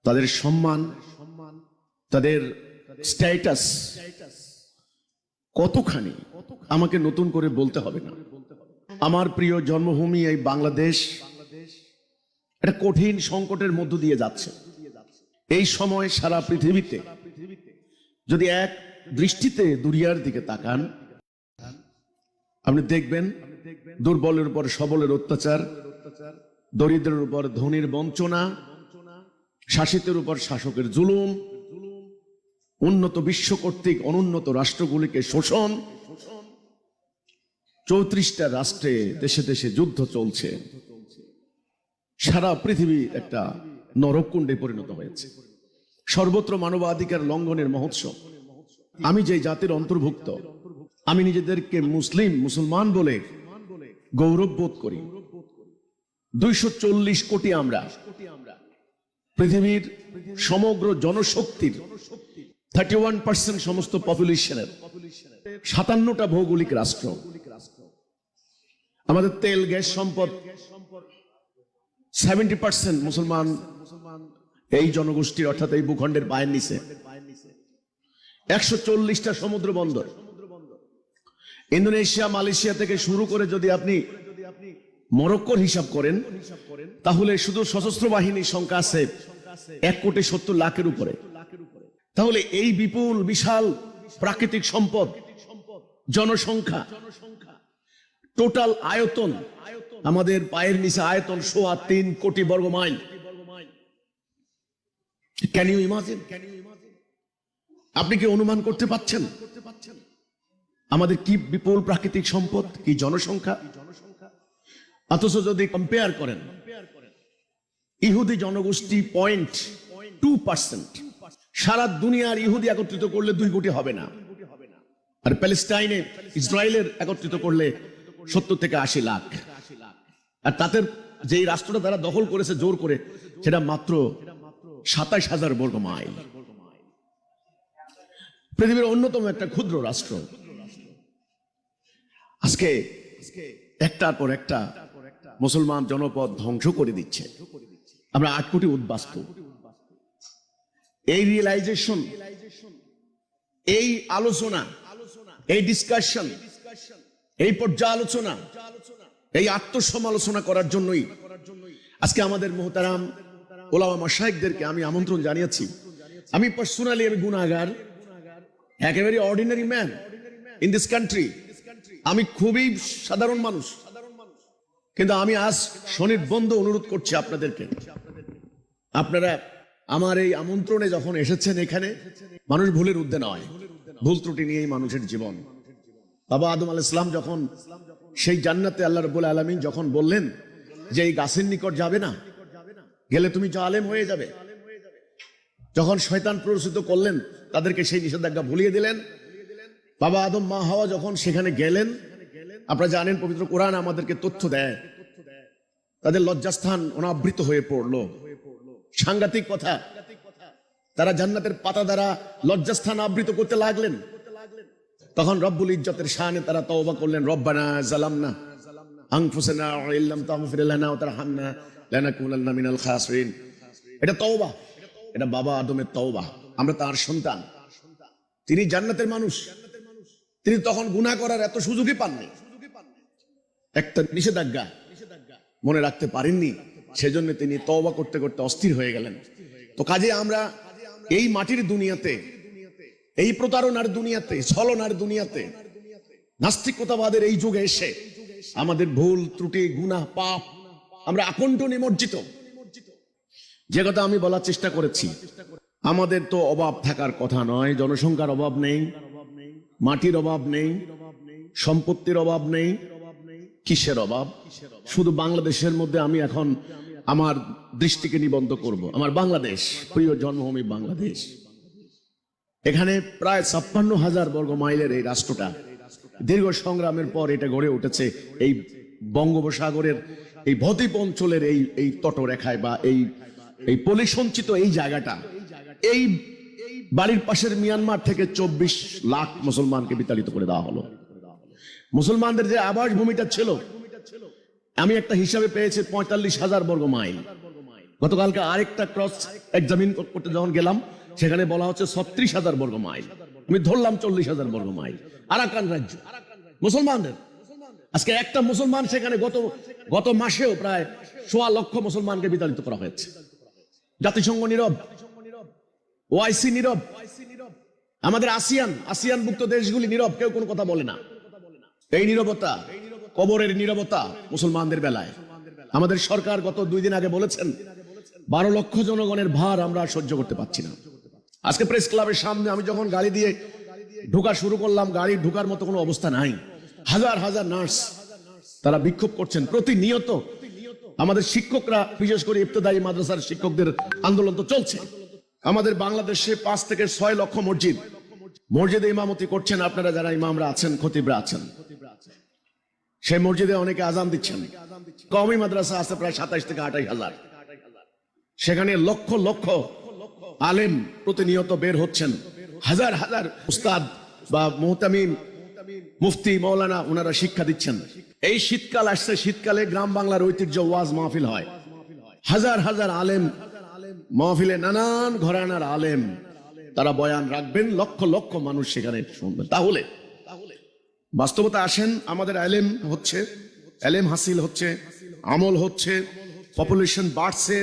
তাদের সম্মান, তাদের স্ট্যাটাস কতখানি আমাকে নতুন করে বলতে হবে না। আমার প্রিয় জন্মভূমি এই বাংলাদেশ একটা কঠিন সংকটের মধ্য দিয়ে যাচ্ছে। এই সময় সারা পৃথিবীতে যদি এক দৃষ্টিতে দুনিয়ার দিকে তাকান, আপনি দেখবেন দুর্বলের উপর সবলের অত্যাচার, দরিদ্রের উপর ধনীর বঞ্চনা, শাসিতের উপর শাসকের জুলুম, উন্নত বিশ্ব কর্তৃক অনুন্নত রাষ্ট্রগুলিকে শোষণ, 34টা রাষ্ট্রে দেশে দেশে যুদ্ধ চলছে। সারা পৃথিবী একটা নরককুণ্ডে পরিণত হয়েছে। সর্বত্র মানবাধিকার লঙ্ঘনের মহোৎসব। আমি যে জাতির অন্তর্ভুক্ত, আমি নিজেদেরকে মুসলমান বলে গৌরব বোধ করি। 240 কোটি আমরা, পৃথিবীর সমগ্র জনশক্তির 31% সমস্ত পপুলেশনের 57টা ভৌগোলিক রাষ্ট্র। আমাদের তেল গ্যাস সম্পদ 70% মুসলমান এই জনগোষ্ঠীর, অর্থাৎ এই ভূখণ্ডের পায়ের নিচে। 140টা সমুদ্র বন্দর। ইন্দোনেশিয়া, মালয়েশিয়া থেকে শুরু করে যদি আপনি মরক্কোর হিসাব করেন, তাহলে শুধু সশস্ত্র বাহিনীর সংখ্যা আছে 1,70,00,000-এর উপরে। তাহলে এই বিপুল বিশাল প্রাকৃতিক সম্পদ, জনসংখ্যা, টোটাল আয়তন, আমাদের পায়ের নিচে আয়তন 3.25 কোটি বর্গ মাইল। Can you imagine? আপনি কি অনুমান করতে পারছেন আমাদের কি বিপুল প্রাকৃতিক সম্পদ, কি জনসংখ্যা? অথচ যদি কম্পেয়ার করেন, ইহুদি জনগোষ্ঠী 0.2%। সারা দুনিয়ার ইহুদি একত্রিত করলে 2 কোটি হবে না। আর প্যালেস্টাইনে ইসরায়েলের একত্রিত করলে 70 থেকে 80 লাখ। আর তাদের যে রাষ্ট্রটা তারা দখল করেছে জোর করে, সেটা মাত্র 27,000 বর্গ মাইল। পৃথিবীর অন্যতম একটা ক্ষুদ্র রাষ্ট্র আজকে একটার পর একটা মুসলমান জনপদ ধ্বংস করে দিচ্ছে। আমরা 8 কোটি উদ্বাস্তু। এই রিয়েলাইজেশন, এই আলোচনা, এই ডিসকাশন, এই পর্যালোচনা, এই আত্মসমালোচনা করার জন্যই আজকে আমাদের মুহতারাম ওলামা মাশায়েখদেরকে আমি আমন্ত্রণ জানিয়েছি। আমি পার্সোনালি আমি গুনাহগার, একেবারে ordinary man in this country. আমি খুবই সাধারণ মানুষ, কিন্তু আমি আজ সনির্বন্ধ অনুরোধ করছি আপনাদেরকে, আপনারা আমার এই আমন্ত্রণে যখন এসেছেন, এখানে মানুষ ভুলের ঊর্ধ্বে নয়, ভুল ত্রুটি নিয়েই মানুষের জীবন। বাবা আদম আলাইহিস সালাম যখন সেই জান্নাতে আল্লাহ রাব্বুল আলামিন যখন বললেন যে এই গাছের নিকট যাবে না, গেলে তুমি জালেম হয়ে যাবে, যখন শয়তান প্ররোচিত করলেন, তাদেরকে সেই নিষেধাজ্ঞা ভুলিয়ে দিলেন। বাবা আদম, মা হাওয়া যখন সেখানে গেলেন, আপনারা জানেন পবিত্র কোরআন আমাদেরকে তথ্য দেয়, তাদের লজ্জাস্থান অনাবৃত হয়ে পড়লো। সাংঘাতিক কথা, তারা জান্নাতের পাতা দ্বারা লজ্জাস্থান আবৃত করতে লাগলেন। তখন রব্বুল ইজ্জতের শানে তারা তওবা করলেন, রব্বানা যালামনা আনফুসানা ওয়া ইল্লাম তাগফির লানা ওয়া তারহামনা লানাকুনান্না মিনাল খাসিরিন। এটা তওবা, এটা বাবা আদমের তওবা। আমরা তার সন্তান, তিনি জান্নাতের মানুষ, তিনি তখন গুনাহ করার এত সুযোগই পাননি। একটা নিষেধাজ্ঞা মনে রাখতে পারেননি, সেজন্য তিনি তওবা করতে করতে অস্থির হয়ে গেলেন। তো কাজে আমরা এই মাটির দুনিয়াতে, এই প্রতারণার দুনিয়াতে, ছলনার দুনিয়াতে, নাস্তিকতাবাদের এই যুগে এসে আমাদের ভুল ত্রুটি, গুনাহ, পাপ, আমরা আকণ্ঠ নিমজ্জিত। যে কথা আমি বলার চেষ্টা করেছি, আমাদের তো অভাব থাকার কথা নয়। জনসংখ্যার অভাব নেই, মাটির অভাব নেই, সম্পত্তির অভাব নেই। কিসের অভাব? শুধু বাংলাদেশের মধ্যে আমি এখন আমার দৃষ্টিকে নিবদ্ধ করব আমার বাংলাদেশ, প্রিয় জন্মভূমি বাংলাদেশ। এখানে প্রায় 56,000 বর্গ মাইলের এই রাষ্ট্রটা দীর্ঘ সংগ্রামের পর এটা গড়ে উঠেছে। এই বঙ্গোপসাগরের এই ভদ্বীপ অঞ্চলের এই তটরেখায় বা এই পলিসঞ্চিত এই জায়গাটা, এই বাড়ির পাশের মিয়ানমার থেকে 24 লাখ মুসলমানকে বিতাড়িত করে দেওয়া হলো। মুসলমানদের যে আবাস ভূমিটা ছিল, আমি একটা হিসাবে পেয়েছি 45,000 বর্গ মাইল। গতকালকে আরেকটা ক্রস এক্সামিন করতে যখন গেলাম, সেখানে বলা হচ্ছে 36,000 বর্গ মাইল, আমি ধরলাম 40,000 বর্গ মাইল। আরাকান রাজ্য মুসলমানদের। আজকে একটা মুসলমান সেখানে গত মাসেও প্রায় 1.25 লক্ষ মুসলমানকে বিতাড়িত করা হয়েছে। জাতিসংঘ নীরব, ওআইসি নীরব, আমাদের আসিয়ানভুক্ত দেশগুলি নীরব, কেউ কোনো কথা বলে না। এই নীরবতা কবরের নীরবতা মুসলমানদের বেলায়। আমাদের সরকার গত 2 দিন আগে বলেছেন 12 লক্ষ জনগণের ভার আমরা সহ্য করতে পারছি না। আজকে প্রেস ক্লাবের সামনে আমি যখন গাড়ি দিয়ে ঢোকা শুরু করলাম, গাড়ি ঢোকার মতো কোনো অবস্থা নাই। হাজার হাজার নার্স তারা বিক্ষোভ করছেন প্রতিনিয়ত। আমাদের শিক্ষকরা, বিশেষ করে ইবতেদায়ী মাদ্রাসার শিক্ষকদের আন্দোলন তো চলছে। আমাদের বাংলাদেশে 5 থেকে 6 লক্ষ মসজিদে ইমামতি করছেন আপনারা যারা ইমামরা আছেন, খতিবরা আছেন। সেই মসজিদে অনেকে আজান দিচ্ছেন। কওমি মাদ্রাসা আছে প্রায় 27 থেকে 28 হাজার। সেখানে লক্ষ লক্ষ আলেম প্রতিনিয়ত বের হচ্ছেন। হাজার হাজার উস্তাদ বা মুহতামিম, মুফতি, মৌলানা ওনারা শিক্ষা দিচ্ছেন। এই শীতকাল আসছে, শীতকালে গ্রাম বাংলার ঐতিহ্য ওয়াজ মাহফিল হয়। হাজার হাজার আলেম মাহফিলে, নানান ঘরানার আলেম তারা বয়ান রাখবেন, লক্ষ লক্ষ মানুষ সেখানে শুনবেন। তাহলে বাস্তবতা আসেন, আমাদের এলেম হাসিল হচ্ছে, আমল হচ্ছে, পপুলেশন বাড়ছে,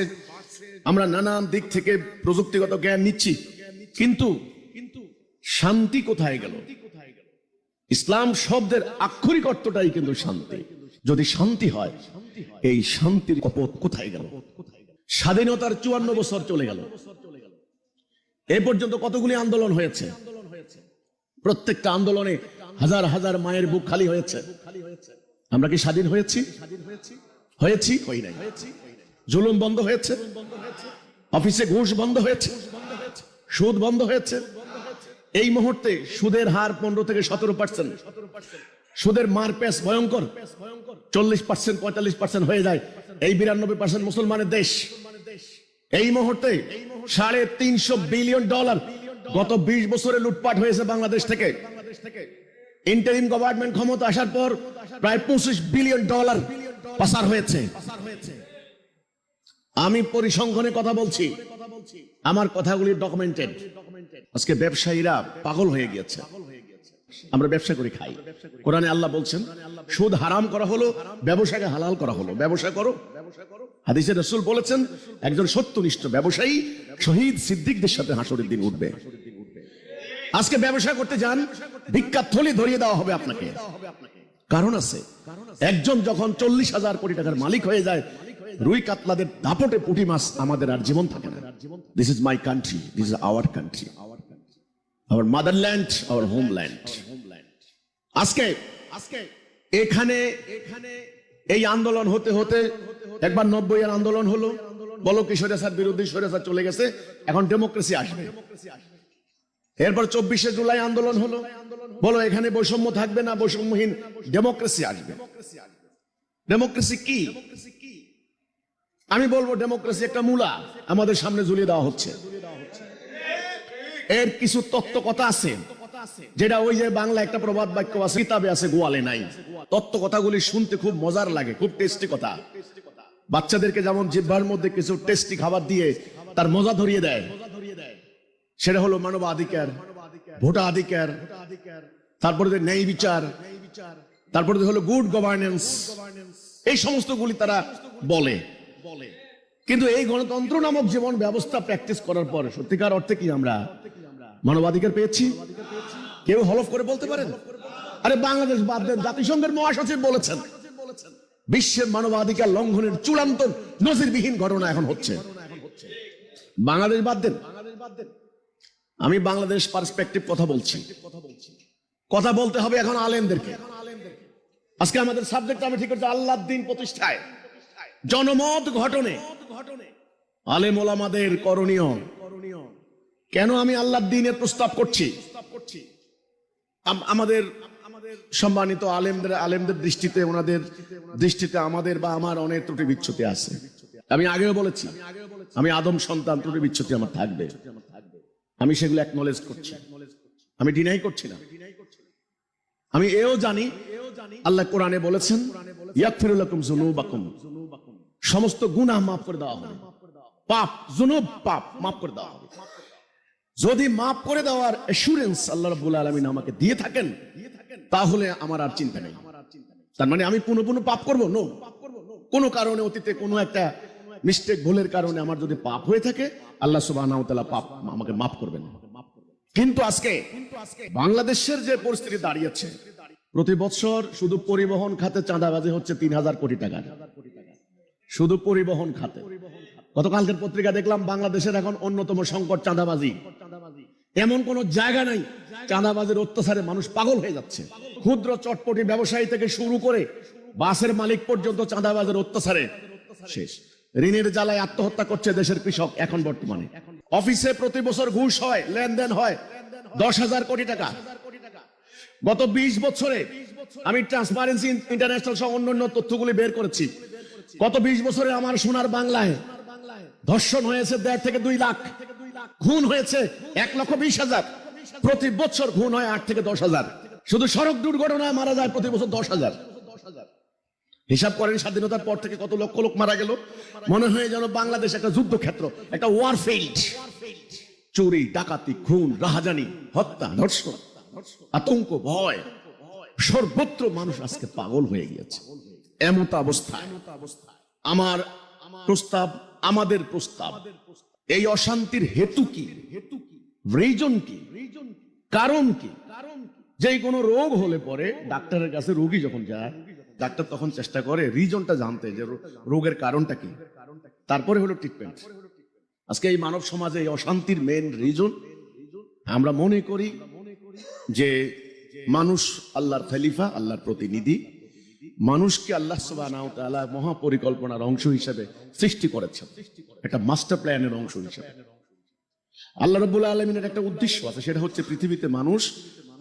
আমরা নানান দিক থেকে প্রযুক্তিগত জ্ঞান নিচ্ছি, কিন্তু শান্তি কোথায় গেল? ইসলাম শব্দের আক্ষরিক অর্থটাই কিন্তু শান্তি। যদি শান্তি হয়, এই শান্তির কপট কোথায় গেল? স্বাধীনতার 54 বছর চলে গেল, এ পর্যন্ত কতগুলি আন্দোলন হয়েছে। প্রত্যেকটা আন্দোলনে হাজার হাজার মায়ের বুক খালি হয়েছে। আমরা কি স্বাধীন হয়েছি? হই নাই। জুলুম বন্ধ হয়েছে, অফিসে ঘুষ বন্ধ হয়েছে, সুদ বন্ধ হয়েছে। এই মুহূর্তে সুদের হার 15 থেকে 17%। সুদের মারপ্যাচ ভয়ঙ্কর, 40% 45% হয়ে যায়। এই 92% মুসলমানের দেশ। এই মুহূর্তে $350 বিলিয়ন গত 20 বছরে লুটপাট হয়েছে বাংলাদেশ থেকে। ইন্টারিম গভর্নমেন্ট ক্ষমতা আসার পর প্রায় $25 বিলিয়ন পাচার হয়েছে। আমি পরিসংখ্যানে কথা বলছি, আমার কথাগুলি ডকুমেন্টেড। আজকে ব্যবসায়ীরা পাগল হয়ে গিয়েছে। আমরা ব্যবসা করে খাই। কোরআনে আল্লাহ বলছেন সুদ হারাম করা হলো, ব্যবসাকে হালাল করা হলো। ব্যবসা করো। হাদিসে রাসূল বলেছেন একজন সত্যনিষ্ঠ ব্যবসায়ী শহীদ সিদ্দিকদের সাথে হাসরের দিন উঠবে। আজকে ব্যবসা করতে যান, ভিক্ষার থলি ধরিয়ে দেওয়া হবে আপনাকে। কারণ আছে, একজন যখন 40,000 কোটি টাকার মালিক হয়ে যায়, রুই কাতলাদের দাপটে পুঁটি মাছ আমাদের আর জীবন থাকে না। This is my country, this is our country, our motherland, our homeland. আজকে এখানে এই আন্দোলন হতে হতে একবার 90-এর আন্দোলন হলো, বলো কি স্বৈরাচার বিরোধী, স্বৈরাচার চলে গেছে, এখন ডেমোক্রেসি আসবে। এরপর 24শে জুলাই আন্দোলন হলো, বলো এখানে বৈষম্য থাকবে না, বৈষম্যহীন ডেমোক্রেসি আসবে। ডেমোক্রেসি কি? আমি বলবো ডেমোক্রেসি একটা মূলা আমাদের সামনে ঝুলিয়ে দেওয়া হচ্ছে। এর কিছু তত্ত্ব কথা আছে, যেটা ওই যে বাংলা একটা প্রবাদ বাক্য আছে, কিতাবে আছে গোয়ালে নাই। তত্ত্ব কথাগুলি শুনতে খুব মজার লাগে, খুব টেস্টি কথা। বাচ্চাদেরকে যেমন জিহ্বার মধ্যে কিছু টেস্টি খাবার দিয়ে তার মজা ধরিয়ে দেয়, সেটা হলো মানবাধিকার, ভোটাধিকার, তারপরে ন্যায় বিচার, তারপরে হলো গুড গভর্নেন্স। এই সমস্ত গুলি তারা বলে। কিন্তু এই গণতন্ত্র নামক জীবন ব্যবস্থা প্র্যাকটিস করার পর সত্যিকার অর্থে কি আমরা মানবাধিকার পেয়েছি? কেউ হলফ করে বলতে পারেন? আরে বাংলাদেশ বাদ দেন, জাতিসংঘের মহাসচিব বলেছেন বিশ্বের মানবাধিকার লঙ্ঘনের চূড়ান্ত নজিরবিহীন ঘটনা এখন হচ্ছে। বাংলাদেশ বাদ দেন, আমি বাংলাদেশ পার্সপেক্টিভ কথা বলছি। কথা বলতে হবে এখন আলেমদেরকে। আজকে আমাদের সাবজেক্ট আমি ঠিক করছি আল্লাহর দ্বীন প্রতিষ্ঠায়, জনমত ঘটনে আলেম ওলামাদের করণীয়। কেন আমি আল্লাহর দ্বীনের প্রস্তাব করছি? আমাদের সম্মানিত আলেমদের দৃষ্টিতে, ওনাদের দৃষ্টিতে আমাদের বা আমার অনেক ত্রুটি বিচ্ছুতি আছে। আমি আগেও বলেছি, আমি আদম সন্তান, ত্রুটি বিচ্ছুতি আমার থাকবে। আমি সেগুলো অ্যাকনলেজ করছি, আমি ডিনাই করছি না। আমি এও জানি আল্লাহ কোরআনে বলেছেন ইয়াগফিরু লাকুম যুনুবাকুম, সমস্ত গুনাহ মাফ করে দেওয়া হবে। পাপ জুনুব পাপ মাফ করে দেওয়া হবে। যদি মাফ করে দেওয়ার অ্যাসুরেন্স আল্লাহ রাব্বুল আলামিন আমাকে দিয়ে থাকেন, তাহলে আমার আর চিন্তা নেই। তার মানে আমি পুনঃ পুনঃ পাপ করবো? নো। কোনো কারণে অতীতে কোনো একটা মিস্টেক, ভুলের কারণে আমার যদি পাপ হয়ে থাকে, আল্লাহ সুবহানাহু ওয়া তাআলা পাপ আমাকে মাফ করবেন। কিন্তু আজকে বাংলাদেশের যে পরিস্থিতি দাঁড়িয়েছে, প্রতি বছর শুধু পরিবহন খাতে চাঁদাবাজি হচ্ছে ৩,০০০ কোটি টাকা, শুধু পরিবহন খাতে। গতকালকের পত্রিকা দেখলাম বাংলাদেশের এখন অন্যতম সংকট চাঁদাবাজি। এমন কোন জায়গা নাই চাঁদাবাজির অত্যাচারে মানুষ পাগল হয়ে যাচ্ছে। ক্ষুদ্র চটপটি ব্যবসায়ী থেকে শুরু করে বাসের মালিক পর্যন্ত চাঁদাবাজির অত্যাচারে শেষ। ঋণের জ্বালায় আত্মহত্যা করছে দেশের কৃষক। এখন বর্তমানে অফিসে প্রতি বছর ঘুষ হয়, লেনদেন হয় 10,000 কোটি টাকা। গত 20 বছরে আমি ট্রান্সপারেন্সি ইন্টারন্যাশনাল সহ অন্যান্য তথ্যগুলি বের করেছি। গত 20 বছরে আমার সোনার বাংলায় ধর্ষণ হয়েছে 1.5 থেকে 2 লাখ, খুন হয়েছে 1,20,000, প্রতি বছর খুন হয় 8 থেকে 10,000। শুধু সড়ক দুর্ঘটনায় মারা যায় প্রতি বছর 10,000। হিসাব করেন স্বাধীনতার পর থেকে কত লক্ষ লোক মারা গেল। মনে হয় যেন বাংলাদেশ একটা যুদ্ধক্ষেত্র, একটা ওয়ার ফিল্ড। চুরি, ডাকাতি, খুন, রাহাজানি, হত্যা, ধর্ষণ, আতঙ্ক, ভয়, সর্বত্র মানুষ আজকে পাগল হয়ে গিয়েছে। এমত অবস্থায় আমার প্রস্তাব, আমাদের প্রস্তাব, এই অশান্তির হেতু কি, রিজন কি, কারণ কি? যে কোনো রোগ হলে পরে ডাক্তারের কাছে রোগী যখন যায়, ডাক্তার তখন চেষ্টা করে রিজনটা জানতে, যে রোগের কারণটা কি, তারপরে হলো ট্রিটমেন্ট। আজকে এই মানব সমাজে এই অশান্তির মেইন রিজন আমরা মনে করি যে মানুষ আল্লাহর খলিফা, আল্লাহর প্রতিনিধি। মানুষকে আল্লাহ সুবহানাহু ওয়া তাআলা মহাপরিকল্পনার অংশ হিসেবে সৃষ্টি করেছেন, একটা মাস্টার প্ল্যানের অংশ হিসেবে। আল্লাহ রাব্বুল আলামিনের একটা উদ্দেশ্য আছে, সেটা হচ্ছে পৃথিবীতে মানুষ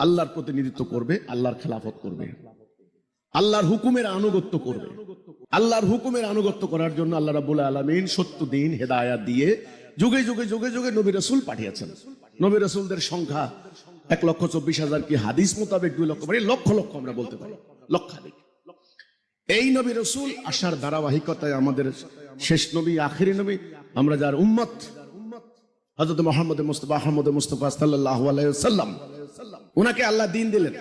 আল্লাহর প্রতিনিধিত্ব করবে, আল্লাহর খেলাফত করবে, আল্লাহর হুকুমের আনুগত্য করবে। আল্লাহর হুকুমের আনুগত্য করার জন্য আল্লাহ রাব্বুল আলামিন 70 দিন হেদায়েত দিয়ে যুগে যুগে যুগে যুগে নবী রাসূল পাঠিয়েছেন। নবী রাসূলদের সংখ্যা 1,24,000 কি হাদিস মোতাবেক 2 লক্ষ, মানে লক্ষ লক্ষ আমরা বলতে পারি, লক্ষাধিক। এই নবী রাসূল আসার ধারাবাহিকতায় আমাদের শেষ নবী, আখিরি নবী, আমরা যার উম্মত, হযরত মুহাম্মদ মুস্তাফা সাল্লাল্লাহু আলাইহি ওয়াসাল্লাম, উনাকে আল্লাহ দ্বীন দিলেন,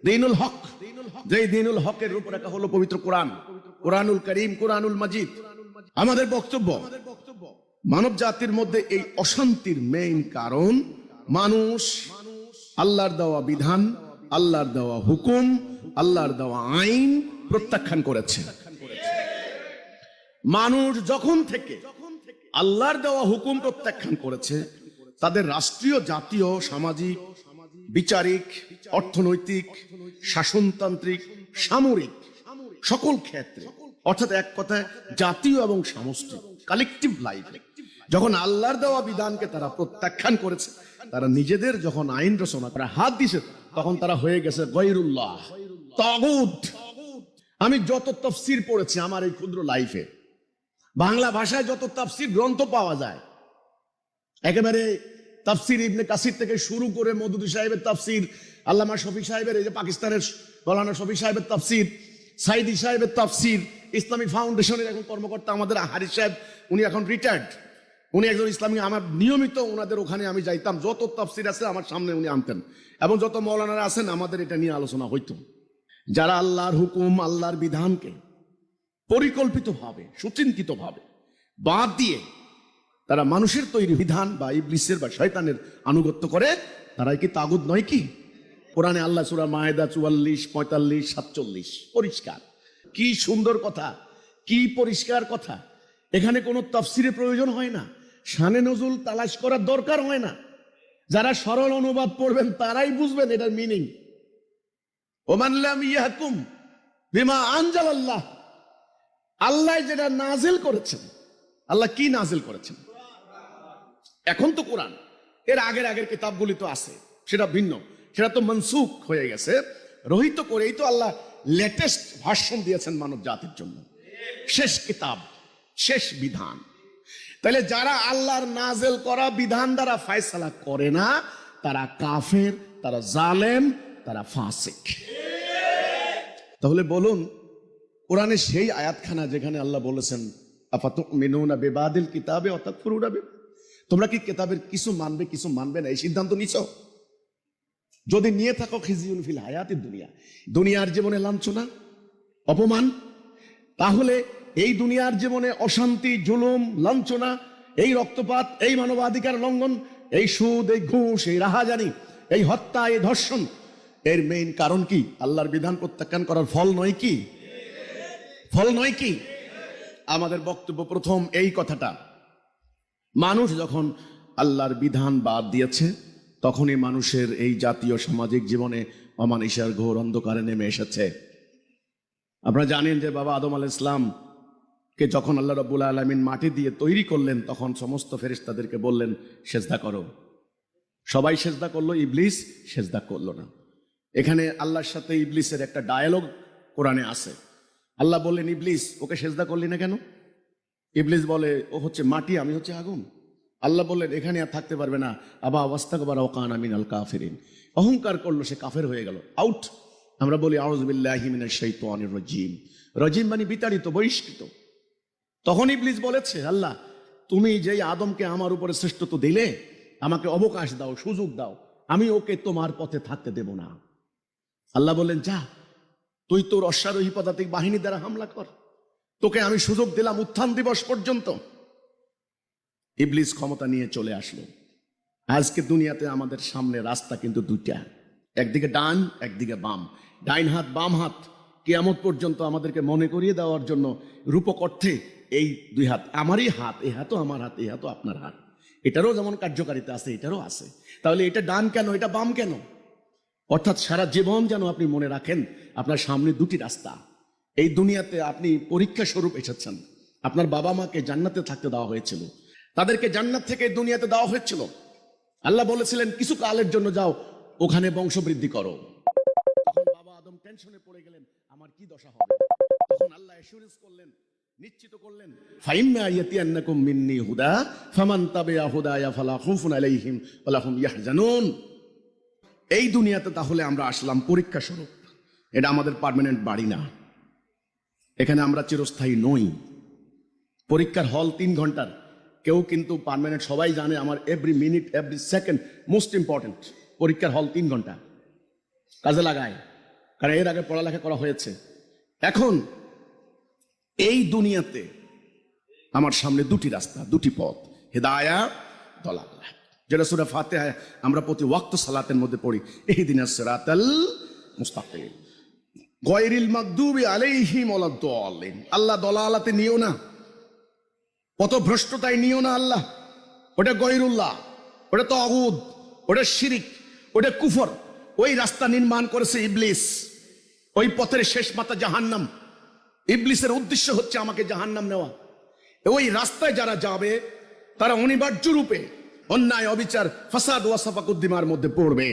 দ্বীনুল হক। যেই দ্বীনুল হকের রূপরেখা হলো পবিত্র কোরআন, কোরআনুল কারীম, কোরআনুল মাজিদ। আমাদের বক্তব্য, মানব জাতির মধ্যে এই অশান্তির মেইন কারণ মানুষ আল্লাহর দেওয়া বিধান, আল্লাহর দেওয়া হুকুম, আল্লাহর দেওয়া আইন প্রত্যাখ্যান করেছে। মানুষ যখন থেকে আল্লাহর দেওয়া হুকুম প্রত্যাখ্যান করেছে, তাদের রাষ্ট্রীয়, জাতীয়, সামাজিক, বিচারিক, অর্থনৈতিক, শাসনতান্ত্রিক, সামরিক সকল ক্ষেত্রে, অর্থাৎ এক কথায় জাতীয় এবং সামষ্টিক, কালেকটিভ লাইফে যখন আল্লাহর দেওয়া বিধানকে তারা প্রত্যাখ্যান করেছে, তারা নিজেদের যখন আইন রচনা করে হাত দিয়েছে, তখন তারা হয়ে গেছে গায়রুল্লাহ, তাগুত। আমি যত তাফসীর পড়েছি আমার এই ক্ষুদ্র লাইফে, বাংলা ভাষায় যত তাফসীর গ্রন্থ পাওয়া যায়, একেবারে তাফসীর ইবনে কাসির থেকে শুরু করে মওদুদী সাহেবের তাফসীর, আল্লামা শফি সাহেবের, এই যে পাকিস্তানের মওলানা শফি সাহেবের তাফসীর, সাইদি সাহেবের তাফসীর, ইসলামিক ফাউন্ডেশনের এখন কর্মকর্তা আমাদের হারিস সাহেব, উনি এখন রিটায়ার্ড, উনি একজন ইসলামী, আমার নিয়মিত ওনাদের ওখানে আমি যাইতাম, যত তাফসীর আছে আমার সামনে উনি আনতেন, এবং যত মৌলানারা আছেন আমাদের এটা নিয়ে আলোচনা হইতো। যারা আল্লাহর হুকুম, আল্লাহর বিধানকে পরিকল্পিতভাবে, সুচিন্তিতভাবে বাদ দিয়ে তারা মানুষের তৈরি বিধান বা ইবলিসের বা শয়তানের আনুগত্য করে, তারাই কি তাগুত নয়? কি কোরআনে আল্লাহ সূরা মায়েদা 44, 45, 47 পরিষ্কার। কি সুন্দর কথা, কি পরিষ্কার কথা। এখানে কোনো তাফসীরের প্রয়োজন হয় না, শানে নজুল তালাশ করার দরকার হয় না। যারা সরল অনুবাদ পড়বেন তারাই বুঝবেন এটার মিনিং। ওমান লাম ইয়াহকুম বিমা আনজালাল্লাহ, আল্লাহ যেটা নাজিল করেছেন। আল্লাহ কি নাজিল করেছেন? এখন তো কোরআন, এর আগের কিতাবগুলি তো আছে, সেটা ভিন্ন, সেটা তো মনসুখ হয়ে গেছে, রহিত করেই তো আল্লাহ লেটেস্ট ভার্সন দিয়েছেন মানব জাতির জন্য, শেষ কিতাব, শেষ বিধান। তাহলে যারা আল্লাহর নাজেল করা বিধান দ্বারা ফয়সালা করে না, তারা কাফের, তারা জালেম, তারা ফাসিক। তাহলে বলুন, কোরআনে সেই আয়াতখানা যেখানে আল্লাহ বলেছেন আফাতুমিনুনা বিবাদিল কিতাবে ওয়া তাকফুরুনা বিবাদ, তোমরা কি কিতাবের কিছু মানবে কিছু মানবে না, এই সিদ্ধান্ত নিছো? যদি নিয়ে থাকো খিজিউন ফিল হায়াতিদ দুনিয়া, দুনিয়ার জীবনে লাঞ্ছনা অপমান, তাহলে এই দুনিয়ার জীবনে অশান্তি, জুলুম, লাঞ্ছনা, এই রক্তপাত, এই মানবাধিকার লঙ্ঘন, এই সুদ, এই ঘুষ, এই রাহাজানি, এই হত্যা, এই ধর্ষণ, এর মেইন কারণ কি? আল্লাহর বিধান প্রত্যাখ্যান করার ফল নয় কি? ফল নয় কি? আমাদের বক্তব্য প্রথম এই কথাটা, মানুষ যখন আল্লাহর বিধান বাদ দিয়েছে তখনই মানুষের এই জাতীয় সামাজিক জীবনে অমানিসার ঘোর অন্ধকারে নেমে এসেছে। আপনারা জানেন যে বাবা আদম আলাইহিস সালামকে যখন আল্লাহ রাব্বুল আলামিন মাটি দিয়ে তৈরি করলেন, তখন সমস্ত ফেরেশতাদেরকে বললেন সেজদা করো। সবাই সেজদা করলো, ইবলিস সেজদা করলো না। এখানে আল্লাহর সাথে ইবলিসের একটা ডায়ালগ কোরআনে আছে। আল্লাহ বললেন, ইবলিস ওকে সেজদা করলি না কেন? ইবলিস বলে, ও হচ্ছে মাটি, আমি হচ্ছে আগুন। আল্লাহ বললেন, এখানে আর থাকতে পারবে না। আবা ওয়াস্তাকবারা ওয়া কানা মিনাল কাফিরিন, অহংকার করলো, সে কাফের হয়ে গেল, আউট। আমরা বলি আউযু বিল্লাহি মিনাশ শাইতানির রাজিম, রাজিম মানে বিতাড়িত, বহিষ্কৃত। তখন ইবলিস বলেছে, আল্লাহ তুমি যেই আদমকে আমার উপরে শ্রেষ্ঠত্ব দিলে, আমাকে অবকাশ দাও, সুযোগ দাও, আমি ওকে তোমার পথে থাকতে দেব না। আল্লাহ বললেন, যা তুই তোর অশ্বারোহী পদাতিক বাহিনী দ্বারা হামলা কর, তোকে আমি সুযোগ দিলাম উত্থান দিবস পর্যন্ত। ইবলিস ক্ষমতা নিয়ে চলে আসলো। আজকে দুনিয়াতে আমাদের সামনে রাস্তা কিন্তু দুইটা, একদিকে ডান, একদিকে বাম। ডাইন হাত বাম হাত কিয়ামত পর্যন্ত আমাদেরকে মনে করিয়ে দেওয়ার জন্য রূপক অর্থে এই দুই হাত আমারই হাত, এই হাতও আমার হাত, এই হাতও আপনার হাত, এটারও যেমন কার্যকারিতা আছে এটারও আছে। তাহলে এটা ডান কেন, এটা বাম কেন? অর্থাৎ সারা জীবন যেন আপনি মনে রাখেন আপনার সামনে দুটি রাস্তা। এই দুনিয়াতে আপনি পরীক্ষা স্বরূপ এসেছেন। আপনার বাবা মাকে জান্নাতে থাকতে দেওয়া হয়েছিল, তাদেরকে জান্নাত থেকে দুনিয়াতে দেওয়া হয়েছিল। আল্লাহ বলেছিলেন কিছু কালের জন্য যাও, ওখানে বংশবৃদ্ধি করো। তখন বাবা আদম টেনশনে পড়ে গেলেন, আমার কি দশা হবে? তখন আল্লাহ অ্যাসুরেন্স করলেন, নিশ্চিত করলেন, ফাইম্মা ইয়াতিয়ান্নাকুম মিন্নি হুদা ফামান তাবিআ হুদায়া ফালা খাউফুন আলাইহিম ওয়া লা হুম ইয়াহজানুন। এই দুনিয়াতে তাহলে আমরা আসলাম পরীক্ষা স্বরূপ। এটা আমাদের পার্মানেন্ট বাড়ি না, এখানে আমরা চিরস্থায়ী নই। পরীক্ষার হল 3 ঘন্টার, কেউ কিন্তু পার্মানেন্ট, সবাই জানে আমার every minute every second most important. পরীক্ষার হল 3 ঘন্টা, কাজে লাগায়, কারণ এর আগে পড়ালেখা করা হয়েছে। এখন এই দুনিয়াতে আমার সামনে দুটি রাস্তা, দুটি পথ, হিদায়াত, দালালাহ, যেটা সূরা ফাতিহা আমরা প্রতি ওয়াক্ত সালাতের মধ্যে পড়ি, ইহদিনাস সিরাতাল মুস্তাকিম গায়রিল মাগদুবি আলাইহিম ওয়ালাদ-দাল্লিন। আল্লাহ দলালাতে নিও না, পথভ্রষ্টতায় নিও না আল্লাহ। ওটা গয়রুল্লাহ, ওটা তাগুত, ওটা শিরিক, ওটা কুফর। ওই রাস্তা নির্মাণ করেছে ইবলিস, ওই পথের শেষ মাথা জাহান্নাম। ইবলিসের উদ্দেশ্য হচ্ছে আমাকে জাহান্নাম নেওয়া। ওই রাস্তায় যারা যাবে তারা অনিবার্য রূপে অন্যায়, অবিচার, ফাসাদ ওয়া সাফাকুদ্দিমার মধ্যে পড়বে।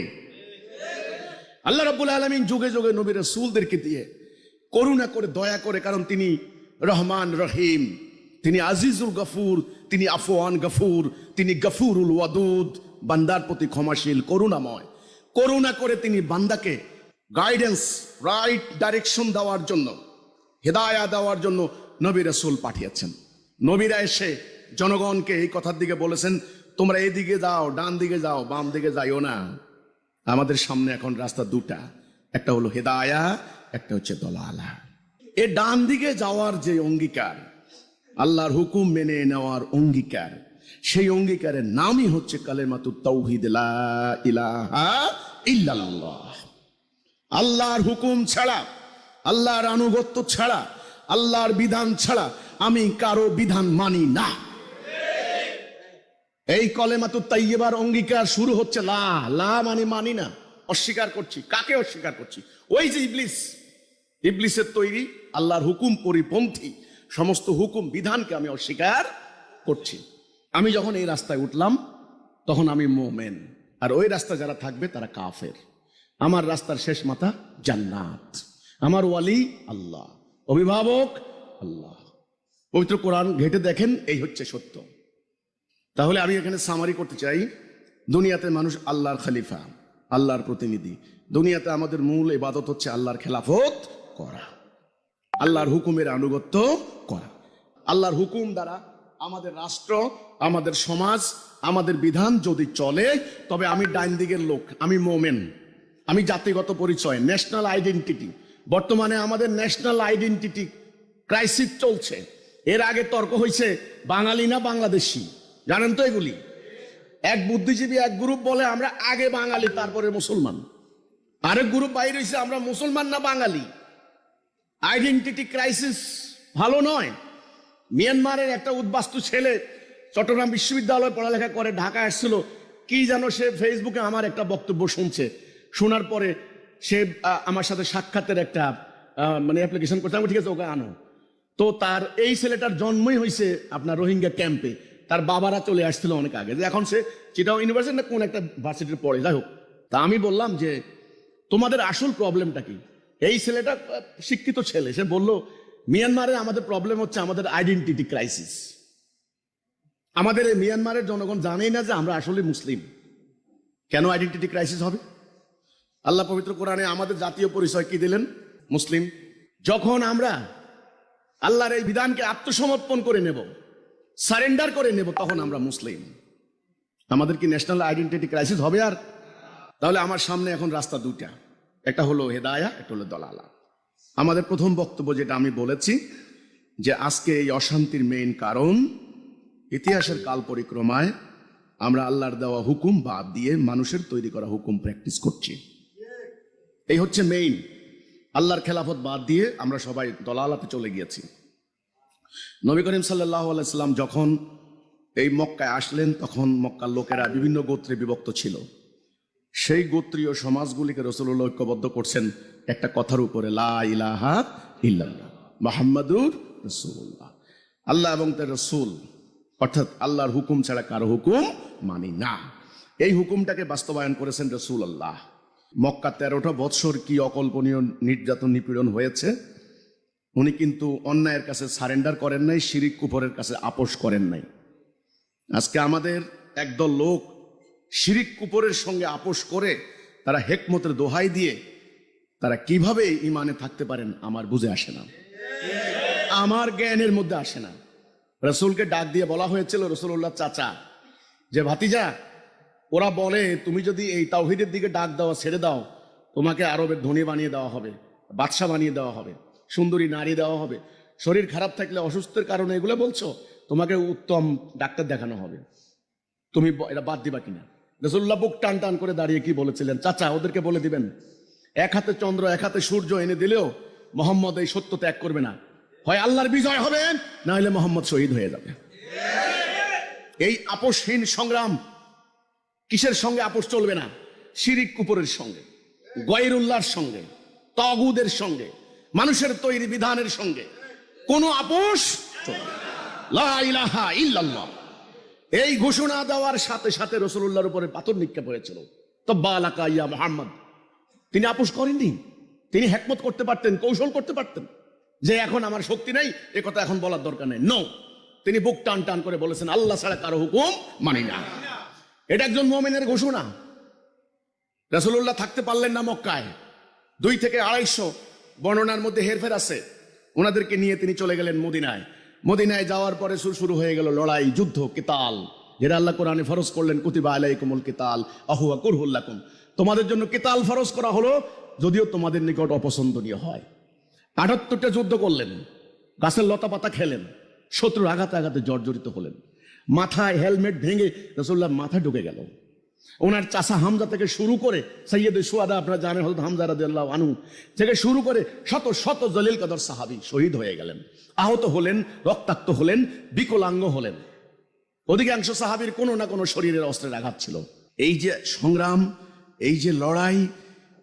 আল্লাহ রাব্বুল আলামিন যুগে যুগে নবী রাসূলদেরকে দিয়ে করুণা করে, দয়া করে, কারণ তিনি রহমান রহিম, তিনি আজিজুল গফুর, তিনি আফওয়ান গফুর, তিনি গফুরুল ওয়াদুদ, বান্দার প্রতি ক্ষমাশীল, করুণাময়। করুণা করে তিনি বান্দাকে গাইডেন্স, রাইট ডাইরেকশন দেওয়ার জন্য, হেদায়া দেওয়ার জন্য নবী রাসূল পাঠিয়েছেন। নবীরা এসে জনগণকে এই কথার দিকে বলেছেন, তোমরা এদিকে যাও, ডান দিকে যাও, বাম দিকে যাইও না। আমাদের সামনে এখন রাস্তা দুটা, একটা হলো হেদায়া, একটা হচ্ছে দলালা। এ ডান দিকে যাওয়ার যে অঙ্গীকার, আল্লাহর হুকুম মেনে নেওয়ার অঙ্গীকার, সেই অঙ্গীকারের নামই হচ্ছে কালেমাতুত তাওহীদ, লা ইলাহা ইল্লাল্লাহ। আল্লাহর হুকুম ছাড়া, আল্লাহর আনুগত্য ছাড়া, আল্লাহর বিধান ছাড়া আমি কারো বিধান মানি না। এই কলেমাতুত তাইয়্যিবার অঙ্গীকার শুরু হচ্ছে লা, লা মানে মানি না, অস্বীকার করছি। কাকে অস্বীকার করছি? ওই যে ইবলিস, ইবলিসের তৈরি আল্লাহর হুকুম পরিপন্থী সমস্ত হুকুম বিধানকে আমি অস্বীকার করছি। আমি যখন এই রাস্তায় উঠলাম তখন আমি মুমিন, আর ওই রাস্তা যারা থাকবে তারা কাফের। আমার রাস্তার শেষ মাথা জান্নাত, আমার ওয়ালি আল্লাহ, অভিভাবক আল্লাহ। পবিত্র কোরআন ঘেটে দেখেন, এই হচ্ছে সত্য। তাহলে আমি এখানে সামারি করতে চাই, দুনিয়াতে মানুষ আল্লাহর খলিফা, আল্লাহর প্রতিনিধি। দুনিয়াতে আমাদের মূল ইবাদত হচ্ছে আল্লাহর খেলাফত করা, আল্লাহর হুকুমের আনুগত্য করা। আল্লাহর হুকুম দ্বারা আমাদের রাষ্ট্র, আমাদের সমাজ, আমাদের বিধান যদি চলে, তবে আমি ডাইন দিকের লোক, আমি মোমেন। আমি জাতিগত পরিচয়, ন্যাশনাল আইডেন্টিটি, বর্তমানে আমাদের ন্যাশনাল আইডেন্টিটি ক্রাইসিস চলছে। এর আগে তর্ক হয়েছে বাঙালি না বাংলাদেশি, জানেন তো এগুলি। এক বুদ্ধিজীবী এক গ্রুপ বলে আমরা আগে বাঙালি তারপরে মুসলমান, আরেক গ্রুপ বাইরে হয়েছে আমরা মুসলমান না বাঙালি। আইডেন্টিটি ক্রাইসিস ভালো নয়। মিয়ানমারের একটা উদ্বাস্তু ছেলে চট্টগ্রাম বিশ্ববিদ্যালয়ে পড়ালেখা করে ঢাকা আসছিল, কি যেন সে ফেসবুকে আমার একটা বক্তব্য শুনছে, শোনার পরে সে আমার সাথে সাক্ষাতের একটা মানে অ্যাপ্লিকেশন করছে। আমি ঠিক আছে ওকে আনো। তো তার এই ছেলেটার জন্মই হয়েছে আপনার রোহিঙ্গা ক্যাম্পে, তার বাবারা চলে আসছিল অনেক আগে, যে এখন সে চিটাগং ইউনিভার্সিটি না কোন একটা ভার্সিটিতে পড়ে, যাই হোক। তা আমি বললাম যে তোমাদের আসল প্রবলেমটা কি? এই ছেলেটা শিক্ষিত ছেলে, সে বলল মিয়ানমারে আমাদের প্রবলেম হচ্ছে আমাদের আইডেন্টিটি ক্রাইসিস। আমাদের এই মিয়ানমারের জনগণ জানেই না যে আমরা আসলে মুসলিম। কেন আইডেন্টিটি ক্রাইসিস হবে? আল্লাহ পবিত্র কোরআনে আমাদের জাতীয় পরিচয় কি দিলেন? মুসলিম। যখন আমরা আল্লাহর এই বিধানকে আত্মসমর্পণ করে নেব, সারেন্ডার করে নেব, তখন আমরা মুসলিম। আমাদের কি ন্যাশনাল আইডেন্টিটি ক্রাইসিস হবে? আর তাহলে আমার সামনে এখন রাস্তা দুটা, একটা হলো হেদায়া, একটা হলো দলালা। আমাদের প্রথম বক্তব্য যেটা আমি বলেছি যে আজকে এই অশান্তির মেইন কারণ ইতিহাসের কাল পরিক্রমায় আমরা আল্লাহর দেওয়া হুকুম বাদ দিয়ে মানুষের তৈরি করা হুকুম প্র্যাকটিস করছি। এই হচ্ছে মেইন। আল্লাহর খেলাফত বাদ দিয়ে আমরা সবাই দলালাতে চলে গিয়েছি। নবী করিম সাল্লাল্লাহু আলাইহি সাল্লাম যখন এই মক্কায় আসলেন, তখন মক্কার লোকেরা বিভিন্ন গোত্রে বিভক্ত ছিল। সেই গোত্রীয় সমাজগুলিকে রাসূলুল্লাহ ঐক্যবদ্ধ করছেন একটা কথার উপরে, লা ইলাহা ইল্লাল্লাহ মুহাম্মাদুর রাসূলুল্লাহ। আল্লাহ এবং তার রাসূল, অর্থাৎ আল্লাহর হুকুম ছাড়া কারো হুকুম মানি না। এই হুকুমটাকে বাস্তবায়ন করেছেন রাসূলুল্লাহ। মক্কা 13টা বৎসর কি অকল্পনীয় নির্যাতন নিপীড়ন হয়েছে। উনি কিন্তু অন্যায়ের কাছে সারেন্ডার করেন নাই, শিরিক কুফরের কাছে আপোষ করেন নাই। আজকে আমাদের একদল লোক শিরিক কুফরের সঙ্গে আপোষ করে, তারা হেকমতের দোহাই দিয়ে তারা কিভাবে ইমানে থাকতে পারেন আমার বুঝে আসে না, আমার জ্ঞানের মধ্যে আসে না। রাসূলকে ডাক দিয়ে বলা হয়েছিল, রাসূলুল্লাহ চাচা, যে ভাতিজা, ওরা বলে তুমি যদি এই তাওহীদের দিকে ডাক দেওয়া ছেড়ে দাও, তোমাকে আরবের ধনী বানিয়ে দেওয়া হবে, বাদশা বানিয়ে দেওয়া হবে, সুন্দরী নারী দেওয়া হবে, শরীর খারাপ থাকলে অসুস্থের কারণে এগুলো বলছো, তোমাকে উত্তম ডাক্তার দেখানো হবে, তুমি এটা বাদ দিবা কিনা? রাসূলুল্লাহ বুক টান টান করে দাঁড়িয়ে কি বলেছিলেন? চাচা, ওদেরকে বলে দিবেন এক হাতে চন্দ্র এক হাতে সূর্য এনে দিলেও মোহাম্মদ এই সত্য ত্যাগ করবে না। হয় আল্লাহর বিজয় হবে, না হলে মোহাম্মদ শহীদ হয়ে যাবে। এই আপোষহীন সংগ্রাম, কিসের সঙ্গে আপোষ চলবে না? শিরিক কুফরের সঙ্গে, গায়রুল্লাহর সঙ্গে, তাগুদের সঙ্গে, মানুষের তৈরি বিধানের সঙ্গে কোনো আপোষ চলবে না। লা ইলাহা ইল্লাল্লাহ, এই ঘোষণা দেওয়ার সাথে সাথে রাসূলুল্লাহর উপরে পাথর নিক্ষেপ হয়েছিল। তাব্বা লাকা ইয়া মুহাম্মদ। তিনি আপোষ করেননি। তিনি হিকমত করতে পারতেন, কৌশল করতে পারতেন, যে এখন আমার শক্তি নেই, এ কথা এখন বলার দরকার নেই। নো, তিনি বুক টান টান করে বলেছেন আল্লাহ ছাড়া কারো হুকুম মানি না। এটা একজন মুমিনের ঘোষণা। রাসূলুল্লাহ থাকতে পারলেন না মক্কায়, 2 থেকে 250 বর্ণনার মধ্যে হেরফের আছে। ওনাদেরকে নিয়ে তিনি চলে গেলেন মদিনায়। মদিনায় যাওয়ার পরে শুরু হয়ে গেল লড়াই, যুদ্ধ, কিতাল, যেটা আল্লাহ কোরআনে ফরজ করলেন, কুতিবা আলাইকুমুল কিতাল আহুয়া কুরহুল লাকুম। তোমাদের জন্য কিতাল ফরজ করা হলো, যদিও তোমাদের নিকট অপছন্দনীয় হয়। 78টা যুদ্ধ করলেন, গাছের লতা পাতা খেলেন, শত্রুর আঘাতে আঘাতে জর্জরিত হলেন, মাথায় হেলমেট ভেঙে রাসূলুল্লাহর মাথা ঢুকে গেল। ওনার চাচা হামজা থেকে শুরু করে, সাইয়্যিদুশ শুহাদা আপনারা জানেন, হযরত হামজা রাদিয়াল্লাহু আনহু থেকে শুরু করে শত শত জলিল কদর সাহাবী শহীদ হয়ে গেলেন, আহত হলেন, রক্তাক্ত হলেন, বিকলাঙ্গ হলেন। অধিকাংশ সাহাবীর কোনো না কোনো শরীরের অস্ত্রের আঘাত ছিল। এই যে সংগ্রাম, এই যে লড়াই,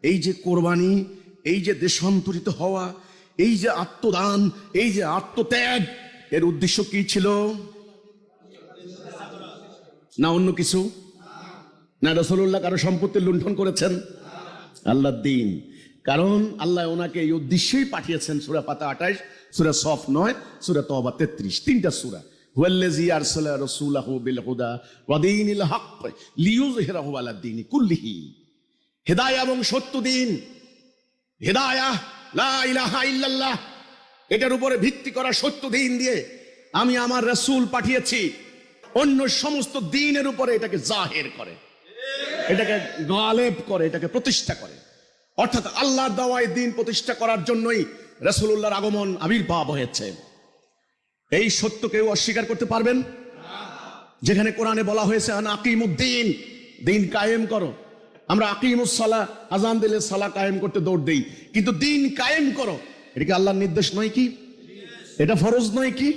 এই যে কোরবানি, এই যে দেশান্তরিত হওয়া, এই যে আত্মদান, এই যে আত্মত্যাগ, এর উদ্দেশ্য কি ছিল? না অন্য কিছু? না রাসূলুল্লাহ কারো সম্পত্তি লুণ্ঠন করেছেন? আল্লাহর দ্বীন। কারণ আল্লাহ ওনাকে এই উদ্দেশ্যেই পাঠিয়েছেন। সূরা ফাতিহা 28, সূরা সফ 9, সূরা তওবা 33, 3টা সূরা। হুয়াল্লাযী আরসালা রাসূলাহু বিল হুদা ওয়া দীনিল হক লিইয়ুযহিরাহু আলাদ দীনি কুল্লিহি। হিদায়াহ এবং সত্য দ্বীন, হিদায়াহ লা ইলাহা ইল্লাল্লাহ, এটার উপরে ভিত্তি করা সত্য দ্বীন দিয়ে আমি আমার রাসূল পাঠিয়েছি, অন্য সমস্ত দ্বীনের উপরে এটাকে জাহির করে, এটাকে গালেব করে, এটাকে প্রতিষ্ঠা করে। অর্থাৎ আল্লাহর দেওয়ায় দ্বীন প্রতিষ্ঠা করার জন্যই রাসূলুল্লাহর আগমন, আবির্ভাব হয়েছে। এই সত্য কেউ অস্বীকার করতে পারবেন? যেখানে কোরআনে বলা হয়েছে আন আকিমুদ্দিন, দ্বীন কায়েম করো। আমরা আকিমুস সালাহ, আযান দিলে সালাহ কায়েম করতে দৌড় দেই, কিন্তু দ্বীন কায়েম করো এটা কি আল্লাহর নির্দেশ নয় কি? এটা ফরজ নয় কি?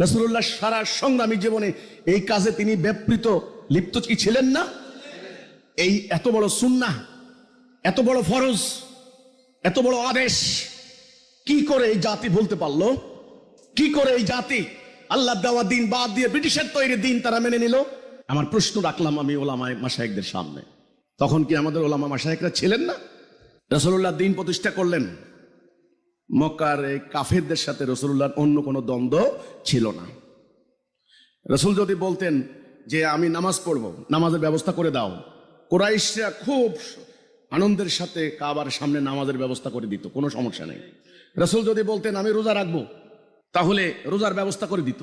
রাসূলুল্লাহ সারা সংগ্রামী জীবনে এই কাজে তিনি ব্যাপৃত লিপ্ত কি ছিলেন না? এই এত বড় সুন্নাহ, এত বড় ফরজ, এত বড় আদেশ কি করে এই জাতি বলতে পারলো? কি করে এই জাতি আল্লাহ দেওয়া দিন বাদ দিয়ে ব্রিটিশের তৈরি দিন তারা মেনে নিল? আমার প্রশ্ন রাখলাম আমি ওলামায়ে মাশায়েখদের সামনে। তখন কি আমাদের ওলামা মাশায়েখরা ছিলেন না? রাসূলুল্লাহ দিন প্রতিষ্ঠা করলেন, মক্কার এই কাফেরদের সাথে রাসূলুল্লাহর অন্য কোনো দ্বন্দ্ব ছিল না। রাসূল যদি বলতেন যে আমি নামাজ পড়বো, নামাজের ব্যবস্থা করে দাও, কুরাইশরা খুব আনন্দের সাথে কাবার সামনে নামাজের ব্যবস্থা করে দিত, কোনো সমস্যা নেই। রাসূল যদি বলতেন আমি রোজা রাখবো, তাহলে রোজার ব্যবস্থা করে দিত।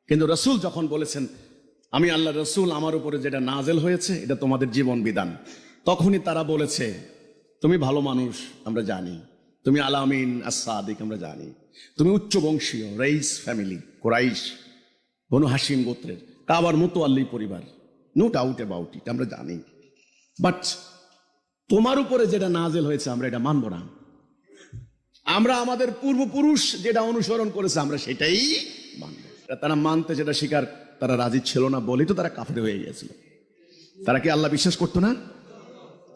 কিন্তু রাসূল যখন বলেছেন আমি আল্লাহ রাসূল, আমার উপরে যেটা নাজেল হয়েছে এটা তোমাদের জীবন বিধান, তখনই তারা বলেছে তুমি ভালো মানুষ আমরা জানি, তুমি আলামিন আস-সাদিক আমরা জানি, তুমি উচ্চ বংশীয় রাইস ফ্যামিলি, কুরাইশ বনু হাশিম গোত্রের, কাবার মুতাওয়াল্লি পরিবার, নো ডাউট অ্যাবাউট ইট, আমরা জানি, বাট তোমার উপরে যেটা নাজেল হয়েছে আমরা এটা মানব না। আমরা আমাদের পূর্বপুরুষ যেটা অনুসরণ করেছে আমরা সেটাই মানব। তারা মানতে যেটা স্বীকার তারা রাজি ছিল না বলেই তো তারা কাফের হয়ে গিয়েছিল। তারা কি আল্লাহ বিশ্বাস করতো না?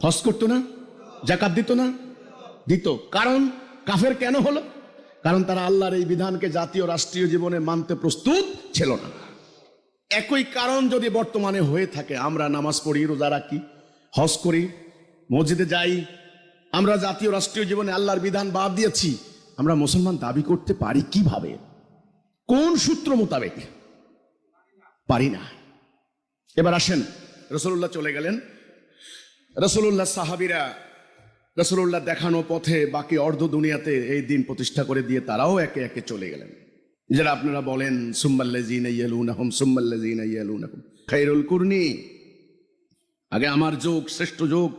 হজ করতো না? যাকাত দিত না? দিত। কারণ কাফের কেন হলো? কারণ তারা আল্লাহর এই বিধানকে জাতীয় রাষ্ট্রীয় জীবনে মানতে প্রস্তুত ছিল না। একই কারণ যদি বর্তমানে হয়ে থাকে, আমরা নামাজ পড়ি, রোজা রাখি, হজ করি, মসজিদে যাই, আমরা জাতীয় রাষ্ট্রীয় জীবনে আল্লাহর বিধান বাদ দিয়েছি, আমরা মুসলমান দাবি করতে পারি কিভাবে? কোন সূত্র মোতাবেক? পারি না। এবার আসেন, রাসূলুল্লাহ চলে গেলেন, রাসূলুল্লাহ সাহাবীরা রাসূলুল্লাহ দেখানো পথে বাকি অর্ধ দুনিয়াতে এই দিন প্রতিষ্ঠা করে দিয়ে তারাও একে একে চলে গেলেন। যারা আপনারা বলেন সুম্মাল্লাযীনা ইয়ালুনাহুম সুম্মাল্লাযীনা ইয়ালুনাহুম খায়রুল কুরনি, আগে আমার যুগ শ্রেষ্ঠ যুগ,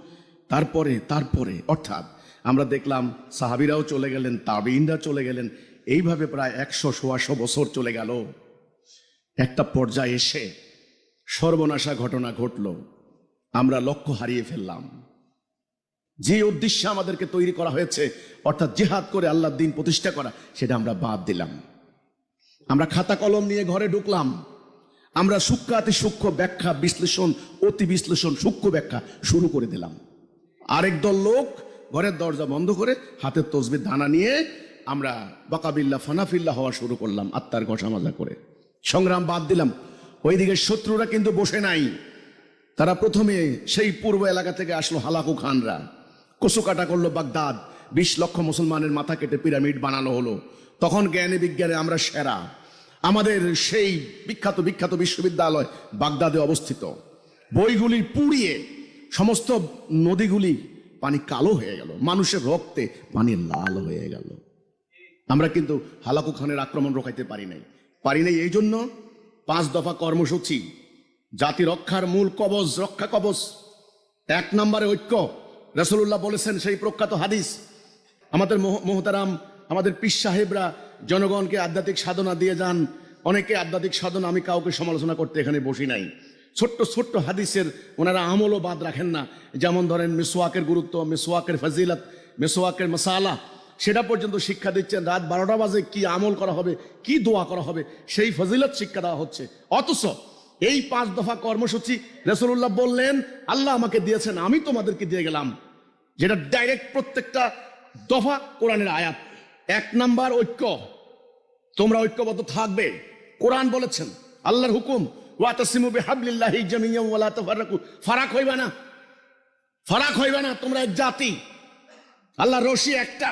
তারপরে তারপরে, অর্থাৎ আমরা দেখলাম সাহাবীরাও চলে গেলেন, তাবেঈনরা চলে গেলেন, এইভাবে প্রায় 100-150 বছর চলে গেল। একটা পর্যায়ে এসে সর্বনাশা ঘটনা ঘটল, আমরা লক্ষ্য হারিয়ে ফেললাম। যে উদ্দেশ্যে আমাদেরকে তৈরি করা হয়েছে, অর্থাৎ জিহাদ করে আল্লাহর দ্বীন প্রতিষ্ঠা করা, সেটা আমরা বাদ দিলাম। আমরা খাতা কলম নিয়ে ঘরে ঢুকলাম, আমরা সূক্ষ্মাতি সূক্ষ্ম ব্যাখ্যা বিশ্লেষণ, অতি বিশ্লেষণ, সূক্ষ্ম ব্যাখ্যা শুরু করে দিলাম। আরেক দল লোক ঘরের দরজা বন্ধ করে হাতের তসবিহ দানা নিয়ে আমরা বাকাবিল্লা ফানাফিল্লা হওয়া শুরু করলাম, আত্মার ঘষা মাজা করে। সংগ্রাম বাদ দিলাম। ওইদিকে শত্রুরা কিন্তু বসে নাই, তারা প্রথমে সেই পূর্ব এলাকা থেকে আসলো হালাকু খানরা, কচু কাটা করলো বাগদাদ, 20 লক্ষ মুসলমানের মাথা কেটে পিরামিড বানানো হলো। তখন জ্ঞানে বিজ্ঞানে আমরা সেরা। আমাদের সেই বিখ্যাত বিখ্যাত বিশ্ববিদ্যালয় বাগদাদে অবস্থিত, বইগুলি পুড়িয়ে সমস্ত নদীগুলি পানি কালো হয়ে গেল, মানুষের রক্তে পানি লাল হয়ে গেল। আমরা কিন্তু হালাকু খানের আক্রমণ রোখাইতে পারি নাই। এই জন্য 5 দফা কর্মসূচি, জাতি রক্ষার মূল কবচ, রক্ষা কবচ। 1 নম্বরে ঐক্য। রাসূলুল্লাহ বলেছেন সেই প্রখ্যাত হাদিস, আমাদের মোহতারাম আমাদের পীর সাহেবরা জনগণকে আধ্যাত্মিক সাধনা দিয়ে যান। অনেকে আধ্যাত্মিক সাধনা, আমি কাউকে সমালোচনা করতে এখানে বসি নাই, ছোট্ট ছোট্ট হাদিসের ওনারা আমলও বাদ রাখেন না। যেমন ধরেন মিসওয়াকের গুরুত্ব, মিসওয়াকের ফজিলত, মিসওয়াকের মাসালা, সেটা পর্যন্ত শিক্ষা দিচ্ছেন। রাত 12টা বাজে কি আমল করা হবে, কি দোয়া করা হবে, সেই ফজিলত শিক্ষা দেওয়া হচ্ছে। অথচ এই 5 দফা কর্মসূচি রাসূলুল্লাহ বললেন আল্লাহ আমাকে দিয়েছেন, আমি তোমাদেরকে দিয়ে গেলাম, যেটা ডাইরেক্ট প্রত্যেকটা দফা কোরআনের আয়াত। 1 নাম্বার ঐক্য, তোমরা ঐক্যবদ্ধ থাকবে। কোরআন বলেছেন, আল্লাহর হুকুম, ওয়াতাসিমু বিহাবলিল্লাহি জামিয়ান ওয়া লা তাফাররাকু, ফারাক হইবা না, তোমরা এক জাতি, আল্লাহর রশি একটা,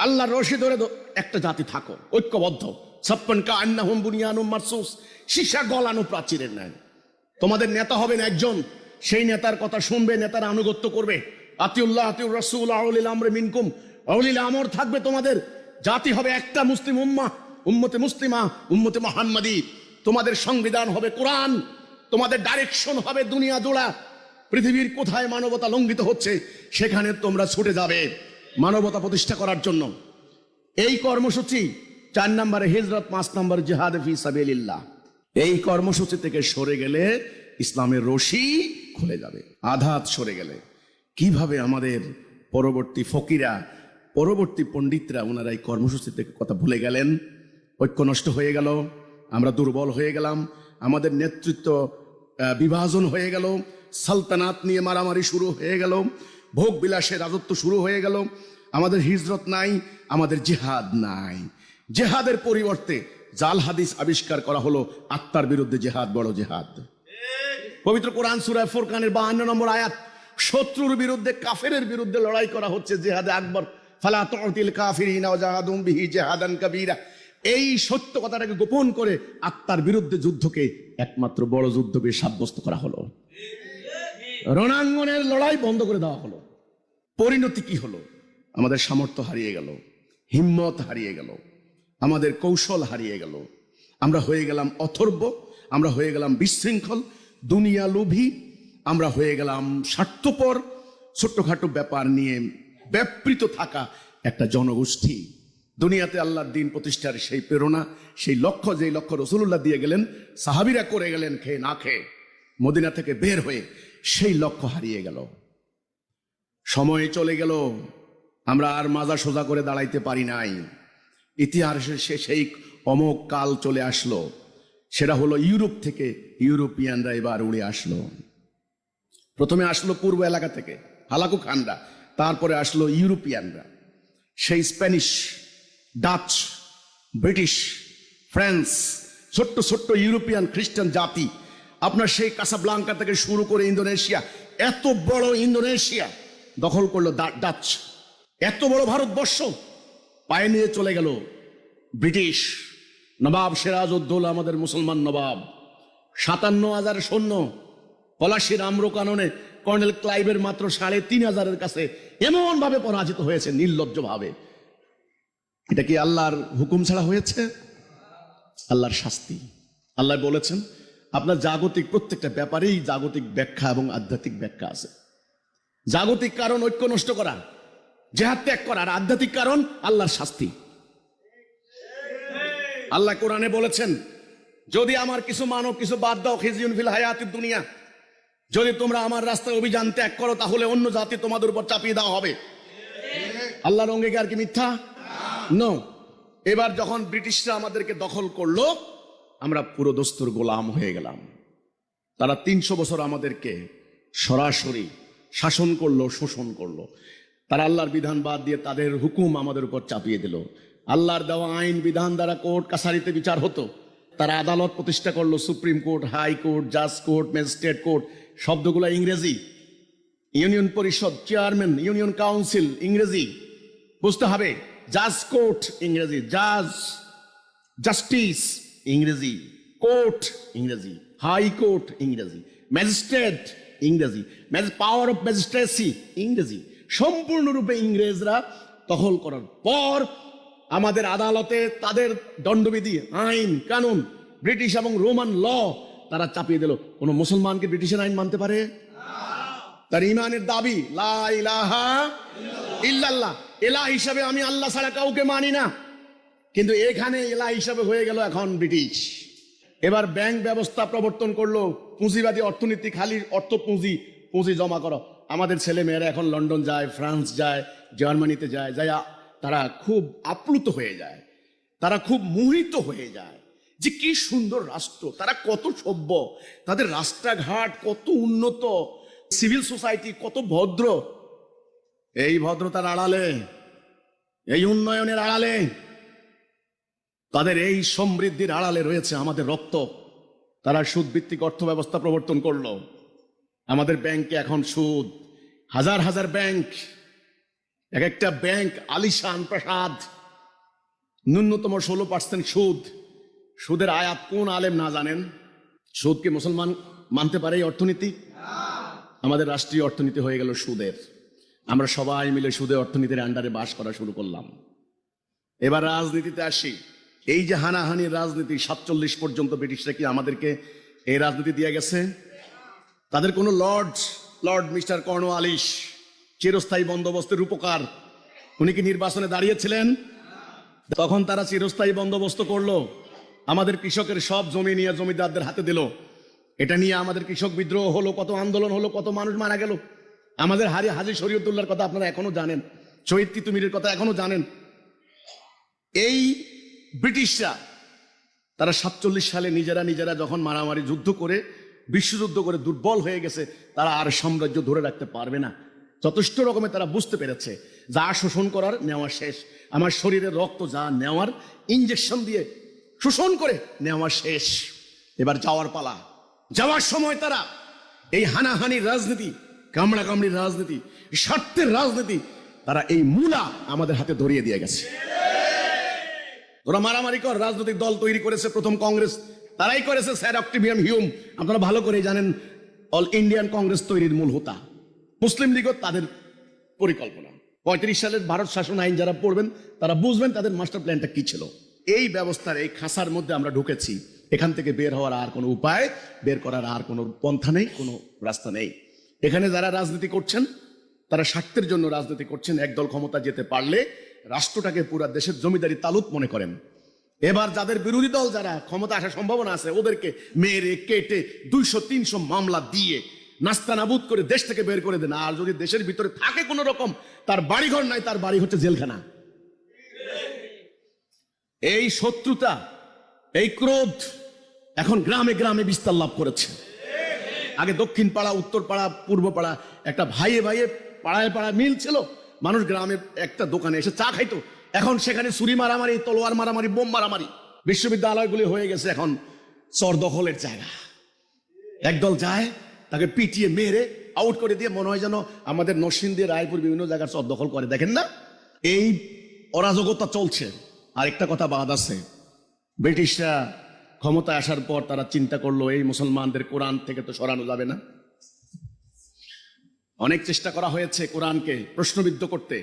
আল্লাহর রশি ধরে একটা জাতি থাকো, ঐক্যবদ্ধ। ছাপ্পান কা আন্নাহুম বুনিয়ানুম মারসুস, সীসা গলানো প্রাচীরের ন্যায়। তোমাদের নেতা হবেন একজন, সেই নেতার কথা শুনবে, নেতার আনুগত্য করবে। আতিউল্লাহ আতিউর রাসূল আউলিল আমরি মিনকুম, আউলিল আমর থাকবে তোমাদের। জাতি হবে একটা, মুসলিম উম্মাহ, উম্মতে মুসলিমা, উম্মতে মুহাম্মাদি, তোমাদের সংবিধান হবে কোরআন, তোমাদের ডাইরেকশন হবে দুনিয়া জোড়া। পৃথিবীর কোথায় মানবতা লঙ্ঘিত হচ্ছে সেখানে তোমরা ছুটে যাবে মানবতা প্রতিষ্ঠা করার জন্য। এই কর্মসূচি 4 নম্বরে হিজরত, 5 নম্বর জিহাদ ফি সাবিলিল্লাহ। এই কর্মসূচি থেকে সরে গেলে ইসলামের রশি খুলে যাবে, আঘাত সরে গেলে। কিভাবে আমাদের পরবর্তী ফকিরা, পরবর্তী পণ্ডিতরা ওনারা এই কর্মসূচি থেকে কথা ভুলে গেলেন, ঐক্য নষ্ট হয়ে গেল, আমরা দুর্বল হয়ে গেলাম, আমাদের নেতৃত্ব বিভাজন হয়ে গেল, সালতানাত নিয়ে মারামারি শুরু হয়ে গেল, ভোগ বিলাসের রাজত্ব শুরু হয়ে গেল। আমাদের হিজরত নাই, আমাদের জিহাদ নাই। জেহাদের পরিবর্তে জাল হাদিস আবিষ্কার করা হলো, আত্মার বিরুদ্ধে জেহাদ বড় জেহাদ। পবিত্র কোরআন সূরা ফুরকানের 52 নম্বর আয়াত, শত্রুর বিরুদ্ধে, কাফেরের বিরুদ্ধে লড়াই করা হচ্ছে জিহাদে আকবর। ফালা তুতিল কাফিরিনা ওয়াজাহাদুম বিহি জিহাদান কাবীরা। এই সত্য কথাটাকে গোপন করে আত্মার বিরুদ্ধে যুদ্ধকে একমাত্র বড় যুদ্ধকে সাব্যস্ত করা হলো। রণাঙ্গনের লড়াই বন্ধ করে দেওয়া হলো। পরিণতি কি হলো? আমাদের সামর্থ্য হারিয়ে গেল, হিম্মত হারিয়ে গেল, আমাদের কৌশল হারিয়ে গেল। আমরা হয়ে গেলাম অথর্ব, আমরা হয়ে গেলাম বিশৃঙ্খল, দুনিয়া লোভী, আমরা হয়ে গেলাম স্বার্থপর, ছোট্টখাটো ব্যাপার নিয়ে ব্যাপৃত থাকা একটা জনগোষ্ঠী। দুনিয়াতে আল্লাহর দিন প্রতিষ্ঠার সেই প্রেরণা, সেই লক্ষ্য, যেই লক্ষ্য রাসূলুল্লাহ দিয়ে গেলেন, সাহাবীরা করে গেলেন খেয়ে না খেয়ে, মদিনা থেকে বের হয়ে, সেই লক্ষ্য হারিয়ে গেল। সময় চলে গেল, আমরা আর মাজা সোজা করে দাঁড়াইতে পারি নাই। ইতিহাসের সেই অমোঘ কাল চলে আসলো, সেটা হলো ইউরোপ থেকে ইউরোপিয়ানরা এবার উড়ে আসলো। প্রথমে আসলো পূর্ব এলাকা থেকে হালাকু খানরা, তারপরে আসলো ইউরোপিয়ানরা, সেই স্প্যানিশ, ডাচ, ব্রিটিশ, ফ্রান্স, ছোট্ট ছোট্ট ইউরোপিয়ান খ্রিস্টান জাতি। আপনার সেই কাসাব্লাঙ্কা থেকে শুরু করে ইন্দোনেশিয়া, এত বড় ইন্দোনেশিয়া দখল করলো ডাচ। এত বড় ভারতবর্ষ পায়ে নিয়ে চলে গেল ব্রিটিশ। নবাব সিরাজউদ্দৌলা আমাদের মুসলমান নবাব, 57,000 সৈন্য, পলাশির আম্রকাননে কর্নেল ক্লাইভের মাত্র 3,500 কাছে এমন ভাবে পরাজিত হয়েছে, নির্লজ্জ ভাবে। এটা কি আল্লাহর হুকুম ছাড়া হয়েছে? আল্লাহর শাস্তি। আল্লাহ বলেছেন আপনার জাগতিক প্রত্যেকটা ব্যাপারেই জাগতিক ব্যাখ্যা এবং আধ্যাত্মিক ব্যাখ্যা আছে। জাগতিক কারণ ঐক্য নষ্ট করা, জিহাদ ত্যাগ করা, আর আধ্যাত্মিক কারণ আল্লাহর শাস্তি। আল্লাহ কোরআনে বলেছেন যদি আমার কিছু মানো, কিছু বাদ দাও, খিজিউন ফিল হায়াতিদ দুনিয়া, যদি তোমরা আমার রাস্তায় অভিযান ত্যাগ করো তাহলে অন্য জাতি তোমাদের উপর চাপিয়ে দেওয়া হবে। আল্লাহর অঙ্গীকার কি মিথ্যা? নো। এবার যখন ব্রিটিশরা আমাদেরকে দখল করলো, আমরা পুরো দস্তুর গোলাম হয়ে গেলাম। তারা 300 বছর আমাদেরকে সরাসরি শাসন করলো, শোষণ করলো। তারা আল্লাহর বিধান বাদ দিয়ে তাদের হুকুম আমাদের উপর চাপিয়ে দিল। আল্লাহর দেওয়া আইন বিধান দ্বারা কোর্ট কাছারিতে বিচার হতো। তারা আদালত প্রতিষ্ঠা করলো, সুপ্রিম কোর্ট, হাই কোর্ট, জাজ কোর্ট, ম্যাজিস্ট্রেট কোর্ট, শব্দগুলো ইংরেজি। ইউনিয়ন পরিষদ, চেয়ারম্যান, ইউনিয়ন কাউন্সিল ইংরেজি, বুঝতে হবে। জাজ কোর্ট ইংরেজি, জাজ, জাস্টিস ইংরেজি, কোর্ট ইংরেজি, হাই কোর্ট ইংরেজি, ম্যাজিস্ট্রেট ইংরেজি, পাওয়ার অফ ম্যাজিস্ট্রেসি ইংরেজি। সম্পূর্ণরূপে ইংরেজরা দখল করার পর আমাদের আদালতে তাদের দণ্ডবিধি, আইন কানুন, ব্রিটিশ এবং রোমান ল তারা চাপিয়ে দিল। কোন মুসলমানকে ব্রিটিশের আইন মানতে পারে? তার ইমানের দাবি লা ইলাহা ইল্লাল্লাহ, এলাহ হিসাবে আমি আল্লাহ ছাড়া কাউকে মানি না। কিন্তু এখানে এলাহ হিসাবে হয়ে গেল এখন ব্রিটিশ। এবার ব্যাংক ব্যবস্থা প্রবর্তন করলো, পুঁজিবাদী অর্থনীতি, খালি অর্থ পুঁজি, পুঁজি জমা করো। আমাদের ছেলে মেয়েরা এখন লন্ডন যায়, ফ্রান্স যায়, জার্মানিতে যায়, যাই তারা খুব আপ্লুত হয়ে যায়, তারা খুব মোহিত হয়ে যায় যে কি সুন্দর রাষ্ট্র, তারা কত সভ্য, তাদের রাস্তাঘাট কত উন্নত, সিভিল সোসাইটি কত ভদ্র। এই ভদ্রতার আড়ালে, এই উন্নয়নের আড়ালে, তাদের এই সমৃদ্ধির আড়ালে রয়েছে আমাদের রক্ত। তারা সুদ ভিত্তিক অর্থ ব্যবস্থা প্রবর্তন করলো। আমাদের ব্যাংকে এখন সুদ, হাজার হাজার ব্যাংক, এক একটা ব্যাংক আলিশান প্রাসাদ, ন্যূনতম 16% সুদ। সুদের আয়াত কোন আলেম না জানেন? সুদকে মুসলমান মানতে পারে এই অর্থনীতি? আমাদের রাষ্ট্রীয় অর্থনীতি হয়ে গেল সুদের। আমরা সবাই মিলে সুদে অর্থনীতির আন্ডারে বাস করা শুরু করলাম। এবার রাজনীতিতে আসি। এই যে হানাহানির রাজনীতি 47 পর্যন্ত ব্রিটিশরা কি আমাদেরকে এই রাজনীতি দিয়ে গেছে? তাদের কোনো লর্ড মিস্টার কর্নওয়ালিস চিরস্থায়ী বন্দোবস্তের রূপকার, উনি কি নির্বাচনে দাঁড়িয়েছিলেন? তখন তারা চিরস্থায়ী বন্দোবস্ত করলো, আমাদের কৃষকের সব জমি নিয়ে জমিদারদের হাতে দিল। এটা নিয়ে আমাদের কৃষক বিদ্রোহ হলো, কত আন্দোলন হলো, কত মানুষ মারা গেল। আমাদের হাজী শরীয়তুল্লাহর কথা আপনারা এখনো জানেন, শহীদ তিতুমীরের কথা এখনো জানেন। এই ব্রিটিশরা তারা 47 সালে নিজেরা যখন মারামারি যুদ্ধ করে বিশ্বযুদ্ধ করে দুর্বল হয়ে গেছে, তারা আর সাম্রাজ্য ধরে রাখতে পারবে না। যথেষ্ট রকমের তারা বুঝতে পেরেছে যা শোষণ করার নেওয়া শেষ, আমার শরীরের রক্ত যা নেওয়ার ইঞ্জেকশন দিয়ে শোষণ করে নেওয়া শেষ, এবার যাওয়ার পালা। যাওয়ার সময় তারা এই হানাহানির রাজনীতি, কামড়াকামড়ির রাজনীতি, স্বার্থের রাজনীতি, তারা এই মূলা আমাদের হাতে ধরিয়ে দিয়ে গেছে। ওরা মারামারি কর রাজনৈতিক দল তৈরি করেছে, প্রথম কংগ্রেস তারাই করেছে, স্যার অক্টিভিয়ান হিউম আপনারা ভালো করে জানেন, অল ইন্ডিয়ান কংগ্রেস তৈরির মূল হোতা। মুসলিম লীগও তাদের পরিকল্পনা। 35 সালের ভারত শাসন আইন যারা পড়বেন তারা বুঝবেন তাদের মাস্টার প্ল্যানটা কি ছিল। এই ব্যবস্থার এই খাঁচার মধ্যে আমরা ঢুকেছি, এখান থেকে বের হওয়ার আর কোনো উপায়, বের করার আর কোনো পন্থা নেই, কোনো রাস্তা নেই। এখানে যারা রাজনীতি করছেন তারা স্বার্থের জন্য রাজনীতি করছেন। একদল ক্ষমতা যেতে পারলে রাষ্ট্রটাকে পুরা দেশের জমিদারি তালুত মনে করেন। এবার যাদের বিরোধী দল যারা ক্ষমতা আসার সম্ভাবনা আছে, ওদেরকে মেরে কেটে 200-300 মামলা দিয়ে নাস্তানাবুদ করে দেশ থেকে বের করে দেন। আর যদি দেশের ভিতরে থাকে কোন রকম, তার বাড়িঘর নাই, তার বাড়ি হচ্ছে জেলখানা। এই শত্রুতা, এই ক্রোধ এখন গ্রামে গ্রামে বিস্তার লাভ করেছে। আগে দক্ষিণ পাড়া, উত্তর পাড়া, পূর্ব পাড়া, একটা ভাইয়ে ভাইয়ে পাড়ায় পাড়ায় মিল ছিল, মানুষ গ্রামের একটা দোকানে এসে চা খাইতো। এখন সেখানে ছুরি মারামারি, তলোয়ার মারামারি, বোম মারামারি। বিশ্ববিদ্যালয়গুলি হয়ে গেছে এখন চর দখলের জায়গা। একদল যায়, তাকে পিটিয়ে মেরে আউট করে দিয়ে মনে হয় যেন আমাদের নরসিংদী, রায়পুর বিভিন্ন জায়গার চর দখল করে। দেখেন না, এই অরাজকতা চলছে। আর একটা কথা বাদ আছে, ব্রিটিশরা ক্ষমতায় আসার পর তারা চিন্তা করলো এই মুসলমানদের কোরআন থেকে তো সরানো যাবে না। অনেক চেষ্টা করা হয়েছে কোরআনকে প্রশ্নবিদ্ধ করতে।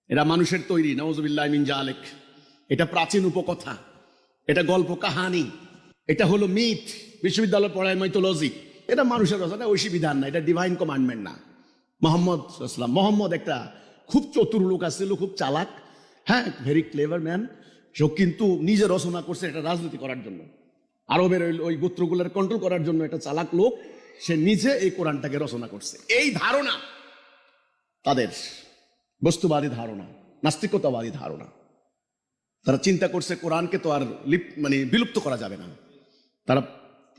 এরা মানুষের তৈরি, নাউজুবিল্লাহ মিন জালিক। এটা প্রাচীন উপকথা, এটা গল্প কাহানি, এটা হলো মিথ। বিশ্ববিদ্যালয় পড়ায় মাইথোলজি, এটা মানুষের রচনা, ঐশী বিধান না, এটা ডিভাইন কমান্ডমেন্ট না। মোহাম্মদ একটা খুব চতুর লোক আছিল, খুব চালাক, হ্যাঁ, ভেরি ক্লেভার ম্যান। সে কিন্তু নিজে রচনা করছে এটা রাজনীতি করার জন্য, আরবের ওই গোত্রগুলোর কন্ট্রোল করার জন্য। একটা চালাক লোক, সে নিজে এই কোরআনটাকে রচনা করছে। এই ধারণা তাদের বস্তুবাদী ধারণা, নাস্তিকতাবাদী ধারণা। তারা চিন্তা করছে কোরআনকে তো আর বিলুপ্ত করা যাবে না। তারা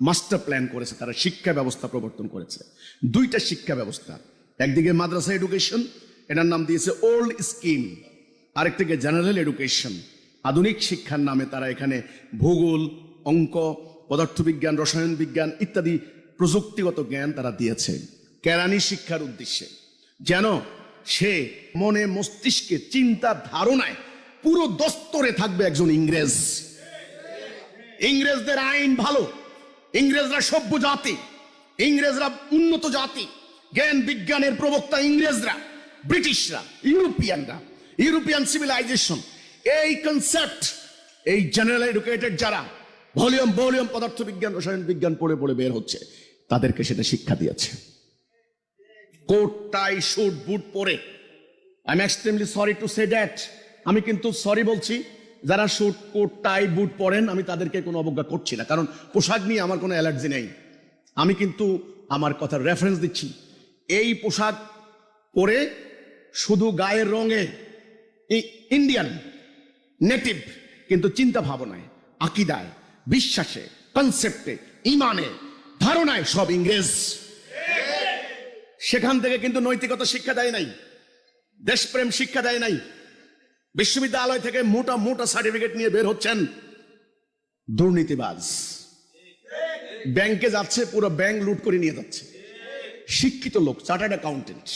মাস্টার প্ল্যান করেছে, তারা শিক্ষা ব্যবস্থা প্রবর্তন করেছে। দুইটা শিক্ষা ব্যবস্থা, একদিকে মাদ্রাসা এডুকেশন, এটার নাম দিয়েছে ওল্ড স্কিম, আরেকদিকে জেনারেল এডুকেশন, আধুনিক শিক্ষার নামে তারা এখানে ভূগোল, অঙ্ক, পদার্থবিজ্ঞান, রসায়ন বিজ্ঞান ইত্যাদি প্রযুক্তিগত জ্ঞান তারা দিয়েছে কেরানি শিক্ষার উদ্দেশ্যে, যেন সে মনে মস্তিষ্কে চিন্তা ধারণায় পুরো দস্তরে থাকবে একজন ইংরেজ। ইংরেজদের আইন ভালো, ইংরেজরা সভ্য জাতি, ইংরেজরা উন্নত জাতি, জ্ঞান বিজ্ঞানের প্রবক্তা ইংরেজরা, ব্রিটিশরা, ইউরোপিয়ানরা, ইউরোপিয়ান সিভিলাইজেশন। এই কনসেপ্ট এই জেনারেল এডুকেটেড যারা ভলিউম পদার্থবিজ্ঞান, রসায়ন বিজ্ঞান পড়ে পড়ে বের হচ্ছে, তাদেরকে সেটা শিক্ষা দিয়েছে। কোট টাই শুট বুট পরে, I am extremely sorry to say that, আমি কিন্তু সরি বলছি যারা শুট কোট টাই বুট পরেন, আমি তাদেরকে কোনো অবজ্ঞা করছি না, কারণ পোশাক নিয়ে আমার কোনো অ্যালার্জি নেই। আমি কিন্তু আমার কথার রেফারেন্স দিচ্ছি। এই পোশাক পরে শুধু গায়ের রঙে ইন্ডিয়ান নেটিভ, কিন্তু চিন্তা ভাবনায়, আকিদায়, বিশ্বাসে, কনসেপ্টে, ইমানে, ধারণায় সব ইংরেজ। সেখান থেকে কিন্তু নৈতিকতা শিক্ষা দেয় নাই, দেশপ্রেম শিক্ষা দেয় নাই। বিশ্ববিদ্যালয় থেকে মোটা মোটা সার্টিফিকেট নিয়ে বের হচ্ছেন দুর্নীতিবাজ, ব্যাংকে যাচ্ছে, পুরো ব্যাংক লুট করে নিয়ে যাচ্ছে। শিক্ষিত লোক, চার্টার্ড অ্যাকাউন্টেন্ট,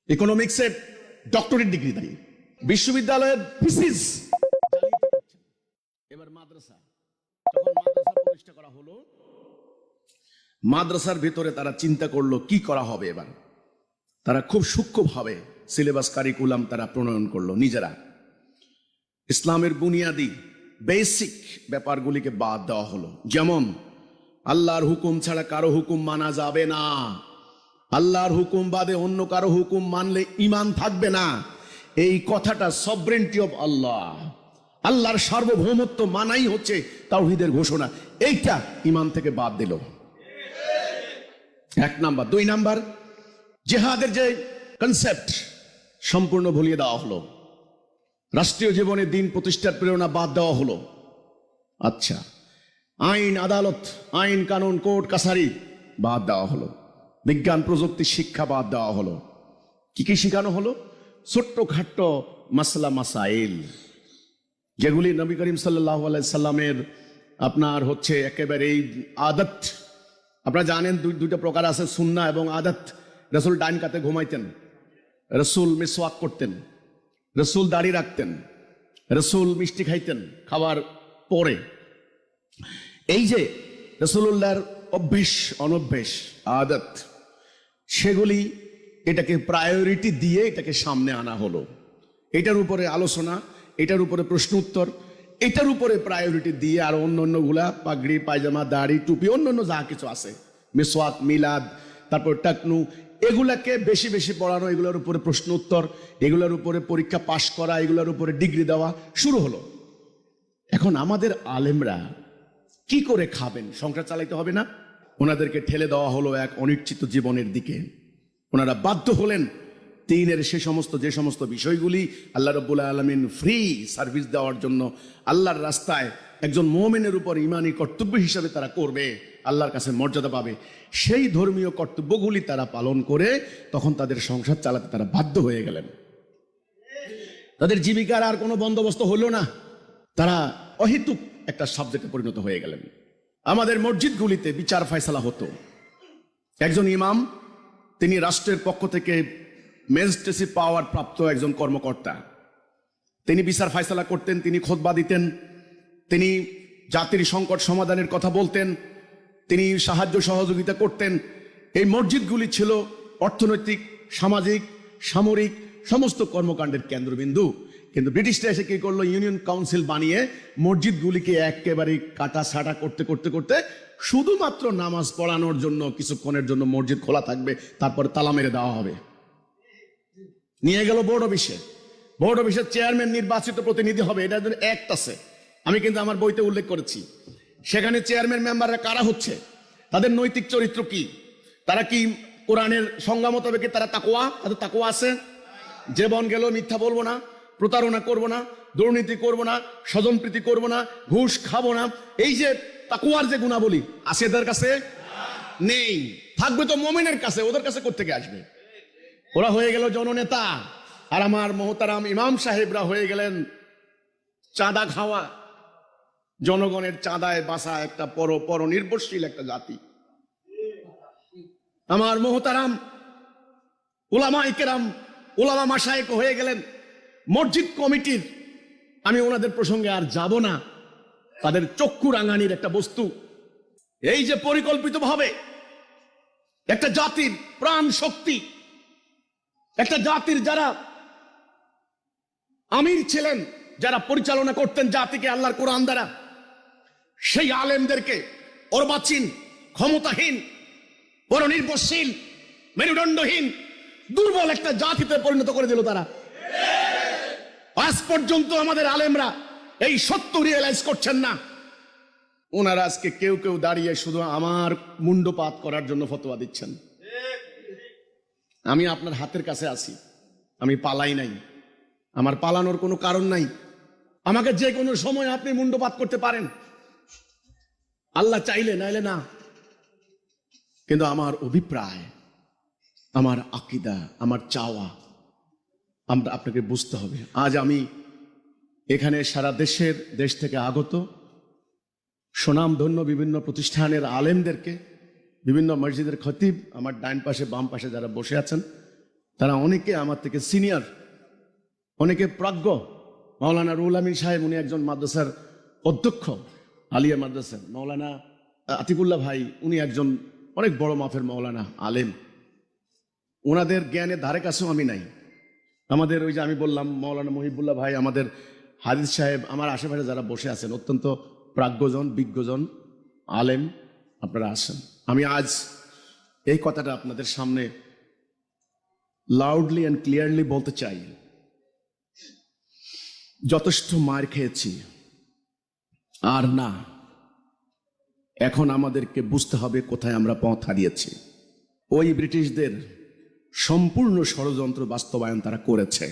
ইকোনমিক্সে ডক্টরেট ডিগ্রি দাঁড়িয়ে বিশ্ববিদ্যালয়ের ফিসিস। এবার মাদ্রাসা, যখন মাদ্রাসা প্রতিষ্ঠা করা হলো, মাদ্রাসার ভিতরে তারা চিন্তা করলো কি করা হবে। এবার তারা খুব সূক্ষ্মভাবে সিলেবাস কারিকুলাম তারা প্রণয়ন করলো নিজেরা। ইসলামের বুনিয়াদি বেসিক ব্যাপারগুলিকে বাদ দেওয়া হলো। যেমন আল্লাহর হুকুম ছাড়া কারো হুকুম মানা যাবে না, আল্লাহর হুকুম বাদে অন্য কারো হুকুম মানলে ঈমান থাকবে না। এই কথাটা সভরেন্টি অফ আল্লাহ, আল্লাহর সার্বভৌমত্ব মানাই হচ্ছে তাওহীদের ঘোষণা। এইটা ঈমান থেকে বাদ দিল, এক নাম্বার। দুই নাম্বার, জিহাদের যে কনসেপ্ট সম্পূর্ণ ভুলিয়ে দেওয়া হলো। রাষ্ট্রীয় জীবনে দিন প্রতিষ্ঠার প্রেরণা বাদ দেওয়া হলো। আচ্ছা, আইন আদালত, আইন কানুন, কোর্ট কাছারি বাদ দেওয়া হলো। বিজ্ঞান প্রযুক্তি শিক্ষা বাদ দেওয়া হলো। কি কি শেখানো হলো? ছোট্টখাট্ট মাসলা মাসাইল, যেগুলি নবী করিম সাল্লাল্লাহু আলাইহি সাল্লামের আপনার হচ্ছে একেবারে এই আদত। আপনারা জানেন দুইটা প্রকার আছে, সুন্নাহ এবং আদত। রাসূল ডাইন কাতে ঘুমাইতেন, রাসূল মিসওয়াক করতেন, রাসূল দাড়ি রাখতেন, রাসূল মিষ্টি খাইতেন খাবার পরে। এই যে রাসূলুল্লাহর অভ্যেস অনভ্যেস আদত, সেগুলি এটাকে প্রায়োরিটি দিয়ে এটাকে সামনে আনা হলো। এটার উপরে আলোচনা, এটার উপরে প্রশ্ন উত্তর, এটার উপরে প্রায়োরিটি দিয়ে আর অন্যগুলা পাগড়ি, পায়জামা, দাড়ি, টুপি, অন্যান্য যা কিছু আছে, মিসওয়াক, মিলাদ, তারপর টাকনু, এগুলাকে বেশি বেশি পড়ানো, এগুলোর উপরে প্রশ্ন উত্তর, এগুলোর উপরে পরীক্ষা পাশ করা, এগুলোর উপরে ডিগ্রি দেওয়া শুরু হলো। এখন আমাদের আলেমরা কি করে খাবেন? সংসার চালাইতে হবে না? ওনাদেরকে ঠেলে দেওয়া হলো এক অনিশ্চিত জীবনের দিকে। ওনারা বাধ্য হলেন তিনের যে সমস্ত বিষয়গুলি আল্লাহ রাব্বুল আলামিন ফ্রি সার্ভিস দেওয়ার জন্য আল্লাহর রাস্তায় একজন মুমিনের উপর ঈমানি কর্তব্য হিসাবে তারা করবে, আল্লাহর কাছে মর্যাদা পাবে, সেই ধর্মীয় কর্তব্যগুলি তারা পালন করে তখন তাদের সংসার চালাতে তারা বাধ্য হয়ে গেলেন। তাদের জীবিকার আর কোনো বন্দোবস্ত হলো না, তারা অহেতুক একটা সাবজেক্টে পরিণত হয়ে গেলেন। আমাদের মসজিদগুলিতে বিচার ফয়সালা হতো। একজন ইমাম, তিনি রাষ্ট্রের পক্ষ থেকে ম্যাজিস্ট্রেসি পাওয়ার প্রাপ্ত একজন কর্মকর্তা। তিনি বিচার ফয়সালা করতেন, তিনি খুতবা দিতেন, তিনি জাতির সংকট সমাধানের কথা বলতেন, তিনি সাহায্য সহযোগিতা করতেন। এই মসজিদগুলি ছিল অর্থনৈতিক, সামাজিক, সামরিক সমস্ত কর্মকাণ্ডের কেন্দ্রবিন্দু। কিন্তু ব্রিটিশরা এসে কি করলো? ইউনিয়ন কাউন্সিল বানিয়ে মসজিদগুলিকে একেবারে কাটা ছাটা করতে করতে করতে শুধুমাত্র নামাজ পড়ানোর জন্য কিছুক্ষণের জন্য মসজিদ খোলা থাকবে, তারপরে তালা মেরে দেওয়া হবে। নিয়ে গেল বোর্ড অফিসে। বোর্ড অফিসের চেয়ারম্যান নির্বাচিত প্রতিনিধি হবে, এটার জন্য অ্যাক্ট আছে, আমি কিন্তু আমার বইতে উল্লেখ করেছি। সেখানে চেয়ারম্যান মেম্বাররা কারা হচ্ছে, তাদের নৈতিক চরিত্র কি, তারা কি কোরআনের সংজ্ঞা মোতাবেক তারা তাকওয়া, তাদের তাকওয়া আছে? জীবন গেল মিথ্যা বলবো না, প্রতারণা করব না, দুর্নীতি করব না, স্বজনপ্রীতি করব না, ঘুষ খাবো না। এই যে তাকওয়ার যে গুণাবলী আছে এদের কাছে নেই। থাকবে তো মুমিনের কাছে, ওদের কাছে কোত্থেকে আসবে? ওরা হয়ে গেল জননেতা, আর আমার মোহতারাম ইমাম সাহেবরা হয়ে গেলেন চাঁদা খাওয়া, জনগণের চাঁদায় বাসা একটা পর নির্ভরশীল একটা জাতি। আমার মোহতারাম উলামায়ে কেরাম, উলামা মাশায়েখ হয়ে গেলেন মসজিদ কমিটির, আমি ওনাদের প্রসঙ্গে আর যাব না, তাদের চক্ষু রাঙানির একটা বস্তু। এই যে পরিকল্পিতভাবে একটা জাতির প্রাণ শক্তি, একটা জাতির যারা আমির ছিলেন, যারা পরিচালনা করতেন জাতিকে আল্লাহর কোরআন দ্বারা, সেই আলেমদেরকে অর্বাচীন, ক্ষমতাহীন, পরনির্ভরশীল, মেরুদণ্ডহীন, দুর্বল একটা জাতিতে পরিণত করে দিল তারা। আজ পর্যন্ত আমাদের আলেমরা এই সত্য রিয়েলাইজ করছেন না। ওনারা আজকে কেউ কেউ দাঁড়িয়ে শুধু আমার মুন্ডপাত করার জন্য ফতোয়া দিচ্ছেন। আমি আপনার হাতের কাছে আছি, আমি পালাই নাই, আমার পালানোর কোনো কারণ নাই। আমাকে যে কোনো সময় আপনি মুন্ডপাত করতে পারেন, আল্লাহ চাইলে, নাইলে না। কিন্তু আমার অভিপ্রায়, আমার আকীদা, আমার চাওয়া আমরা আপনাকে বুঝতে হবে। আজ আমি এখানে সারা দেশ থেকে আগত সুনামধন্য বিভিন্ন প্রতিষ্ঠানের আলেমদেরকে, বিভিন্ন মসজিদের খতিব, আমার ডাইন পাশে বাম পাশে যারা বসে আছেন, তারা অনেকে আমার থেকে সিনিয়র, অনেকে প্রাজ্ঞ। মাওলানা রুহুল আমিন সাহেব, উনি একজন মাদ্রাসার অধ্যক্ষ, আলিয়া মাদ্রাসার। মাওলানা আতিকুল্লাহ ভাই, উনি একজন অনেক বড় মাফের মাওলানা আলেম। ওনাদের জ্ঞানের ধারে কাছেও আমি নাই। আমাদের ওই যে আমি বললাম মাওলানা মহিবুল্লাহ ভাই, আমাদের হাদিস সাহেব, আমার আশেপাশে যারা বসে আছেন অত্যন্ত প্রাজ্ঞজন, বিজ্ঞজন, আলেম, আপনারা আসেন। আমি আজ এই কথাটা আপনাদের সামনে লাউডলি অ্যান্ড ক্লিয়ারলি বলতে চাই। যথেষ্ট মার খেয়েছি, আর না, এখন আমাদেরকে বুঝতে হবে কোথায় আমরা পথ হারিয়েছি। ওই ব্রিটিশদের সম্পূর্ণ ষড়যন্ত্র বাস্তবায়ন তারা করেছে।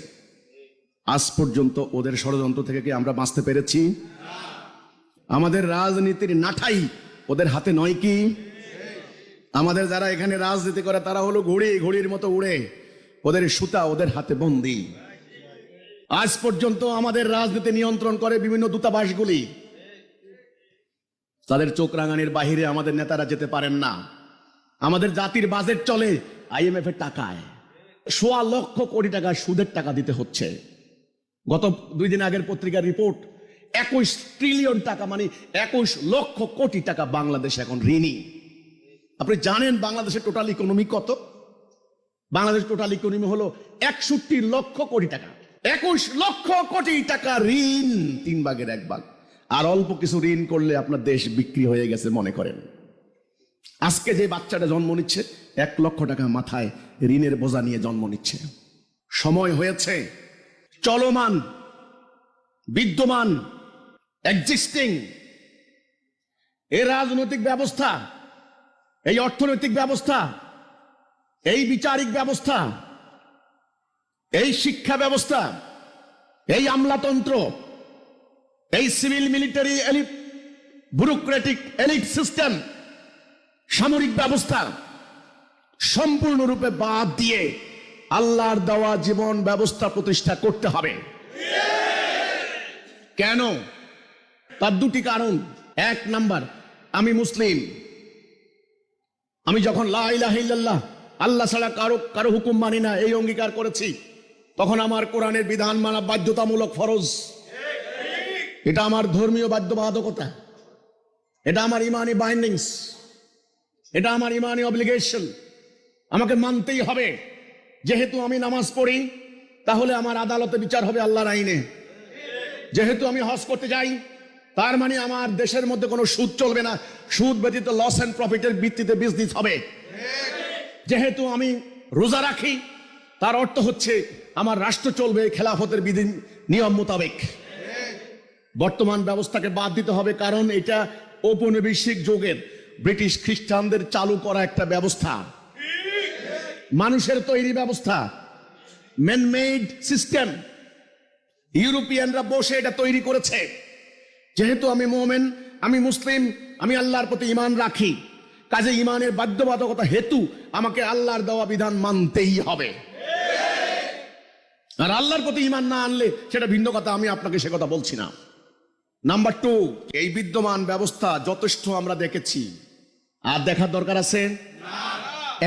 আজ পর্যন্ত ওদের ষড়যন্ত্র থেকে কি আমরা বাঁচতে পেরেছি? আমাদের রাজনীতির নাঠাই ওদের হাতে নয় কি? আমাদের যারা এখানে রাজনীতি করে তারা হলো ঘুড়ির মতো উড়ে, ওদের সুতা ওদের হাতে বন্দী। আজ পর্যন্ত আমাদের রাজনীতি নিয়ন্ত্রণ করে বিভিন্ন দূতাবাসগুলি। তাদের চোখ রাঙানির বাহিরে আমাদের নেতারা যেতে পারেন না। আমাদের জাতির বাজেট চলে IMF এর টাকায়। 1.25 লক্ষ কোটি টাকা সুদের টাকা দিতে হচ্ছে। গত 2 দিন আগের পত্রিকার রিপোর্ট, 21 ট্রিলিয়ন টাকা, মানে 21 লক্ষ কোটি টাকা বাংলাদেশ এখন ঋণী। আপনি জানেন বাংলাদেশের টোটাল ইকোনমি কত? বাংলাদেশ টোটাল ইকোনমি হলো 61 লক্ষ কোটি টাকা। 21 লক্ষ কোটি টাকা ঋণ, 3 ভাগের 1 ভাগ। আর অল্প কিছু ঋণ করলে আপনার দেশ বিক্রি হয়ে গেছে মনে করেন। আজকে যে বাচ্চাটা জন্ম নিচ্ছে 1 লক্ষ টাকা মাথায় ঋণের বোঝা নিয়ে জন্ম নিচ্ছে। সময় হয়েছে চলমান, বিদ্যমান, এক্সিস্টিং এই রাজনৈতিক ব্যবস্থা, এই অর্থনৈতিক ব্যবস্থা, এই বিচারিক ব্যবস্থা, এই শিক্ষা ব্যবস্থা, এই আমলাতন্ত্র, এই civil military bureaucratic elite system, সামরিক ব্যবস্থা সম্পূর্ণরূপে বাদ দিয়ে আল্লাহর দেওয়া জীবন ব্যবস্থা প্রতিষ্ঠা করতে হবে। কেন? তার 2টি কারণ। 1 নাম্বার, আমি মুসলিম। আমি যখন লা ইলাহা ইল্লাল্লাহ, আল্লাহ ছাড়া কারো হুকুম মানি না, এই অঙ্গীকার করেছি, তখন আমার কোরআনের বিধান মানা বাধ্যতামূলক, ফরজ। এটা আমার ধর্মীয় বাধ্যবাধকতা, এটা আমার ইমানি বাইন্ডিংস, এটা আমার ইমানি অব্লিগেশন। আমাকে মানতেই হবে। যেহেতু আমি নামাজ পড়ি, তাহলে আমার আদালতে বিচার হবে আল্লাহর আইনে। যেহেতু আমি হজ করতে যাই, তার মানে আমার দেশের মধ্যে কোনো সুদ চলবে না, সুদ ব্যতীত লস এন্ড প্রফিটের ভিত্তিতে বিজনেস হবে। যেহেতু আমি রোজা রাখি, তার অর্থ হচ্ছে আমার রাষ্ট্র চলবে খেলাফতের বিধি নিয়ম মোতাবেক। বর্তমান ব্যবস্থাকে বাদ দিতে হবে, কারণ এটা ঔপনিবেশিক যুগের ব্রিটিশ খ্রিস্টানদের চালু করা একটা ব্যবস্থা, মানুষের তৈরি ব্যবস্থা, ম্যানমেড সিস্টেম। ইউরোপিয়ানরা বসে এটা তৈরি করেছে। যেহেতু আমি মুমিন, আমি মুসলিম, আমি আল্লাহর প্রতি ঈমান রাখি, কাজে ঈমানের বাধ্যবাধকতা হেতু আমাকে আল্লাহর দেওয়া বিধান মানতেই হবে। আর আল্লাহর প্রতি ঈমান না আনলে সেটা ভিন্ন কথা, আমি আপনাকে সে কথা বলছি না। নাম্বার 2, এই বিদ্যমান ব্যবস্থা যথেষ্ট আমরা দেখেছি, আর দেখার দরকার আছে?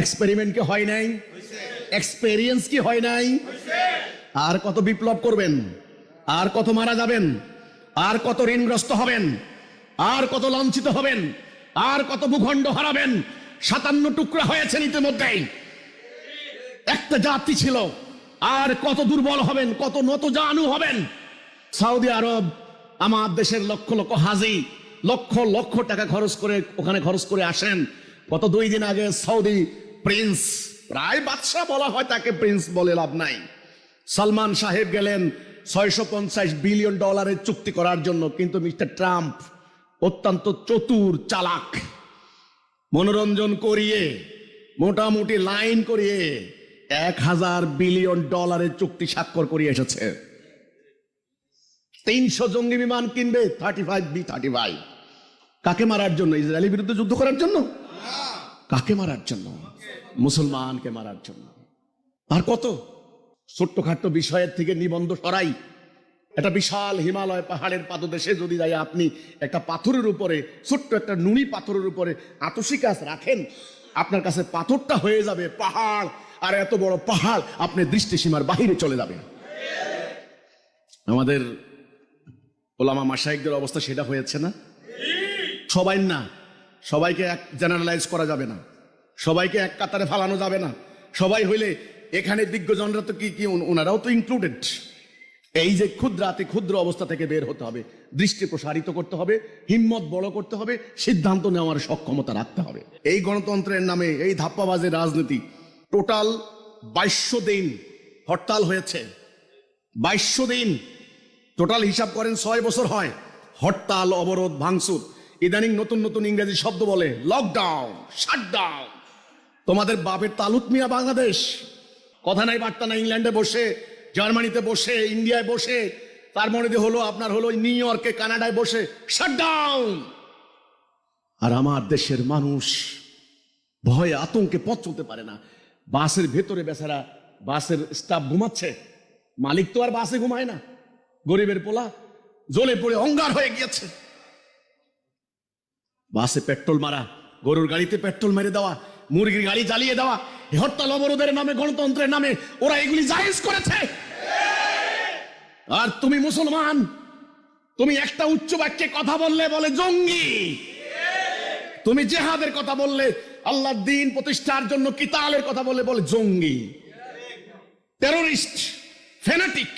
এক্সপেরিমেন্ট কি হয় নাই? এক্সপেরিয়েন্স কি হয় নাই? আর কত বিপ্লব করবেন? আর কত মারা যাবেন? আর কত ঋণগ্রস্ত হবেন? আর কত লাঞ্ছিত হবেন? আর কত ভূখণ্ড হারাবেন? 57 টুকরা হয়েছেন ইতিমধ্যেই। একটা জাতি ছিল, আর কত দুর্বল হবেন, কত নতজানু হবেন। সৌদি আরব আমার দেশের লক্ষ লক্ষ হাজি লক্ষ লক্ষ টাকা খরচ করে ওখানে খরচ করে আসেন। গত 2 দিন আগে সৌদি প্রিন্স, প্রায় বাদশাহ বলা হয় তাকে, প্রিন্স বলে লাভ নাই, সালমান সাহেব গেলেন $650 বিলিয়ন চুক্তি করার জন্য। কিন্তু মিস্টার ট্রাম্প অত্যন্ত চতুর, চালাক, মনোরঞ্জন করিয়ে, মোটামুটি লাইন করিয়ে $1000 বিলিয়ন চুক্তি স্বাক্ষর করিয়ে এসেছে। 300 জঙ্গি বিমান কিনবে, 35 B-35। কাকে মারার জন্য? ইসরায়েলের বিরুদ্ধে যুদ্ধ করার জন্য? কাকে মারার জন্য? মুসলমানকে মারার জন্য। আর কত ছোট্টখাট্ট বিষয়ের থেকে নিবন্ধ সরাই। একটা বিশাল হিমালয় পাহাড়ের পাদদেশে যদি যাই, আপনি একটা পাথরের উপরে, ছোট্ট একটা নুনি পাথরের উপরে আতশি গাছ রাখেন, আপনার কাছে পাথরটা হয়ে যাবে পাহাড়, আর এত বড় পাহাড় আপনি দৃষ্টিসীমার বাহিরে চলে যাবেন। আমাদের ওলামা মাশায়েখদের অবস্থা সেটা হয়েছে না? সবাই না, সবাইকে এক জেনারেলাইজ করা যাবে না, সবাইকে এক কাতারে ফালানো যাবে না। সবাই হইলে এখানে দিগ্গজনরা তো কি ওনারাও তো ইনক্লুডেড। এই যে ক্ষুদ্রাতি ক্ষুদ্র অবস্থা থেকে বের হতে হবে, দৃষ্টি প্রসারিত করতে হবে, হিম্মত বড় করতে হবে, সিদ্ধান্ত নেওয়ার সক্ষমতা রাখতে হবে। এই গণতন্ত্রের নামে এই ধাপ্পাবাজের রাজনীতি, টোটাল 2200 দিন হরতাল হয়েছে। 2200 দিন টোটাল হিসাব করেন, 6 বছর হয় হরতাল, অবরোধ, ভাঙচুর। ইদানিং নতুন নতুন ইংরেজি শব্দ বলে, লকডাউন, শাটডাউন। তোমাদের বাপের তালুত মিয়া বাংলাদেশ, কথা নাই বার্তা নাই, ইংল্যান্ডে বসে, জার্মানিতে বসে, ইন্ডিয়ায় বসে, তার মনে হলো আপনার হলো নিউ ইয়র্কে, কানাডায় বসে শাটডাউন। আর আমার দেশের মানুষ ভয়ে আতঙ্কে পথ চলতে পারে না। বাসের ভেতরে বেচারা, বাসের স্টাফ ঘুমাচ্ছে, মালিক তো আর বাসে ঘুমায় না। গরিবের পোলা জ্বলে পড়ে অঙ্গার হয়ে গিয়েছে। বাসে পেট্রোল মারা, গরুর গাড়িতে পেট্রোল মেরে দেওয়া, মুরগির গাড়ি জ্বালিয়ে দেওয়া, হরতাল অবরোধের নামে, গণতন্ত্রের নামে ওরা এগুলি জায়েজ করেছে। আর তুমি মুসলমান, তুমি একটা উচ্চ বাক্যে কথা বললে বলে জঙ্গি, তুমি জেহাদের কথা বললে, আল্লাহর দ্বীন প্রতিষ্ঠার জন্য কিতালের কথা বললে বলে জঙ্গি, টেররিস্ট, ফ্যানাটিক,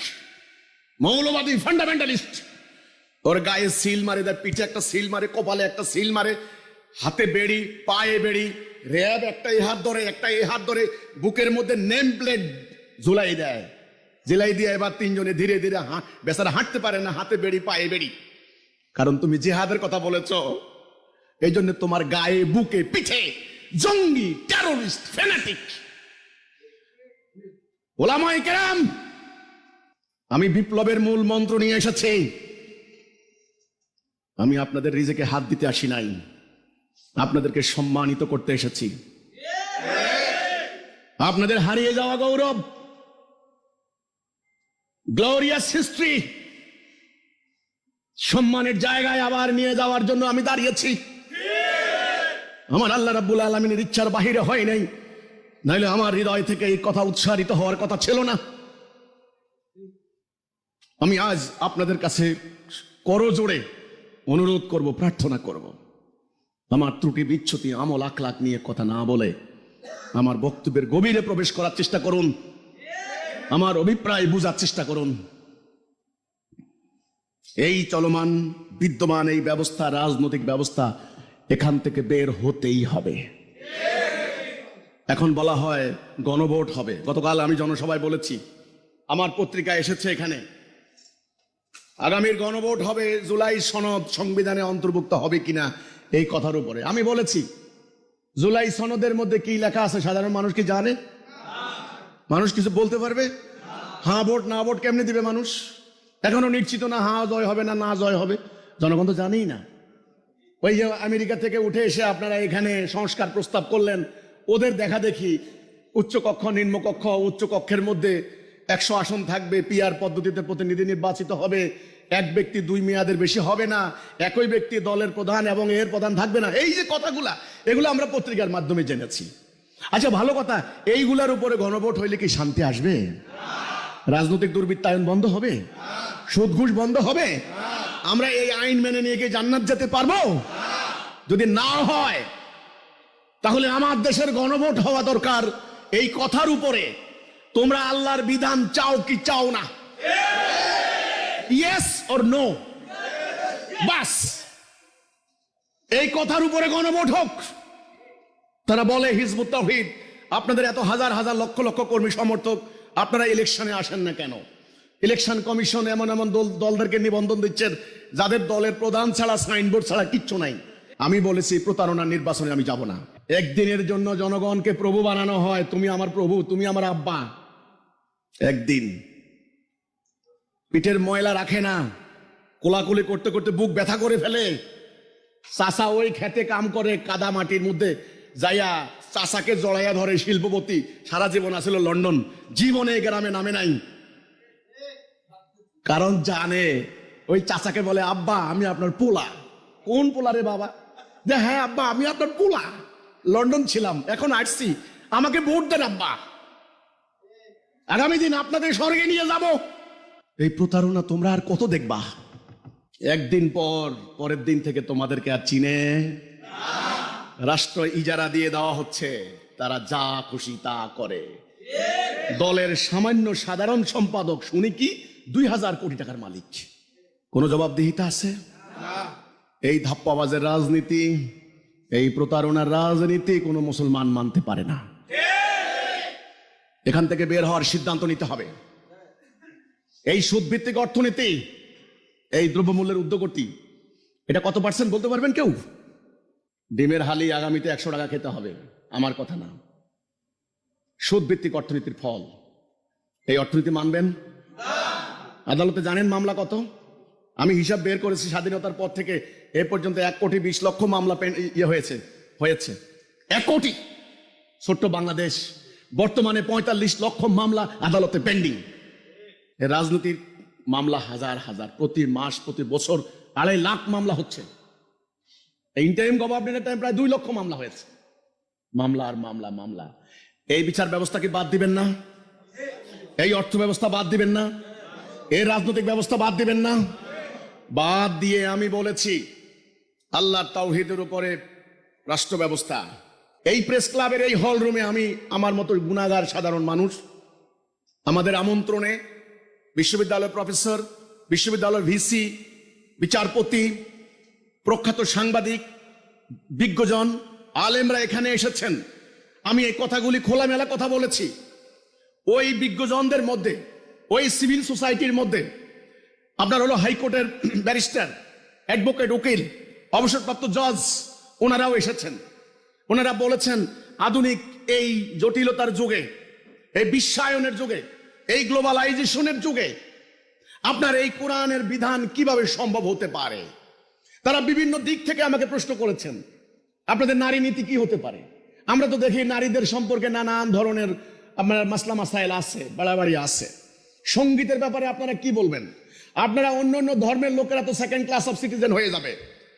মৌলবাদী, ফান্ডামেন্টালিস্ট। ওর গায়ে সিল মারে দেয়, পিঠে একটা সিল মারে, কপালে একটা সিল মারে, হাতে বেড়ি, পায়ে বেড়ি, র্যাব একটা এই হাত ধরে, একটা এই হাত ধরে, বুকের মধ্যে নেম প্লেট ঝুলাই দেয়, জেলাই দিয়ে এবার তিনজনে ধীরে ধীরে বেচারা হাঁটতে পারে না, হাতে বেড়ি, পায়ে বেড়ি। কারণ তুমি জিহাদের কথা বলেছ, এই জন্য তোমার গায়ে, বুকে, পিঠে জঙ্গি, টেররিস্ট, ফ্যানাটিক। ওলামায়ে কেরাম, আমি বিপ্লবের মূল মন্ত্র নিয়ে এসেছি। আমি আপনাদের রিজেকে হাত দিতে আসি নাই, আপনাদেরকে সম্মানিত করতে এসেছি। আপনাদের হারিয়ে যাওয়া গৌরব, গ্লোরিয়াস হিস্ট্রি, সম্মানের জায়গায় আবার নিয়ে যাওয়ার জন্য আমি দাঁড়িয়েছি। আমার আল্লাহ রাব্বুল আলামিনের ইচ্ছার বাহিরে হয় নাই, নাইলে আমার হৃদয় থেকে এই কথা উচ্চারিত হওয়ার কথা ছিল না। আমি আজ আপনাদের কাছে করজোড়ে অনুরোধ করব, প্রার্থনা করব, আমার ত্রুটি বিচ্ছুতি, আমল আখলাক নিয়ে কথা না বলে আমার বক্তব্যের গভীরে প্রবেশ করার চেষ্টা করুন, আমার অভিপ্রায় বুঝার চেষ্টা করুন। এই চলমান বিদ্যমান এই ব্যবস্থা, রাজনৈতিক ব্যবস্থা, এখান থেকে বের হতেই হবে। এখন বলা হয় গণভোট হবে। গতকাল আমি জনসভায় বলেছি, আমার পত্রিকা এসেছে এখানে, আগামীর গণভোট হবে, জুলাই সনদ সংবিধানে অন্তর্ভুক্ত হবে কিনা এই কথার উপরে। আমি বলেছি, জুলাই সনদের মধ্যে কি লেখা আছে সাধারণ মানুষ কি জানে? মানুষ কিছু বলতে পারবে? হ্যাঁ ভোট না ভোট কেমনে দিবে মানুষ? এখনো নিশ্চিত না হ্যাঁ জয় হবে না না জয় হবে, জনগণ তো জানেই না। ওই যে আমেরিকা থেকে উঠে এসে আপনারা এখানে সংস্কার প্রস্তাব করলেন, ওদের দেখা দেখি উচ্চকক্ষ, নিম্নকক্ষ, উচ্চ কক্ষের মধ্যে 100 আসন থাকবে, পিআর পদ্ধতিতে প্রতিনিধি নির্বাচিত হবে, এক ব্যক্তি 2 মেয়াদের বেশি হবে না, একই ব্যক্তি দলের প্রধান এবং এর প্রধান থাকবে না। এই যে কথাগুলা, এগুলো আমরা পত্রিকার মাধ্যমে জেনেছি। আচ্ছা ভালো কথা, এইগুলার উপরে গণভোট হইলে কি শান্তি আসবে? রাজনৈতিক দুর্বৃত্তায়ন বন্ধ হবে? সুদ ঘুষ বন্ধ হবে? আমরা এই আইন মেনে নিয়ে গিয়ে জান্নাত যেতে পারবো? যদি না হয় তাহলে আমার দেশের গণভোট হওয়া দরকার এই কথার উপরে, তোমরা আল্লাহর বিধান চাও কি চাও না, ইয়েস অর নো, বাস এই কথার উপরে গণভোট হোক। তারা বলে হিজবুত তাওহীদ, আপনাদের এত হাজার হাজার লক্ষ লক্ষ কর্মী সমর্থক, আপনারা ইলেকশনে আসেন না কেন? ইলেকশন কমিশন এমন এমন দলদেরকে নিবন্ধন দিচ্ছেন যাদের দলের প্রধান ছাড়া, সাইনবোর্ড ছাড়া কিচ্ছু নাই। আমি বলেছি প্রতারণার নির্বাচনে আমি যাব না। একদিনের জন্য জনগণকে প্রভু বানানো হয়, তুমি আমার প্রভু, তুমি আমার আব্বা। একদিন পিঠের ময়লা রাখে না, কোলাকুলি করতে করতে বুক ব্যথা করে ফেলে। চাষা ওই খেতে কাম করে, কাদা মাটির মধ্যে যাইয়া চাষাকে জড়াইয়া ধরে শিল্পপতি, সারা জীবন আসলে লন্ডন, জীবনে গ্রামে নামে নাই। কারণ জানে ওই চাচাকে বলে, আব্বা আমি আপনার পোলা। কোন পোলা রে বাবা? যে হ্যাঁ আব্বা আমি আপনার পোলা, লন্ডন ছিলাম, এখন আসছি, আমাকে ভোট দেন আব্বা, আগামী দিন আপনাদের স্বর্গে নিয়ে যাব। এই প্রতারণা তোমরা আর কত দেখবা? একদিন পর, পরের দিন থেকে তোমাদেরকে আর চিনে। রাষ্ট্র ইজারা দিয়ে দেওয়া হচ্ছে, তারা যা খুশি তা করে। দলের সামান্য সাধারণ সম্পাদক শুনি কি 2000 কোটি টাকার মালিক। কোনো জবাবদিহিতা আছে? এই ধাপ্পাবাজের রাজনীতি, এই প্রতারণার রাজনীতি কোনো মুসলমান মানতে পারে না। এখান থেকে বের হওয়ার সিদ্ধান্ত নিতে হবে। এই সুদভিত্তিক অর্থনীতি, এই দ্রব্যমূল্যের উদ্যোগতি, এটা কত পার্সেন্ট বলতে পারবেন কেউ? ডিমের হালি আগামীতে 100 টাকা খেতে হবে, আমার কথা না। সুদভিত্তিক অর্থনীতির ফল। এই অর্থনীতি মানবেন? আদালতে জানেন মামলা কত? আমি হিসাব বের করেছি, স্বাধীনতার পর থেকে এ পর্যন্ত 1,20,00,000 মামলা হয়েছে 1 কোটি। ছোট্ট বাংলাদেশ, বর্তমানে 45 লক্ষ মামলা আদালতে পেন্ডিং। রাজনীতির মামলা হাজার হাজার, প্রতি মাস প্রতি বছর 2.5 লাখ মামলা হচ্ছে। ইন্টারিম গভর্নমেন্টের টাইম প্রায় 2 লক্ষ মামলা হয়েছে। মামলা আর মামলা মামলা। এই বিচার ব্যবস্থাকে বাদ দিবেন না? এই অর্থ ব্যবস্থা বাদ দিবেন না? এই রাজনৈতিক ব্যবস্থা বাদ দিবেন না? বাদ দিয়ে আমি বলেছি আল্লাহর তাওহীদের উপরে রাষ্ট্র ব্যবস্থা। এই প্রেস ক্লাবের এই হল রুমে আমি আমার মতো গুণাগার সাধারণ মানুষ, আমাদের আমন্ত্রণে বিশ্ববিদ্যালয়ের প্রফেসর, বিশ্ববিদ্যালয়ের ভিসি, বিচারপতি, প্রখ্যাত সাংবাদিক, বিজ্ঞজন, আলেমরা এখানে এসেছেন। আমি এই কথাগুলি খোলামেলা কথা বলেছি। ওই বিজ্ঞজনদের মধ্যে, ওই সিভিল সোসাইটির মধ্যে আপনার হলো হাইকোর্টের ব্যারিস্টার, অ্যাডভোকেট, উকিল, অবসরপ্রাপ্ত জজ, ওনারাও এসেছেন। ওনারা বলেছেন আধুনিক এই জটিলতার যুগে, এই বিশ্বায়নের যুগে, এই গ্লোবালাইজেশনের যুগে আপনার এই কোরআনের বিধান কিভাবে সম্ভব হতে পারে। তারা বিভিন্ন দিক থেকে আমাকে প্রশ্ন করেছেন, আপনাদের নারী নীতি কি হতে পারে? আমরা তো দেখি নারীদের সম্পর্কে নানান ধরনের আপনার মাসলা মাসাইল আছে, বাড়াবাড়ি আছে। সঙ্গীতের ব্যাপারে আপনারা কি বলবেন? আপনারা অন্য অন্য ধর্মের লোকেরা তো সেকেন্ড ক্লাস অফ সিটিজেন হয়ে যাবে,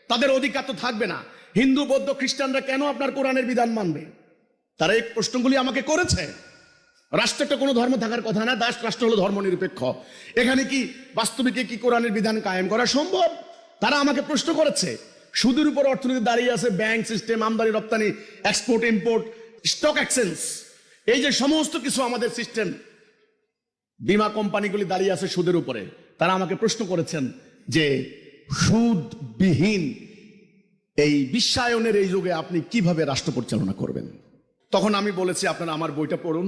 তাদের অধিকার তো থাকবে না। হিন্দু, বৌদ্ধ, খ্রিস্টানরা কেন আপনার কোরআনের বিধান মানবে? তারা এই প্রশ্নগুলি আমাকে করেছে। রাষ্ট্র একটা কোনো ধর্ম থাকার কথা না, রাষ্ট্র হলো ধর্ম নিরপেক্ষ। এখানে কি বাস্তবিকে কি কোরআনের বিধান কায়েম করা সম্ভব? তারা আমাকে প্রশ্ন করেছে। সুদের উপর অর্থনীতি দাঁড়িয়ে আছে, ব্যাংক সিস্টেম, আমদানি রপ্তানি, এক্সপোর্ট ইম্পোর্ট, স্টক এক্সচেঞ্জ, এই যে সমস্ত কিছু আমাদের সিস্টেম, বীমা কোম্পানিগুলি দাঁড়িয়ে আছে সুদের উপরে। তারা আমাকে প্রশ্ন করেছেন যে সুদবিহীন এই বিশ্বায়নের এই যুগে আপনি কিভাবে রাষ্ট্র পরিচালনা করবেন? তখন আমি বলেছি আপনারা আমার বইটা পড়ুন।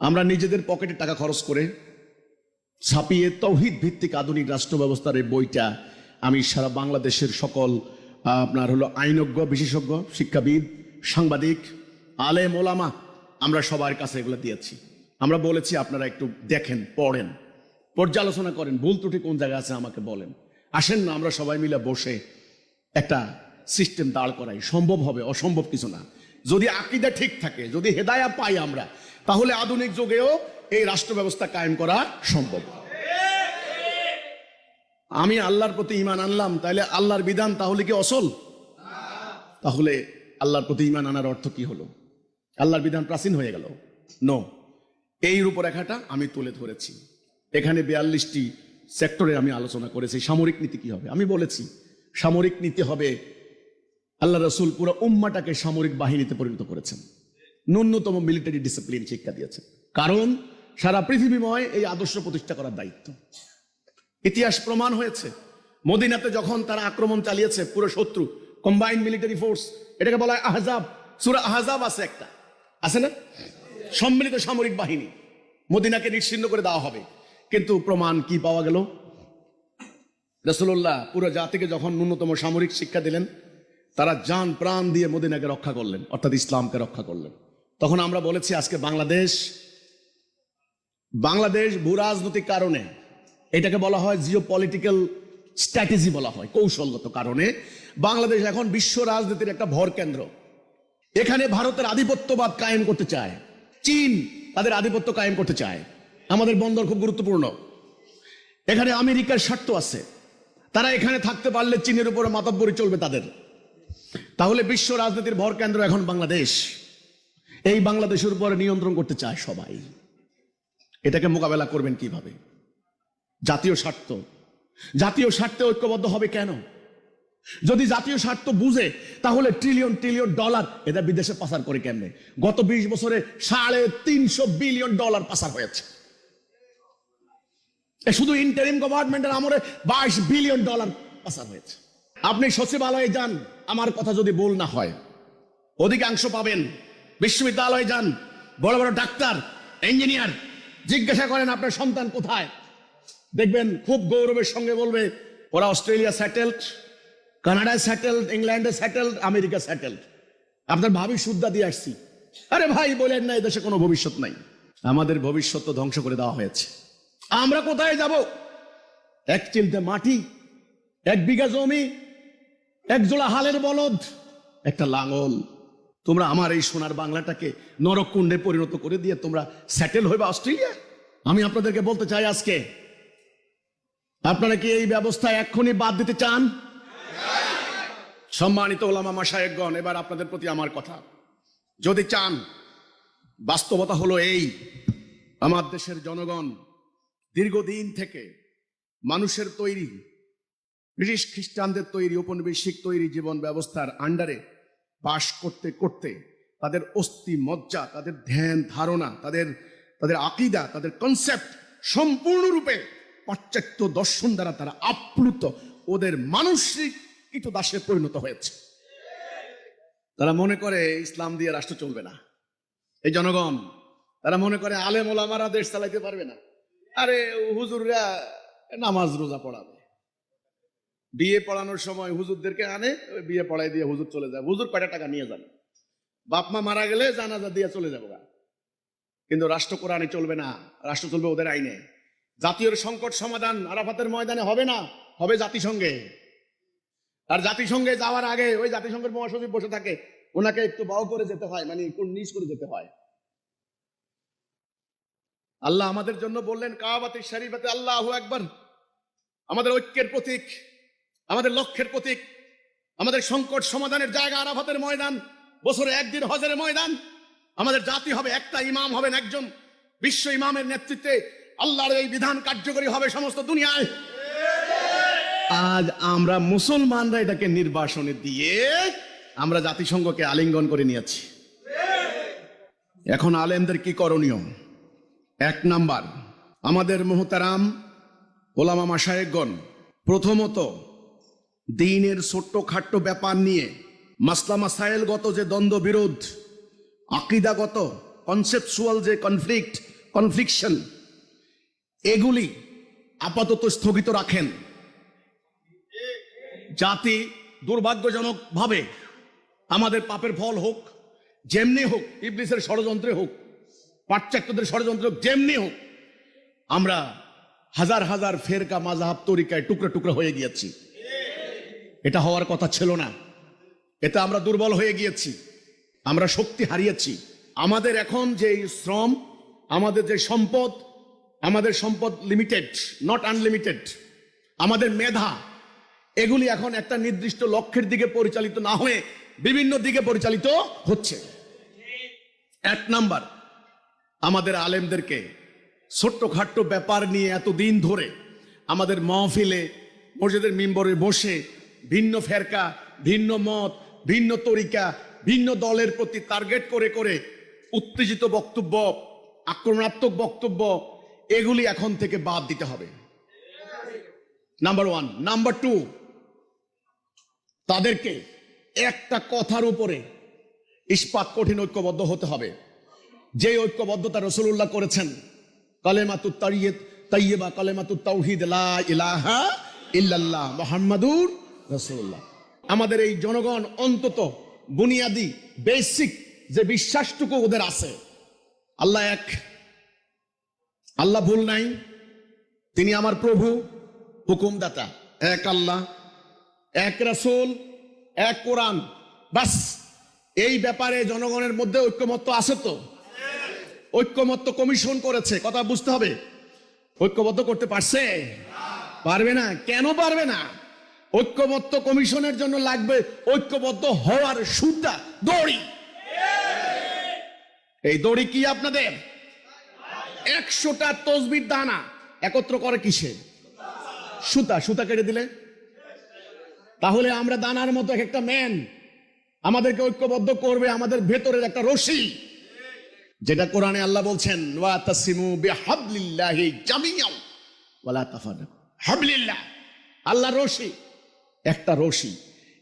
আমরা নিজেদের পকেটে টাকা খরচ করে ছাপিয়ে তৌহিদ ভিত্তিক আধুনিক রাষ্ট্র ব্যবস্থার এই বইটা আমি সারা বাংলাদেশের সকল আপনার হলো আইনজ্ঞ, বিশেষজ্ঞ, শিক্ষাবিদ, সাংবাদিক, আলেম, ওলামা, আমরা সবার কাছে এগুলো দিয়েছি। আমরা বলেছি আপনারা একটু দেখেন, পড়েন, পর্যালোচনা করেন, ভুল ত্রুটি কোন জায়গায় আছে আমাকে বলেন। আসেন না আমরা সবাই মিলে বসে একটা সিস্টেম দাঁড় করাই। সম্ভব হবে, অসম্ভব কিছু না। যদি আকীদা ঠিক থাকে, যদি হেদায়া পাই আমরা, তাহলে আধুনিক যুগেও এই রাষ্ট্র ব্যবস্থা কায়েম করা সম্ভব। আমি আল্লাহর প্রতি ঈমান আনলাম, তাহলে আল্লাহর বিধান তাহলে কি অসল? তাহলে আল্লাহর প্রতি ঈমান আনার অর্থ কি হলো? আল্লাহর বিধান প্রাচীন হয়ে গেল? নো। এই রূপরেখাটা আমি তুলে ধরেছি। এখানে 42টি সেক্টরে আমি আলোচনা করেছি। সামরিক নীতি কি হবে? আমি বলেছি সামরিক নীতি হবে, আল্লাহ রাসূল পুরো উম্মাটাকে সামরিক বাহিনীতে পরিণত করেছেন, ন্যূনতম মিলিটারি ডিসিপ্লিন শিক্ষা দিয়েছেন। কারণ সারা পৃথিবীময় এই আদর্শ প্রতিষ্ঠা করার দায়িত্ব। ইতিহাস প্রমাণ হয়েছে, মদিনাতে যখন তারা আক্রমণ চালিয়েছে, পুরো শত্রু কম্বাইন্ড মিলিটারি ফোর্স, এটাকে বলা হয় আহজাব। সূরা আহজাব আছে একটা, আছে না? সম্মিলিত সামরিক বাহিনী, মদিনাকে নিশ্চিহ্ন করে দেওয়া হবে। কিন্তু প্রমাণ কি পাওয়া গেল? রাসূলুল্লাহ পুরো জাতিকে যখন ন্যূনতম সামরিক শিক্ষা দিলেন, তারা জান প্রাণ দিয়ে মদিনাকে রক্ষা করলেন, অর্থাৎ ইসলামকে রক্ষা করলেন। তখন আমরা বলেছি আজকে বাংলাদেশ ভূরাজনৈতিক কারণে, এটাকে বলা হয় জিও পলিটিক্যাল স্ট্র্যাটেজি বলা হয়, কৌশলগত কারণে বাংলাদেশ এখন বিশ্ব রাজনীতির একটা ভর কেন্দ্র। এখানে ভারতের আধিপত্যবাদ কায়েম করতে চায়, চীন তাদের আধিপত্য কায়েম করতে চায়। আমাদের বন্দর খুব গুরুত্বপূর্ণ। এখানে আমেরিকার স্বার্থ আছে, তারা এখানে থাকতে পারলে চীনের উপরে মাতব্বরি চলবে তাদের। তাহলে বিশ্ব রাজনীতির ভর কেন্দ্র এখন বাংলাদেশ। এই বাংলাদেশের উপরে নিয়ন্ত্রণ করতে চায় সবাই। এটাকে মোকাবেলা করবেন কিভাবে? জাতীয় স্বার্থে ঐক্যবদ্ধ হবে কেন? যদি জাতীয় স্বার্থ বুঝে, তাহলে ট্রিলিয়ন ট্রিলিয়ন ডলার এটা বিদেশে পাচার করে কেমনে? গত 20 বছরে $350 বিলিয়ন পাচার হয়েছে। শুধু ইন্টারিম গভর্নমেন্টের আমলে $22 বিলিয়ন পাচার হয়েছে। আপনি সচিবালয়ে যান, আমার কথা যদি ভুল না হয়, অধিকাংশ পাবেন। বিশ্ববিদ্যালয়ে যান, বড় বড় ডাক্তার, ইঞ্জিনিয়ার, জিজ্ঞাসা করেন আপনার সন্তান কোথায়, দেখবেন খুব গৌরবের সঙ্গে বলবে ওরা অস্ট্রেলিয়া সেটেলড, কানাডায় সেটেলড, ইংল্যান্ডে সেটেলড, আমেরিকা সেটেলড। আপনার ভাবি শুদ্ধা দিয়ে আসছি। আরে ভাই বলেন না, এদেশে কোনো ভবিষ্যৎ নাই। আমাদের ভবিষ্যৎ তো ধ্বংস করে দেওয়া হয়েছে। আমরা কোথায় যাব? এক চিলতে মাটি, 1 বিঘা জমি, 1 জোড়া হালের বলদ, একটা লাঙল। তোমরা আমার এই সোনার বাংলাটাকে নরককুণ্ডে পরিণত করে দিয়ে তোমরা সেটেল হইবা অস্ট্রেলিয়া? আমি আপনাদেরকে বলতে চাই আজকে, আপনারা কি এই ব্যবস্থা এক্ষুনি বাদ দিতে চান? সম্মানিত ওলামা মাশায়েখগণ, এবার আপনাদের প্রতি আমার কথা, যদি চান, বাস্তবতা হলো এই, আমার দেশের জনগণ দীর্ঘদিন থেকে মানুষের তৈরি, ব্রিটিশ খ্রিস্টানদের তৈরি, উপনিবেশিক তৈরি জীবন ব্যবস্থার আন্ডারে বাস করতে করতে তাদের অস্থি মজ্জা, তাদের ধ্যান ধারণা, তাদের আকীদা, তাদের কনসেপ্ট সম্পূর্ণরূপে পাশ্চাত্য দর্শন দ্বারা তারা আপ্লুত, ওদের মানসিক দাসে পরিণত হয়েছে। তারা মনে করে ইসলাম দিয়ে রাষ্ট্র চলবে না। এই জনগণ, তারা মনে করে আলেম ওলামারা দেশ চালাইতে পারবে না। আরে হুজুররা নামাজ রোজা পড়াবে, বিয়ে পড়ানোর সময় হুজুরদেরকে আনে, বিয়ে পড়াই দিয়ে হুজুর চলে যায়। হুজুর কয়টা টাকা নিয়ে যাবে, বাপ মা মারা গেলে জানাজা দিয়ে চলে যাবো। কিন্তু রাষ্ট্র কোরআনে চলবে না, রাষ্ট্র চলবে ওদের আইনে। জাতীয় সংকট সমাধান আরাফাতের ময়দানে হবে না, হবে জাতিসংঘে। আর জাতিসংঘে যাওয়ার আগে ওই জাতিসংঘের মহাসচিব বসে থাকে, ওনাকে একটু বাউ করে যেতে হয়, মানে একটু নিচ করে যেতে হয়। আল্লাহ আমাদের জন্য বললেন কাবাতে শরীফাতে আল্লাহু আকবার, আমাদের ঐক্যের প্রতীক, আমাদের লক্ষ্যের প্রতীক, আমাদের সংকট সমাধানের জায়গা আরাফাতের ময়দান, বছরে একদিন হজের ময়দান। আমাদের জাতি হবে একটা, ইমাম হবেন একজন, বিশ্ব ইমামের নেতৃত্বে আল্লাহর এই বিধান কার্যকরী হবে সমস্ত দুনিয়ায়। আজ আমরা মুসলমানরা এটাকে নির্বাসনে দিয়ে আমরা জাতিসংঘকে আলিঙ্গন করে নিয়েছি। এখন আলেমদের কি করণীয়? 1 নাম্বার, আমাদের মুহতারাম ওলামা মাশায়েখগণ প্রথমত দ্বীনের ছোট্ট খাট্ট ব্যাপার নিয়ে মাসলা মাসাইলগত যে দ্বন্দ্ব বিরোধ, আকীদাগত কনসেপচুয়াল যে কনফ্লিকশন, এগুলি আপাতত স্থগিত রাখেন। জাতি দুর্ভাগ্যজনক ভাবে আমাদের পাপের ফল হোক যেমনি হোক, ইবলিসের ষড়যন্ত্রে হোক, পাশ্চাত্যদের ষড়যন্ত্র যেমনি হোক, আমরা হাজার হাজার ফেরকা মাযহাব তরিকায় টুকরা টুকরা হয়ে গিয়েছি। এটা হওয়ার কথা ছিল না। এটা আমরা দুর্বল হয়ে গিয়েছি, আমরা শক্তি হারিয়েছি। আমাদের এখন যে শ্রম, আমাদের যে সম্পদ, আমাদের সম্পদ লিমিটেড, নট আনলিমিটেড। আমাদের মেধা, এগুলি এখন একটা নির্দিষ্ট লক্ষ্যের দিকে পরিচালিত না হয়ে বিভিন্ন দিকে পরিচালিত হচ্ছে। 1 নাম্বার, আমাদের আলেমদেরকে ছোট্টখাট্ট ব্যাপার নিয়ে এতদিন ধরে আমাদের মাহফিলে, মসজিদের মিম্বরে বসে ভিন্ন ফেরকা, ভিন্ন মত, ভিন্ন তরিকা, ভিন্ন দলের প্রতি টার্গেট করে করে উত্তেজিত বক্তব্য, আক্রমণাত্মক বক্তব্য, এগুলি এখন থেকে বাদ দিতে হবে। নাম্বার 1। নাম্বার 2, তাদেরকে একটা কথার উপরে ইস্পাত কঠিন ঐক্যবদ্ধ হতে হবে, যে ঐক্যবদ্ধতা রাসূলুল্লাহ করেছেন, কালেমাতুত তাইয়্যিবা, কালেমাতুত তাওহীদ, লা ইলাহা ইল্লাল্লাহ মুহাম্মাদুর রাসূলুল্লাহ। আমাদের এই জনগণ অন্তত বুনিয়াদি বেসিক যে বিশ্বাসটুকু ওদের আছে, আল্লাহ এক, আল্লাহ ভুল নাই, তিনি আমার প্রভু হুকুমদাতা, এক আল্লাহ, এক রাসূল, এক কোরআন, বাস। এই ব্যাপারে জনগণের মধ্যে ঐক্যমত্য আছে তো? ঐক্যমত্য কমিশন করেছে, কথা বুঝতে হবে। ঐক্যবদ্ধ করতে পারছে? পারবে না। কেন পারবে না? ঐক্যমত্য কমিশনের জন্য লাগবে ঐক্যবদ্ধ হওয়ার সুতা, দড়ি। এই দড়ি কি আপনাদের? 100টা তসবির দানা একত্র করে কিসে? সুতা। সুতা কেটে দিলে তাহলে আমরা দানার মতো একটা ম্যান, আমাদেরকে ঐক্যবদ্ধ করবে আমাদের ভেতরের একটা রশি, যেটা কোরআনে আল্লাহ বলছেন ওয়াতাসিমু বিহাবলিল্লাহি জামিআন ওয়ালা তাফাররাকু হাবলিল্লাহ, আল্লাহর রশি, একটা রশি।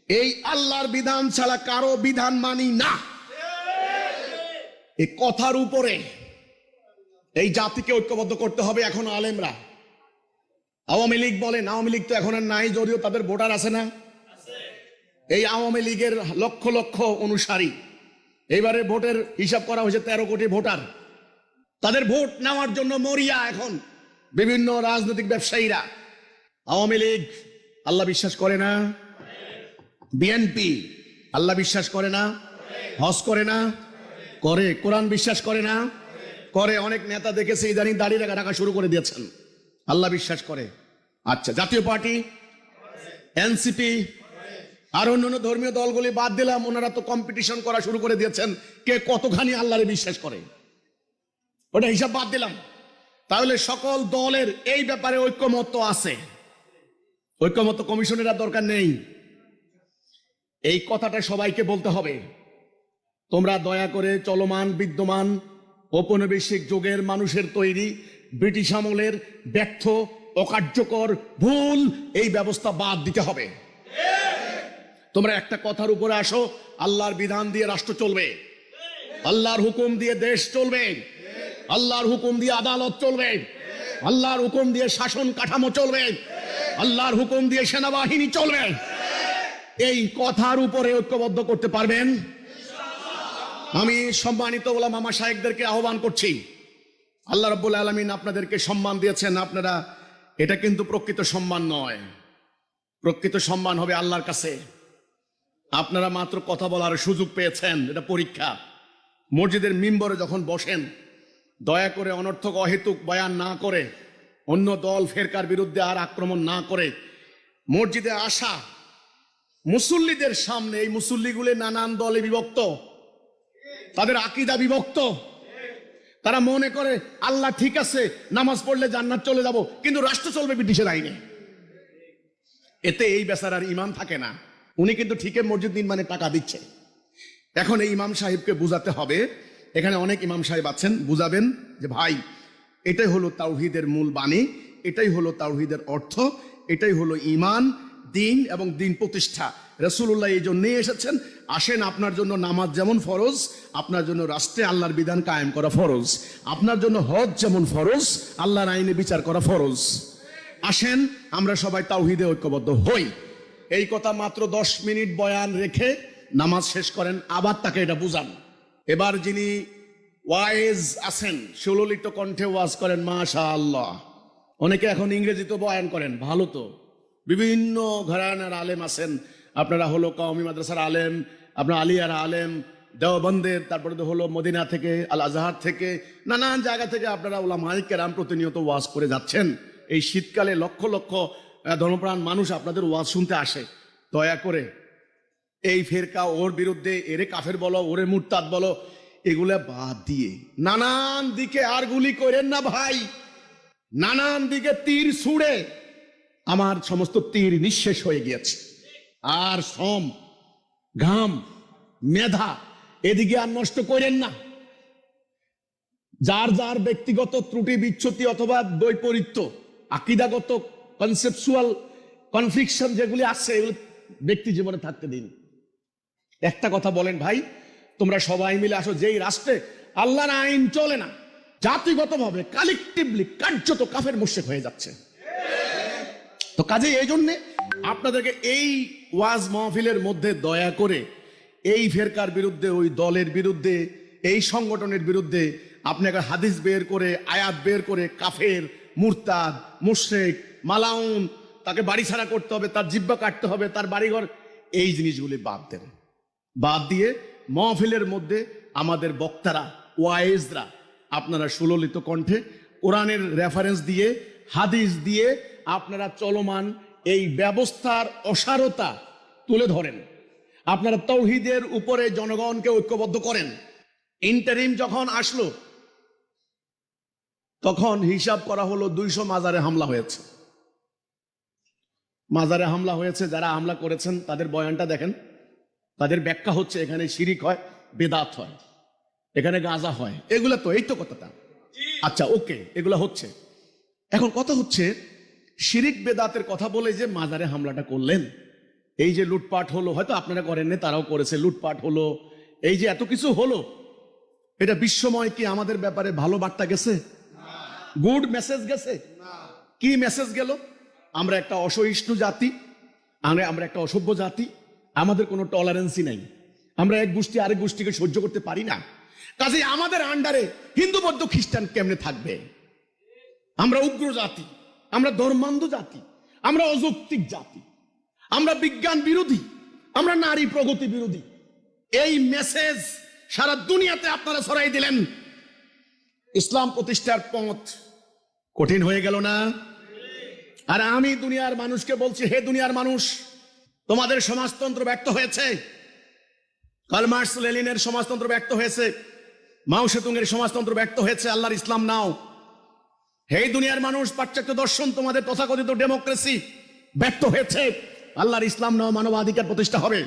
এই আল্লাহর বিধান ছাড়া কারো বিধান মানি না। এই কথার উপরে এই জাতিকে ঐক্যবদ্ধ করতে হবে। এখন আলেমরা, আওয়ামী লীগ বলেন, আওয়ামী লীগ তো এখন আর নাই, যদিও তাদের ভোটার আছে না। এই আওয়ামী লীগের লক্ষ লক্ষ অনুসারী, এইবারে ভোটের হিসাব করা হয়েছে 13 কোটি ভোটার। তাদের ভোট নেওয়ার জন্য মরিয়া এখন বিভিন্ন রাজনৈতিক ব্যবসায়ীরা। আওয়ামী লীগ আল্লাহ বিশ্বাস করে না, বিএনপি আল্লাহ বিশ্বাস করে না, হজ করে না, করে কোরআন বিশ্বাস করে না, করে। অনেক নেতা দেখেছে ইদানিং দাড়ি রাখা শুরু করে দিয়েছেন, আল্লাহ বিশ্বাস করে। আচ্ছা, জাতীয় পার্টি, এনসিপি আর অন্যান্য ধর্মীয় দলগুলি বাদ দিলাম, ওনারা তো কম্পিটিশন করা শুরু করে দিয়েছেন কে কতখানি আল্লাহরে বিশ্বাস করে, ওটা হিসাব বাদ দিলাম। তাহলে সকল দলের এই ব্যাপারে ঐক্যমত্য আছে, ঐক্যমত্য কমিশনের আর দরকার নেই। এই কথাটা সবাইকে বলতে হবে। তোমরা দয়া করে চলমান বিদ্যমান ঔপনিবেশিক যুগের মানুষের তৈরি ব্রিটিশ আমলের ব্যর্থ, অকার্যকর, ভুল এই ব্যবস্থা বাদ দিতে হবে। তোমরা একটা কথার উপরে আসো, আল্লাহর বিধান দিয়ে রাষ্ট্র চলবে, আল্লাহর হুকুম দিয়ে দেশ চলবে, আল্লাহর হুকুম দিয়ে আদালত চলবে, আল্লাহর হুকুম দিয়ে শাসন কাঠামো চলবে, আল্লাহর হুকুম দিয়ে সেনাবাহিনী চলবে। এই কথার উপরে ঐক্যবদ্ধ করতে পারবেন? আমি সম্মানিত ওলামা মাশায়েখদেরকে আহ্বান করছি, আল্লাহ রাব্বুল আলামিন আপনাদেরকে সম্মান দিয়েছেন, আপনারা, এটা কিন্তু প্রকৃত সম্মান নয়। প্রকৃত সম্মান হবে আল্লাহর কাছে। আপনারা মাত্র কথা বলার সুযোগ পেয়েছেন, এটা পরীক্ষা। মসজিদের মিম্বরে যখন বসেন, দয়া করে অনর্থক অহেতুক বয়ান না করে, অন্য দল ফেরকার বিরুদ্ধে আর আক্রমণ না করে, মসজিদে আসা মুসল্লিদের সামনে, এই মুসল্লিগুলি নানান দলে বিভক্ত, তাদের আকীদা বিভক্ত, তারা মনে করে আল্লাহ ঠিক আছে, নামাজ পড়লে জান্নাত চলে যাব, কিন্তু রাষ্ট্র চলবে ব্রিটিশের আইনে। এতে এই বেচারার ঈমান থাকে না। উনি কিন্তু ঠিকই মসজিদ নির্মাণে টাকা দিচ্ছে। এখন এই ইমাম সাহেবকে বুঝাতে হবে, এখানে অনেক ইমাম সাহেব আছেন, বুঝাবেন যে ভাই, এটাই হলো তাওহীদের মূল বাণী, এটাই হলো তাওহীদের অর্থ, এটাই হলো ঈমান, দিন এবং দিন প্রতিষ্ঠা। রাসূলুল্লাহ এই জন্যই এসেছেন, আসেন আপনার জন্য নামাজ যেমন ফরজ, আপনার জন্য রাষ্ট্রে আল্লাহর বিধান কায়েম করা ফরজ, আপনার জন্য হজ যেমন ফরজ, আল্লাহর আইনে বিচার করা ফরজ। আসেন আমরা সবাই তাওহীদে ঐক্যবদ্ধ হই। এই কথা মাত্র 10 মিনিট বয়ান রেখে নামাজ শেষ করেন, আবার তাকে এটা বুঝান। এবার যিনি ওয়াইজ আছেন, সুললিত কণ্ঠে ওয়াজ করেন, মাশাআল্লাহ। অনেকে এখন ইংরেজিতে বয়ান করেন, ভালো তো। বিভিন্ন ঘরানার আলেম আছেন, আপনারা হলো কওমি মাদ্রাসার আলেম, আপনার আলিয়ার আলেম, দেওবন্দের, তারপরে তো হলো মদিনা থেকে, আল আজহার থেকে, নানান জায়গা থেকে আপনারা উলামায়ে কেরাম প্রতিনিয়ত ওয়াজ করে যাচ্ছেন। এই শীতকালে লক্ষ লক্ষ ধর্মপ্রাণ মানুষ আপনাদের ওয়াজ শুনতে আসে। দয়া করে এই ফেরকা, ওর বিরুদ্ধে, এরে কাফের বলো, ওরে মুরতাদ বলো, এগুলা বাদ দিয়ে নানান দিকে আর গুলি করেন না ভাই। নানান দিকে তীর ছুড়ে আমার সমস্ত তীর নিঃশেষ হয়ে গিয়েছে। আর শ্রম, ঘাম, মেধা এদিকে আর নষ্ট করেন না। যার যার ব্যক্তিগত ত্রুটি বিচ্যুতি অথবা বৈপরীত্য, আকীদাগত কনসেপচুয়াল কনফ্লিকশন যেগুলি আছে, এগুলো ব্যক্তি জীবনে থাকতে দিন। একটা কথা বলেন ভাই, তোমরা সবাই মিলে আসো, যেই রাষ্ট্রে আল্লাহর আইন চলে না, জাতিগতভাবে কালেকটিভলি কার্যত কাফের মুশরিক হয়ে যাচ্ছে। তো কাজে এই জন্যে আপনাদেরকে এই ওয়াজ মাহফিলের মধ্যে দয়া করে এই ফেরকার বিরুদ্ধে, ওই দলের বিরুদ্ধে, এই সংগঠনের বিরুদ্ধে আপনাকে হাদিস বের করে, আয়াত বের করে, কাফের, মুরতাদ, মুশরিক, মালাউন, তাকে বাড়ি ছাড়া করতে হবে, তার জিহ্বা কাটতে হবে, তার বাড়িঘর, এই জিনিসগুলি বাদ দেন। বাদ দিয়ে মাহফিলের মধ্যে আমাদের বক্তারা, ওয়াইজরা, আপনারা সুললিত কণ্ঠে কোরআনের রেফারেন্স দিয়ে, হাদিস দিয়ে আপনারা চলমান এই ব্যবস্থার অসারতা তুলে ধরেন। আপনারা তাওহীদের উপরে জনগণকে ঐক্যবদ্ধ করেন। ইন্টারিম যখন আসলো, তখন হিসাব করা হলো 200 মাজারে হামলা হয়েছে। মাজারে হামলা হয়েছে, যারা হামলা করেছেন তাদের বয়ানটা দেখেন, তাদের ব্যাখ্যা হচ্ছে এখানে শিরিক হয়, বেদাত হয়, এখানে গাঁজা হয়, এগুলা তো, এই তো কথাটা। আচ্ছা ওকে, এগুলা হচ্ছে। এখন কথা হচ্ছে শিরিক বেদাতের কথা বলে যে মাজারে হামলাটা করলেন, এই যে লুটপাট হলো, হয়তো আপনারা করেননি, তারাও করেছে, লুটপাট হলো, এই যে এত কিছু হলো, এটা বিশ্বময় কি আমাদের ব্যাপারে ভালো বার্তা গেছে? গুড মেসেজ গেছে? কি মেসেজ গেল? আমরা একটা অসহিষ্ণু জাতি, আমরা একটা অসভ্য জাতি, আমাদের কোনো টলারেন্সই নাই, আমরা এক গোষ্ঠী আরেক গোষ্ঠীকে সহ্য করতে পারি না। কাজেই আমাদের আন্ডারে হিন্দু বৌদ্ধ খ্রিস্টান কেমনে থাকবে? আমরা উগ্র জাতি, আমরা ধর্মান্ধ জাতি, আমরা অযৌক্তিক জাতি, আমরা বিজ্ঞান বিরোধী, আমরা নারী প্রগতি বিরোধী। এই মেসেজ সারা দুনিয়াতে আপনারা ছড়াই দিলেন। ইসলাম প্রতিষ্ঠার পথ কঠিন হয়ে গেল না? আর আমি দুনিয়ার মানুষকে বলছি, হে দুনিয়ার মানুষ, তোমাদের সমাজতন্ত্র ব্যর্থ হয়েছে, কার্ল মার্কস লেনিনের সমাজতন্ত্র ব্যর্থ হয়েছে, মাও সেতুংয়ের সমাজতন্ত্র ব্যর্থ হয়েছে, আল্লাহর ইসলাম নাও। হে দুনিয়ার মানুষ, পাশ্চাত্য দর্শন, তোমাদের তথাকথিত ডেমোক্রেসি ব্যর্থ হয়েছে, আল্লাহর ইসলাম নাও, মানবাধিকার প্রতিষ্ঠা হবে।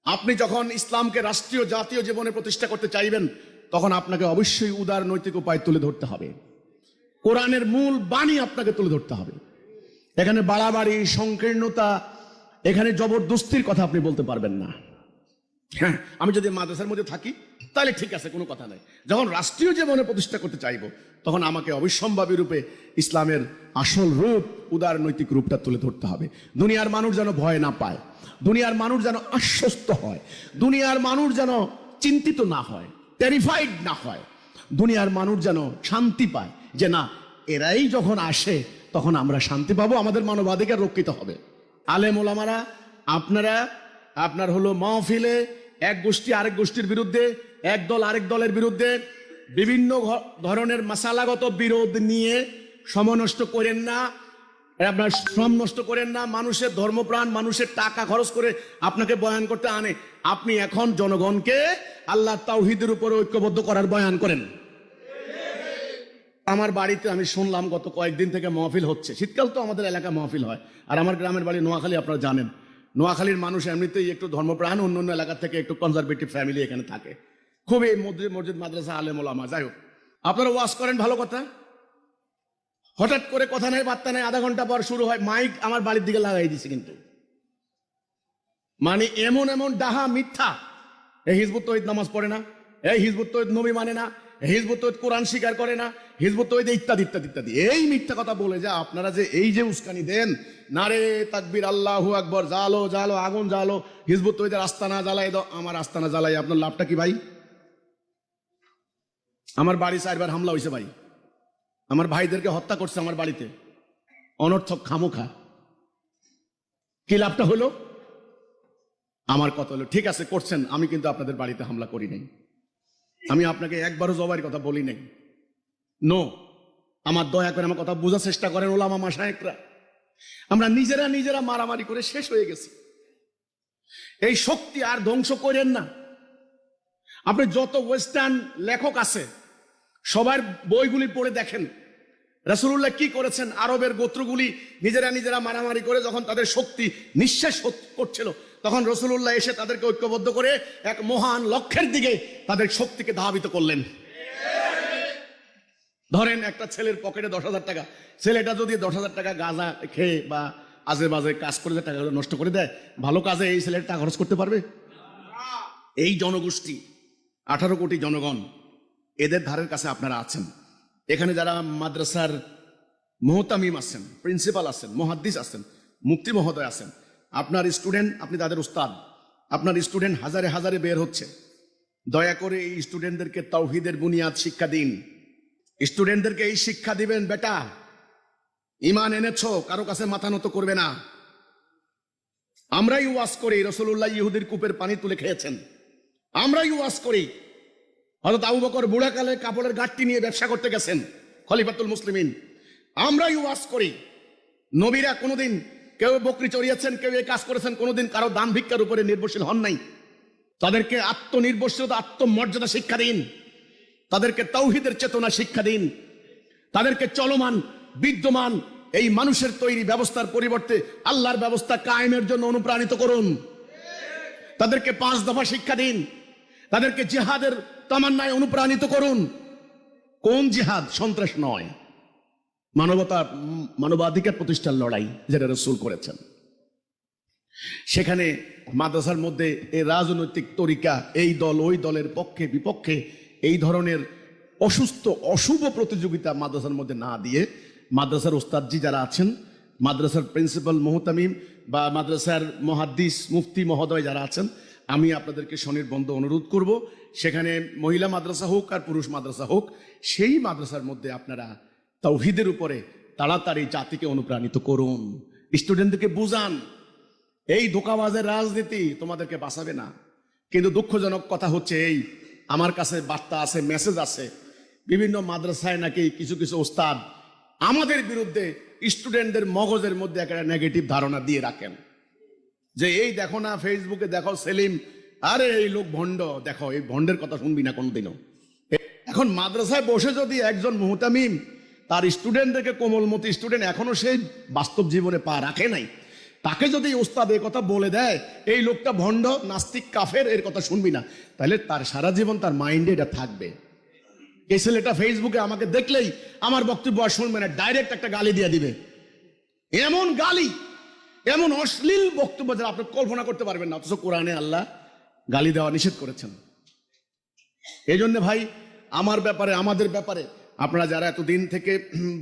আপনি যখন ইসলামকে রাষ্ট্রীয় জাতীয় জীবনে প্রতিষ্ঠা করতে চাইবেন, তখন আপনাকে অবশ্যই উদার নৈতিক উপায় তুলে ধরতে হবে, কোরআনের মূল বাণী আপনাকে তুলে ধরতে হবে। এখানে বাড়াবাড়ি, সংকীর্ণতা, এখানে জবরদস্তির কথা আপনি বলতে পারবেন না। হ্যাঁ, আমি যদি মাদ্রাসার মধ্যে থাকি তাহলে ঠিক আছে, কোনো কথা নাই। যখন রাষ্ট্রীয় জীবনে প্রতিষ্ঠা করতে চাইব, তখন আমাকে অবিসম্ভাবী রূপে ইসলামের আসল রূপ, উদার নৈতিক রূপটা তুলে ধরতে হবে। দুনিয়ার মানুষ যেন ভয় না পায়, দুনিয়ার মানুষ যেন আশ্বস্ত হয়, দুনিয়ার মানুষ যেন চিন্তিত না হয়, টেরিফাইড না হয়, দুনিয়ার মানুষ যেন শান্তি পায় যে না, এরাই যখন আসে তখন আমরা শান্তি পাবো, আমাদের মানবাধিকার রক্ষিত হবে। আলেম ওলামারা, আপনার হলো মাহফিলে এক গোষ্ঠী আরেক গোষ্ঠীর বিরুদ্ধে, এক দল আরেক দলের বিরুদ্ধে বিভিন্ন ধরনের মাসালাগত বিরোধ নিয়ে সময় নষ্ট করেন না, আপনার শ্রম নষ্ট করেন না। মানুষের ধর্মপ্রাণ, মানুষের টাকা খরচ করে আপনাকে বয়ান করতে আনে, আপনি এখন জনগণকে আল্লাহ তাওহীদের উপরে ঐক্যবদ্ধ করার বয়ান করেন। আমার বাড়িতে আমি শুনলাম গত কয়েকদিন থেকে মাহফিল হচ্ছে, শীতকাল তো আমাদের এলাকা মাহফিল হয়, আর আমার গ্রামের বাড়ি নোয়াখালী, আপনারা জানেন নোয়াখালীর মানুষ এমনিতেই একটু ধর্মপ্রাণ, অন্য অন্য এলাকা থেকে একটু কনজারভেটিভ ফ্যামিলি এখানে থাকে, খুবই মসজিদ মাদ্রাসা আলেম ওলামা। যাই হোক, আপনারা ওয়াজ করেন, ভালো কথা। হঠাৎ করে কথা নাই বার্তা নাই, আধা ঘন্টা পর শুরু হয়, মাইক আমার বাড়ির দিকে লাগাই দিছে, কিন্তু মানে এমন এমন ডাহা মিথ্যা, এই হিজবুত তৌহিদ নামাজ পড়ে না, এই হিজবুত তৌহিদ নবী মানে না, হিজবুত তৌহিদ কোরআন স্বীকার করে না, হিজবুত তৌহিদ ইত্যাদি ইত্যাদি ইত্যাদি, এই মিথ্যা কথা বলে যা আপনারা যে এই যে উস্কানি দেন, নারে তাকবীর, আল্লাহু আকবার, জালো জালো, আগুন জালো, হিজবুত তৌহিদের আস্তানা জ্বালাই দাও। আমার আস্তানা জ্বালাই আপনার লাভটা কি ভাই? আমার বাড়ি 4 বার হামলা হয়েছে ভাই, আমার ভাইদেরকে হত্যা করছে আমার বাড়িতে, অনর্থক খামোখা, কি লাভটা হলো? আমার কথা হলো, ঠিক আছে করছেন, আমি কিন্তু আপনাদের বাড়িতে হামলা করি নাই, আমি আপনাকে একবারও জবাইয়ের কথা বলি নাই। নো, আমার দয়া করে আমার কথা বোঝার চেষ্টা করেন ওলামা মাশায়েখরা। আমরা নিজেরা মারামারি করে শেষ হয়ে গেছি, এই শক্তি আর ধ্বংস করেন না। আপনি যত ওয়েস্টার্ন লেখক আছে সবার বইগুলি পড়ে দেখেন, রাসূলুল্লাহ কি করেছেন। আরবের গোত্রগুলি নিজেরা মারামারি করে যখন তাদের শক্তি নিঃশেষ করছিল, তখন রাসূলুল্লাহ এসে তাদেরকে ঐক্যবদ্ধ করে এক মহান লক্ষ্যের দিকে তাদের শক্তিকে ধাবিত করলেন। ধরেন একটা ছেলের পকেটে 10,000 টাকা, ছেলেটা যদি 10,000 টাকা গাঁজা খেয়ে বা আজে বাজে কাজ করে টাকা নষ্ট করে দেয়, ভালো কাজে এই ছেলেটা টাকা খরচ করতে পারবে? এই জনগোষ্ঠী 18 কোটি জনগণ, এদের ধারের কাছে আপনারা আছেন। এখানে যারা মাদ্রাসার মুহতামিম আছেন, প্রিন্সিপাল আছেন, মুহাদ্দিস আছেন, মুফতি মহোদয় আছেন, আপনার স্টুডেন্ট, আপনি তাদের উস্তাদ, আপনার স্টুডেন্ট হাজারে হাজারে বের হচ্ছে। দয়া করে এই স্টুডেন্টদেরকে তাওহীদের বুনিয়াদ শিক্ষা দিন। স্টুডেন্টদেরকে এই শিক্ষা দিবেন, বেটা ঈমান এনেছো, কারো কাছে মাথা নত করবে না। আমরাই ওয়াজ করি রাসূলুল্লাহ ইহুদির কূপের পানি তুলে খেয়েছেন, আমরাই ওয়াজ করি হযরত আবু বকর বুড়াকালে কাপড়ের গাঁটটি নিয়ে ব্যবসা করতে গেছেন, খলিফাতুল মুসলিমিন। আমরাই ওয়াজ করি নবীরা কোনোদিন কেউ বকরি চড়িয়েছেন, কেউ এই কাজ করেছেন, কোনোদিন কারো দান ভিক্ষার উপরে নির্ভরশীল হন নাই। তাদেরকে আত্মনির্ভরশীলতা, আত্মমর্যাদা শিক্ষা দিন, তাদেরকে তাওহীদের চেতনা শিক্ষা দিন, তাদেরকে চলমান বিদ্যমান এই মানুষের তৈরি ব্যবস্থার পরিবর্তে আল্লাহর ব্যবস্থা কায়েমের জন্য অনুপ্রাণিত করুন। তাদেরকে 5 দফা শিক্ষা দিন, তাদেরকে জিহাদের তামান্নায় অনুপ্রাণিত করুন। কোন জিহাদ? সন্ত্রাস নয়, মানবাধিকার প্রতিষ্ঠার লড়াই যেটা রাসূল করেছেন, সেখানে মাদ্রাসার মধ্যে এই রাজনৈতিক তরিকা, এই দল ওই দলের পক্ষে বিপক্ষে এই ধরনের অশুভ প্রতিযোগিতা মাদ্রাসার মধ্যে না দিয়ে মাদ্রাসার ওস্তাদজি যারা আছেন, মাদ্রাসার প্রিন্সিপাল মুহতামিম বা মাদ্রাসার মুহাদ্দিস মুফতি মহোদয় যারা আছেন, আমি আপনাদেরকে স্বনির্বন্ধ অনুরোধ করব, সেখানে মহিলা মাদ্রাসা হোক আর পুরুষ মাদ্রাসা হোক, সেই মাদ্রাসার মধ্যে আপনারা তাওহীদের উপরে তাড়াতাড়ি জাতিকে অনুপ্রাণিত করুন, স্টুডেন্টদেরকে বুঝান এই ধোঁকাবাজের রাজনীতি তোমাদেরকে বাঁচাবে না। কিন্তু দুঃখজনক কথা হচ্ছে এই, আমার কাছে বার্তা আছে, মেসেজ আছে, বিভিন্ন মাদ্রাসায় নাকি কিছু কিছু ওস্তাদ আমাদের বিরুদ্ধে স্টুডেন্টদের মগজের মধ্যে একটা নেগেটিভ ধারণা দিয়ে রাখেন যে এই দেখো না ফেসবুকে দেখো সেলিম, আরে এই লোক ভণ্ড, দেখো এই ভণ্ডের কথা শুনবি না কোনোদিনও। এখন মাদ্রাসায় বসে যদি একজন মুহতামিম তার স্টুডেন্টদেরকে, কোমলমতি স্টুডেন্ট এখনো সেই বাস্তব জীবনে পা রাখে নাই, তাকে যদি ওস্তাদ এই কথা বলে দেয় এই লোকটা ভণ্ড, নাস্তিক, কাফের, এর কথা শুনবি না, তাহলে তার সারা জীবন তার মাইন্ডে এটা থাকবে। এই ছেলেটা ফেসবুকে আমাকে দেখলেই আমার বক্তব্য আর শুনবে না, ডাইরেক্ট একটা গালি দিয়ে দিবে। এমন গালি, এমন অশ্লীল বক্তব্য যারা আপনি কল্পনা করতে পারবেন না, অথচ কোরআনে আল্লাহ গালি দেওয়া নিষেধ করেছেন। এই জন্য ভাই আমার ব্যাপারে, আমাদের ব্যাপারে আপনারা যারা এতদিন থেকে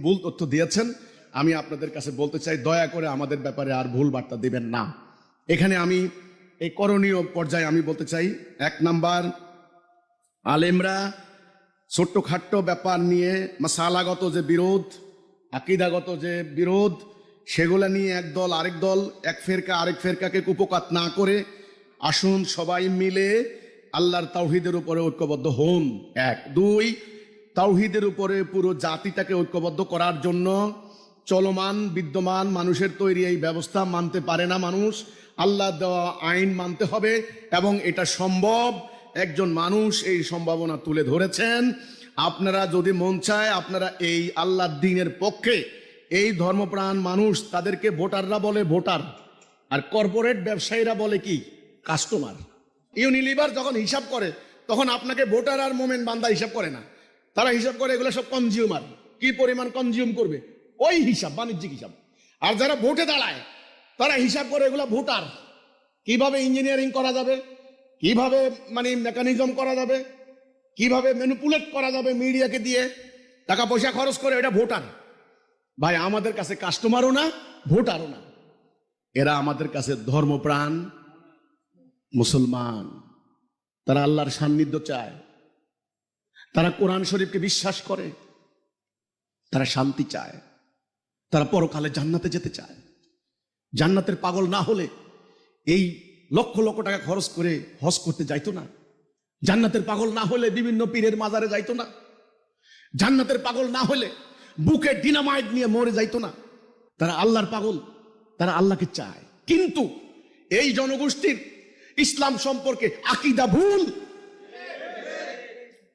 ভুল তথ্য দিয়েছেন, আমি আপনাদের কাছে বলতে চাই দয়া করে আমাদের ব্যাপারে আর ভুল বার্তা দিবেন না। এখানে আমি এই করণীয় পর্যায়ে আমি বলতে চাই, 1 নাম্বার, আলেমরা ছোট্টখাট্ট ব্যাপার নিয়ে মাসালাগত যে বিরোধ, আকীদাগত যে বিরোধ, সেগুলা নিয়ে এক দল আরেক দল, এক ফেরকা আরেক ফেরকাকে কুপকাত না করে আসুন সবাই মিলে আল্লাহর তাওহীদের উপরে ঐক্যবদ্ধ হন। 1, 2, তাওহীদের উপরে পুরো জাতিটাকে ঐক্যবদ্ধ করার জন্য চলমান বিদ্যমান মানুষের তৈরি এই ব্যবস্থা মানতে পারে না মানুষ, আল্লাহ দেওয়া আইন মানতে হবে, এবং এটা সম্ভব। একজন মানুষ এই সম্ভাবনা তুলে ধরেছেন। আপনারা যদি মন চায়, আপনারা এই আল্লাহর দ্বীনের পক্ষে, এই ধর্মপ্রাণ মানুষ, তাদেরকে ভোটাররা বলে ভোটার, আর কর্পোরেট ব্যবসায়ীরা বলে কি কাস্টমার। ইউনিলিভার যখন হিসাব করে তখন আপনাকে ভোটার আর মোমেন বান্দা হিসাব করে না, তারা হিসাব করে এগুলো সব কনজিউমার, কি পরিমাণ কনজিউম করবে ওই হিসাব, বাণিজ্যিক হিসাব। আর যারা ভোটে দাঁড়ায় তারা হিসাব করে এগুলো ভোটার, কিভাবে ইঞ্জিনিয়ারিং করা যাবে, কিভাবে মেকানিজম করা যাবে, কিভাবে ম্যানিপুলেট করা যাবে মিডিয়াকে দিয়ে টাকা পয়সা খরচ করে, এটা ভোটার। ভাই আমাদের কাছে কাস্টমারও না, ভোটারও না, এরা আমাদের কাছে ধর্মপ্রাণ মুসলমান। তারা আল্লাহর সান্নিধ্য চায়, তারা কোরআন শরীফকে বিশ্বাস করে, তারা শান্তি চায়, তারা পরকালে জান্নাতে যেতে চায়। জান্নাতের পাগল না হলে এই লক্ষ লক্ষ টাকা খরচ করে হজ করতে যাইতো না। জান্নাতের পাগল না হলে বিভিন্ন পীরের মাজারে যাইতো না। জান্নাতের পাগল না হলে বুকে ডিনামাইট নিয়ে মরে যাইতো না। তারা আল্লাহর পাগল, তারা আল্লাহকে চায়। কিন্তু এই জনগোষ্ঠীর ইসলাম সম্পর্কে আকীদা ভুল,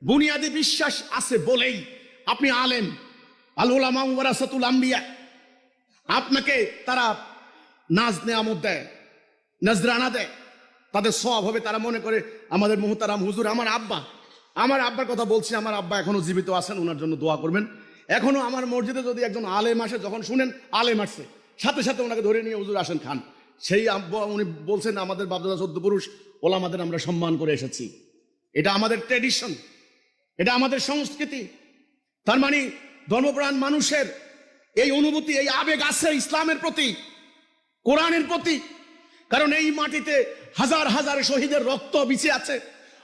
বুনিয়াদি বিশ্বাস আছে বলেই আপনি আলেম, আল উলামা ওয়ারাসাতুল আম্বিয়া, আপনাকে তারা নাজ নেয়ামত দেয়, নজরানা দেয়, তাদের সওয়াব হবে। তারা মনে করে আমাদের মুহতারাম হুজুর, আমার আব্বার কথা বলছি, আমার আব্বা এখনো জীবিত আছেন, ওনার জন্য দোয়া করবেন। এখনো আমার মসজিদে যদি একজন আলেম আসে, যখন শুনেন আলেম আসছে, সাথে সাথে ওনাকে ধরে নিয়ে হুজুর আসেন খান। সেই আব্বা উনি বলছেন আমাদের বাপদাদা 14 পুরুষ ওলামাদের আমরা সম্মান করে এসেছি, এটা আমাদের ট্র্যাডিশন, এটা আমাদের সংস্কৃতি। তার মানে ধর্মপ্রাণ মানুষের এই অনুভূতি, এই আবেগ আছে ইসলামের প্রতি, কোরআনের প্রতি। কারণ এই মাটিতে হাজার হাজার শহীদের রক্ত বিছে আছে।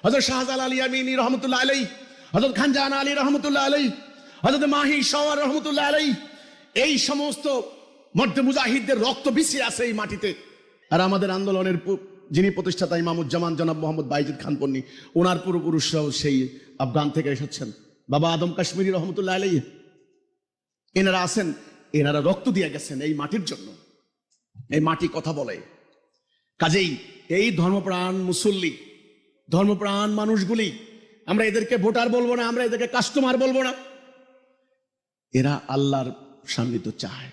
হযরত শাহজালাল আলী আমিনী রহমতুল্লাহ আলাইহি, হযরত খানজাহান আলী রহমতুল্লাহ আলাইহি, হযরত মাহি শওয়ার রহমতুল্লাহ আলাইহি, এই সমস্ত মর্দে মুজাহিদদের রক্ত বিছে আছে এই মাটিতে। আর আমাদের আন্দোলনের যিনি প্রতিষ্ঠাতা ইমামুজ্জামান জনাব মোহাম্মদ বাইজিদ খান পন্নী, ওনার পূর্বপুরুষরাও সেই আফগান থেকে এসেছেন। বাবা আদম কাশ্মীরি রহমতুল্লাহ আলাইহি, এনারা আছেন, এনারা রক্ত দিয়ে গেছেন এই মাটির জন্য। এই মাটি কথা বলে। কাজেই এই ধর্মপ্রাণ মুসল্লি, ধর্মপ্রাণ মানুষগুলি, আমরা এদেরকে ভোটার বলবো না, আমরা এদেরকে কাস্টমার বলবো না। এরা আল্লাহর সান্নিধ্য চায়।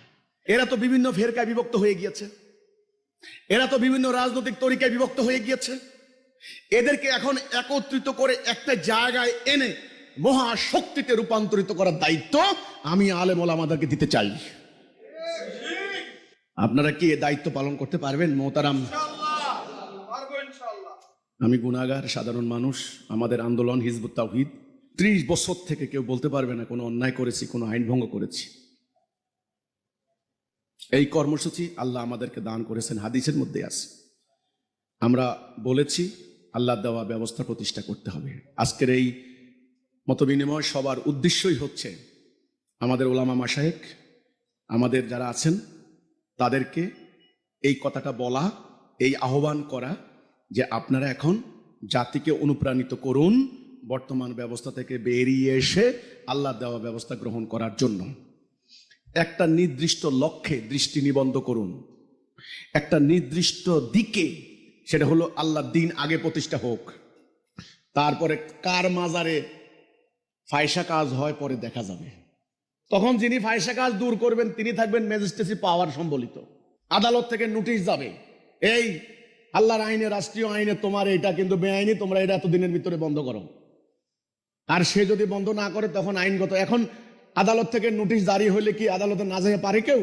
এরা তো বিভিন্ন ফেরকায় বিভক্ত হয়ে গিয়েছে, এরা তো বিভিন্ন রাজনৈতিক তরিকায় বিভক্ত হয়ে গিয়েছে। এদেরকে এখন একত্রিত করে একটা জায়গায় এনে মহাশক্তিতে রূপান্তরিত করার দায়িত্ব আমি আলেম ওলামাদেরকে দিতে চাই। আপনারা কি এ দায়িত্ব পালন করতে পারবেন? মোহতারাম, আমি গুনাহগার সাধারণ মানুষ। আমাদের আন্দোলন হিজবুত তাওহীদ 30 বছর থেকে কেউ বলতে পারবে না কোনো অন্যায় করেছি, কোনো আইন ভঙ্গ করেছি। এই কর্মসূচি আল্লাহ আমাদেরকে দান করেছেন, হাদিসের মধ্যে আছে। আমরা বলেছি আল্লাহ দেওয়া ব্যবস্থা প্রতিষ্ঠা করতে হবে। আজকের এই মতবিনিময় সবার উদ্দেশ্যই হচ্ছে আমাদের ওলামা মাশায়েখ, আমাদের যারা আছেন তাদেরকে এই কথাটা বলা, এই আহ্বান করা যে আপনারা এখন জাতিকে অনুপ্রাণিত করুন বর্তমান ব্যবস্থা থেকে বেরিয়ে এসে আল্লাহ দেওয়া ব্যবস্থা গ্রহণ করার জন্য। একটা নির্দিষ্ট লক্ষ্যে দৃষ্টি নিবদ্ধ করুন, একটা নির্দিষ্ট দিকে, সেটা হলো আল্লাহর দিন আগে প্রতিষ্ঠা হোক। তারপরে কার মাজারে ফায়সা কাজ হয় পরে দেখা যাবে। তখন যিনি ফায়সা কাজ দূর করবেন তিনি থাকবেন ম্যাজিস্ট্রেসি পাওয়ার সম্বলিত। আদালত থেকে নোটিশ যাবে, এই আল্লাহর আইনে, রাষ্ট্রীয় আইনে তোমার এটা কিন্তু বেআইনি, তোমরা এটা এতদিনের ভিতরে বন্ধ করো। আর সে যদি বন্ধ না করে তখন আইনগত, এখন আদালত থেকে নোটিশ জারি হলে কি আদালতে না যেতে পারে কেউ?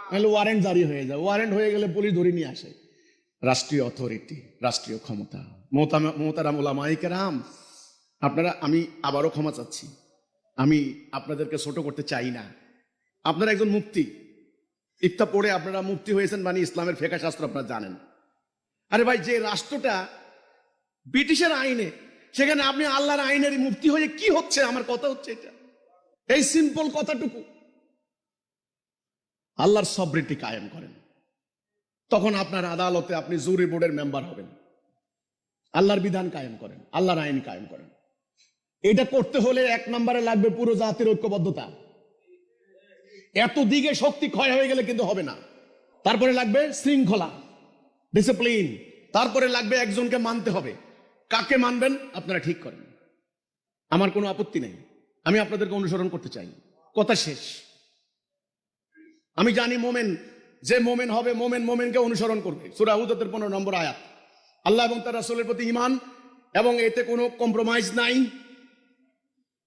তাহলে ওয়ারেন্ট জারি হয়ে যায়, ওয়ারেন্ট হয়ে গেলে পুলিশ ধরে নিয়ে আসে। রাষ্ট্রীয় অথরিটি, রাষ্ট্রীয় ক্ষমতা। মোহতারাম ওলামায়ে কেরাম, আপনারা, আমি আবারও ক্ষমা চাচ্ছি, আমি আপনাদেরকে ছোট করতে চাই না। আপনারা একজন মুফতি, ইফতা পড়ে আপনারা মুফতি হয়েছেন, মানে ইসলামের ফিকহ শাস্ত্র আপনারা জানেন। আরে ভাই, যে রাষ্ট্রটা ব্রিটিশের আইনে, সেখানে আপনি আল্লাহর আইনের মুফতি হয়ে কি হচ্ছে? আমার কথা হচ্ছে এটা, এই সিম্পল কথাটুকু। আল্লাহর সবরিটি কায়েম করেন, তখন আপনার আদালতে আপনি জুরি বোর্ডের মেম্বার হবেন। আল্লাহর বিধান কায়েম করেন, আল্লাহর আইন কায়েম করেন। এটা করতে হলে 1 নম্বরে লাগবে পুরো জাতির ঐক্যবদ্ধতা। এত দিকে শক্তি ক্ষয় হয়ে গেলে কিন্তু হবে না। তারপরে লাগবে শৃঙ্খলা, ডিসিপ্লিন। তারপরে লাগবে একজনকে মানতে হবে। কাকে মানবেন আপনারা ঠিক করেন, আমার কোনো আপত্তি নেই, আমি আপনাদেরকে অনুসরণ করতে চাই। কথা শেষ। আমি জানি মোমেন, যে মোমেন হবে মোমেনকে অনুসরণ করবে। সূরা হুজুরের 15 নম্বর আয়াত। আল্লাহ এবং তার রাসূলের প্রতি ঈমান এবং এতে কোনো কম্প্রোমাইজ নাই।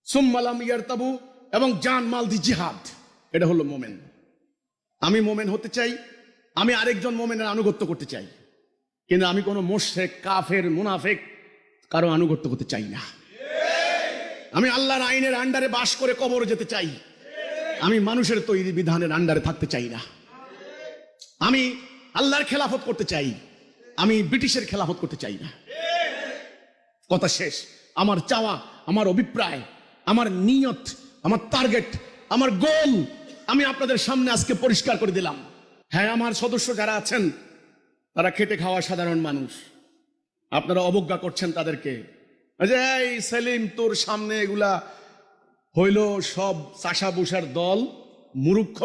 সুম্মা লাম ইয়ারতাবু, এবং জান মাল দি জিহাদ, এটা হলো মোমেন। আমি মোমেন হতে চাই, আমি আরেকজন মোমেনের আনুগত্য করতে চাই, কিন্তু আমি কোনো মুশরিক, কাফের, মুনাফিক কারো আনুগত্য করতে চাই না। আমি আল্লাহর আইনের আন্ডারে বাস করে কবরে যেতে চাই, আমি মানুষের তৈরি বিধানের আন্ডারে থাকতে চাই না। আমি আল্লাহর খেলাফত করতে চাই, আমি ব্রিটিশের খেলাফত করতে চাই না। কথা শেষ। আমার চাওয়া, আমার অভিপ্রায়, আমার নিয়ত, আমার টার্গেট, আমার গোল আমি আপনাদের সামনে আজকে পরিষ্কার করে দিলাম। হ্যাঁ, আমার সদস্য যারা আছেন তারা খেটে খাওয়া সাধারণ মানুষ, আপনারা অবজ্ঞা করছেন তাদেরকে। এই সেলিম, তোর সামনে এগুলা হইল সব চাষা বুসার দল, মূর্খ,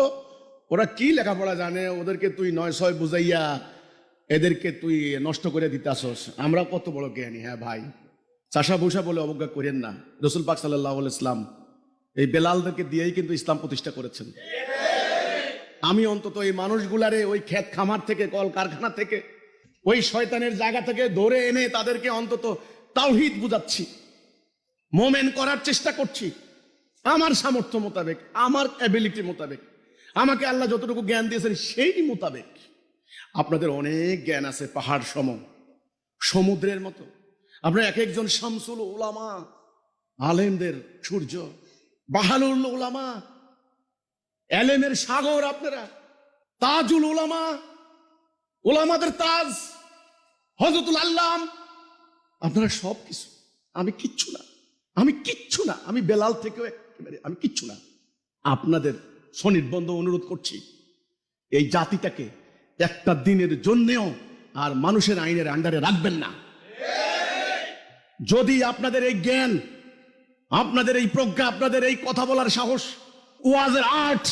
ওরা কি লেখাপড়া জানে, ওদেরকে তুই 9-6 বুঝাইয়া এদেরকে তুই নষ্ট করে দিতাছস। আমরা কত বড় জ্ঞানী। হ্যাঁ ভাই, চাষা বুসা বলে অবজ্ঞা করেন না। রাসূল পাক সাল্লাল্লাহু আলাইহি ওয়াসাল্লাম এই বেলালদেরকে দিয়েই কিন্তু ইসলাম প্রতিষ্ঠা করেছেন। আমি অন্তত এই মানুষগুলারে ওই ক্ষেত খামার থেকে, কল কারখানা থেকে, ওই শয়তানের জায়গা থেকে ধরে এনে তাদেরকে অন্তত তাওহীদ বুঝাচ্ছি, মোমেন করার চেষ্টা করছি আমার সামর্থ্য মোতাবেক, আমার অ্যাবিলিটি মোতাবেক, আমাকে আল্লাহ যতটুকু জ্ঞান দিয়েছেন সেই মোতাবেক। আপনাদের অনেক জ্ঞান আছে, পাহাড় সম, সমুদ্রের মতো। আপনারা এক একজন শামসুল উলামা, আলেমদের সূর্য, বাহালুল উলামা, এলেমের সাগর। আপনারা তাজুল উলামা, উলামাদের তাজ, হযরতুল আল্লাম। আপনারা সব কিছু, আমি কিচ্ছু না, আমি কিচ্ছু না, আমি বেলাল থেকেও একেবারে আমি কিচ্ছু না। আপনাদের সনির্বন্ধ অনুরোধ করছি, এই জাতিটাকে একটা দিনের জন্যেও আর মানুষের আইনের আন্ডারে রাখবেন না। যদি আপনাদের এই জ্ঞান, আপনাদের এই প্রজ্ঞা, আপনাদের এই কথা বলার সাহস, ওয়াজের আর্ট,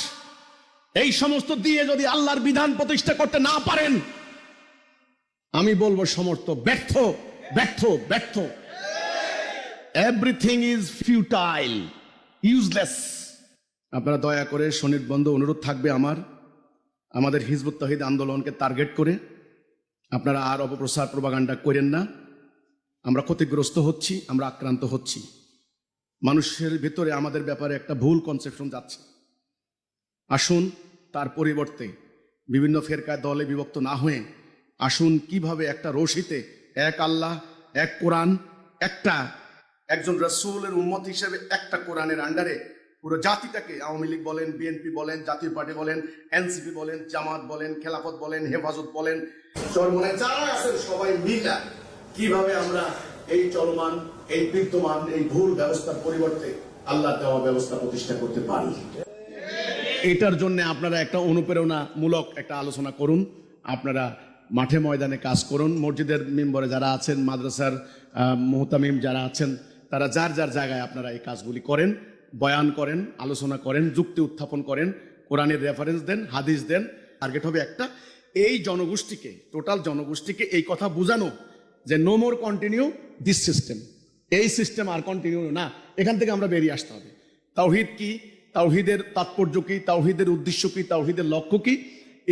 এই সমস্ত দিয়ে যদি আল্লাহর বিধান প্রতিষ্ঠা করতে না পারেন, আমি বলবো সমর্থ ব্যর্থ, ব্যর্থ, ব্যর্থ। Everything is futile, useless. আপনারা দয়া করে সনির্বন্ধ অনুরোধ থাকবে আমাদের হিজবুত তাওহীদ আন্দোলনকে টার্গেট করে আপনারা আর অপপ্রচার, প্রপাগান্ডা করেন না। আমরা ক্ষতিগ্রস্ত হচ্ছি, আমরা আক্রান্ত হচ্ছি। মানুষের ভেতরে আমাদের ব্যাপারে একটা ভুল কনসেপশন যাচ্ছে। আসুন তার পরিবর্তে বিভিন্ন ফেরকায় দলে বিভক্ত না হয়ে আসুন কিভাবে একটা রশিতে এক আল্লাহ, এক কোরআন, একজন রাসূলের উম্মত হিসেবে একটা কোরআনের আন্ডারে পুরো জাতিটাকে, আওয়ামী লীগ বলেন, বিএনপি বলেন, জাতীয় পার্টি বলেন, এনসিপি বলেন, জামাত বলেন, খেলাফত বলেন, হেফাজত বলেন, চরমনে যারা আছেন সবাই মিলা কিভাবে আমরা এই চলমান, এই বিদ্যমান, এই ভুল ব্যবস্থার পরিবর্তে আল্লাহ দেওয়া ব্যবস্থা প্রতিষ্ঠা করতে পারি। এটার জন্য আপনারা একটা অনুপ্রেরণামূলক একটা আলোচনা করুন, আপনারা মাঠে ময়দানে কাজ করুন, মসজিদের মেম্বরে যারা আছেন, মাদ্রাসার মুহতামিম যারা আছেন, তারা যার যার জায়গায় আপনারা এই কাজগুলি করেন, বয়ান করেন, আলোচনা করেন, যুক্তি উত্থাপন করেন, কোরআনের রেফারেন্স দেন, হাদিস দেন। টার্গেট হবে একটা, এই জনগোষ্ঠীকে, টোটাল জনগোষ্ঠীকে এই কথা বোঝানো যে no more continue this system, এই সিস্টেম আর কন্টিনিউ না, এখান থেকে আমরা বেরিয়ে আসতে হবে। তাওহীদ কি, তাওহীদের তাৎপর্য কি, তাওহীদের উদ্দেশ্য কি, তাওহীদের লক্ষ্য কি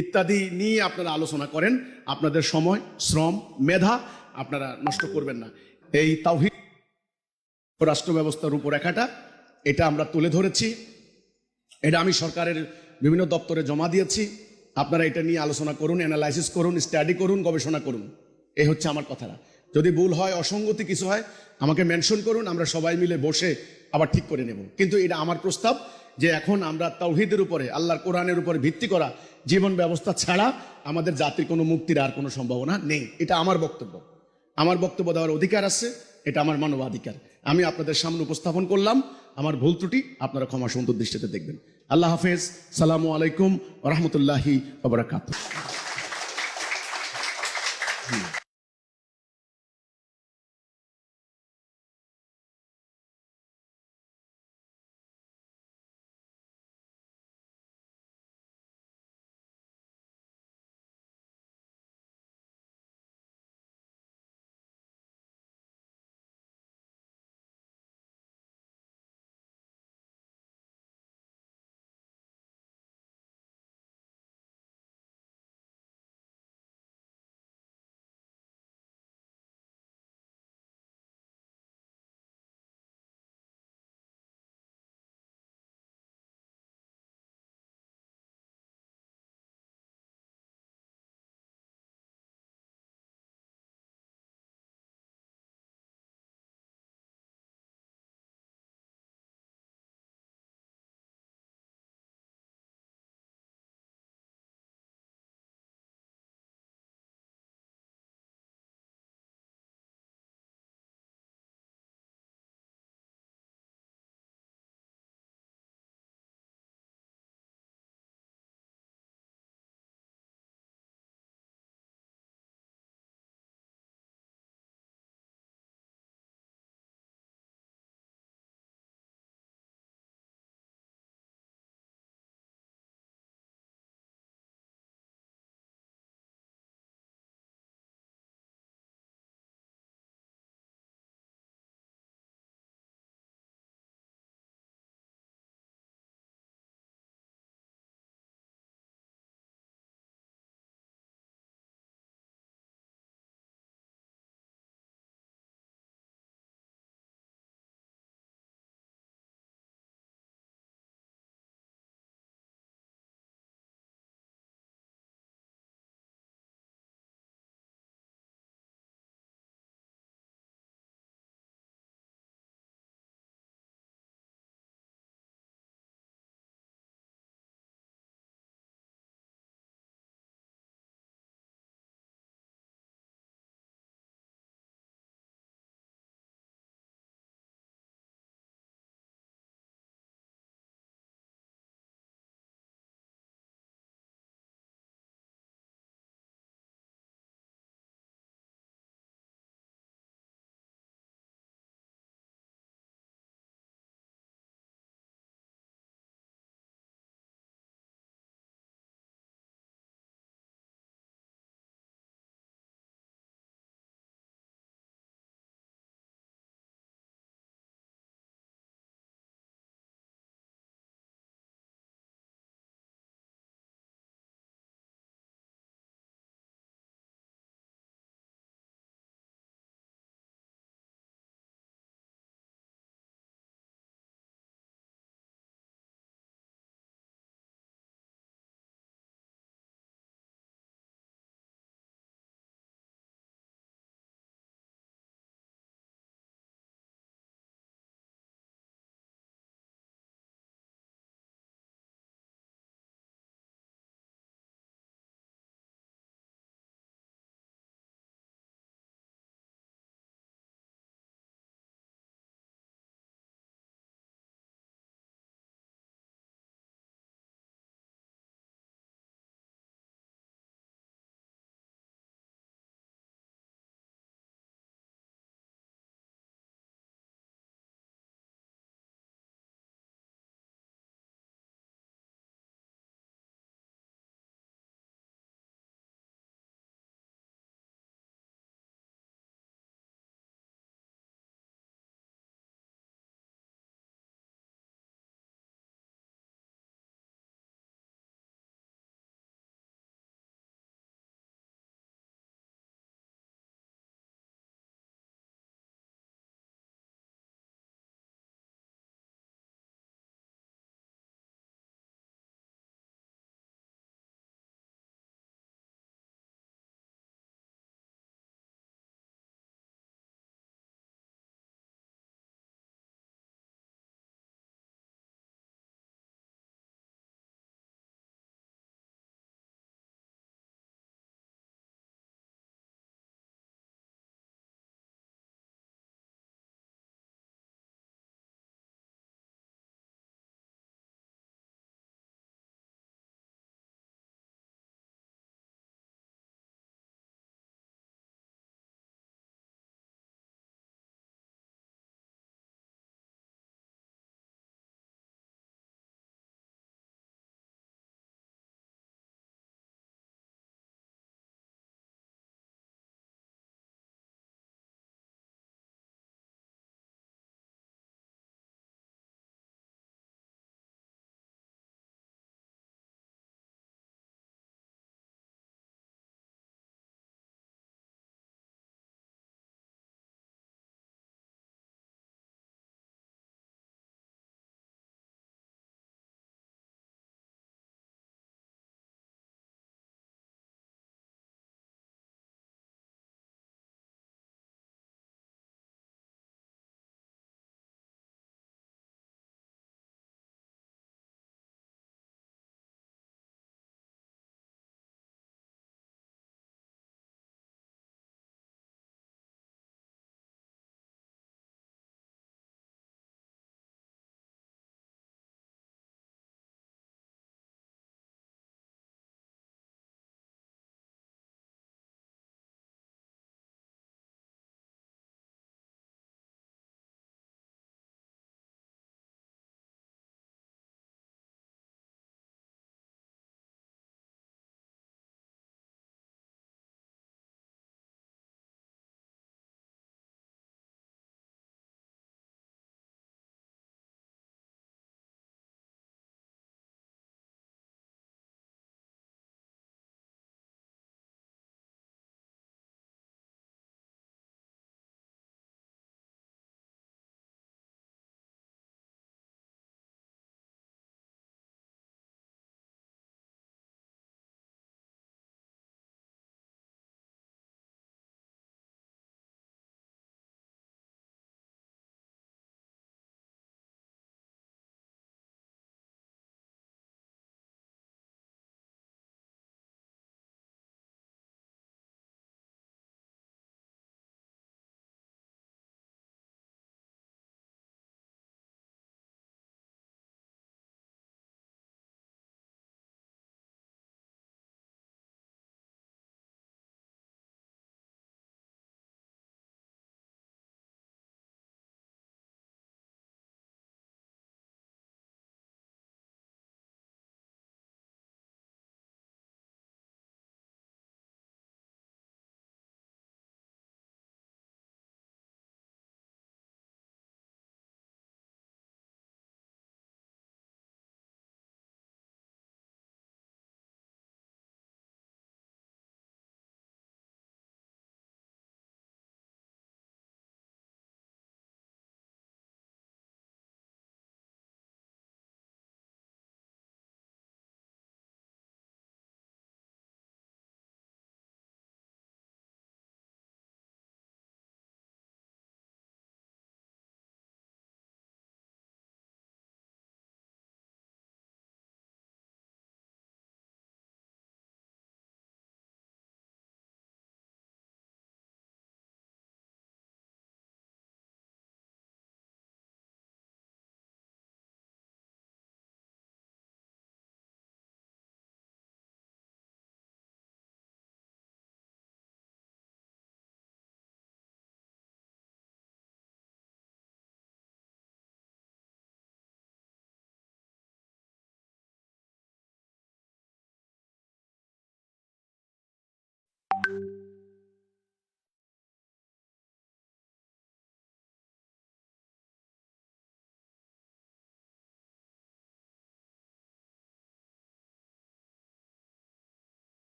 ইত্যাদি নিয়ে আপনারা আলোচনা করেন। আপনাদের সময়, শ্রম, মেধা আপনারা নষ্ট করবেন না। এই তাওহীদ রাষ্ট্র ব্যবস্থার রূপরেখাটা এটা আমরা তুলে ধরেছি, এটা আমি সরকারের বিভিন্ন দপ্তরে জমা দিয়েছি। আপনারা এটা নিয়ে আলোচনা করুন, অ্যানালাইসিস করুন, স্টাডি করুন, গবেষণা করুন। এই হচ্ছে আমার কথাটা। যদি ভুল হয়, অসঙ্গতি কিছু হয়, আমাকে মেনশন করুন, আমরা সবাই মিলে বসে আবার ঠিক করে নেব। কিন্তু এটা আমার প্রস্তাব যে এখন আমরা তাওহীদের উপরে, আল্লাহর কোরআনের উপরে ভিত্তি করা জীবন ব্যবস্থা ছাড়া আমাদের জাতির কোনো মুক্তির আর কোনো সম্ভাবনা নেই। এটা আমার বক্তব্য, আমার বক্তব্য দেওয়ার অধিকার আছে, এটা আমার মানবাধিকার। আমি আপনাদের সামনে উপস্থাপন করলাম, আমার ভুল ত্রুটি আপনারা ক্ষমা সুন্দর দৃষ্টিতে দেখবেন। আল্লাহ হাফেজ, সালামু আলাইকুম ওয়া রাহমাতুল্লাহি ওয়া বারাকাতুহু।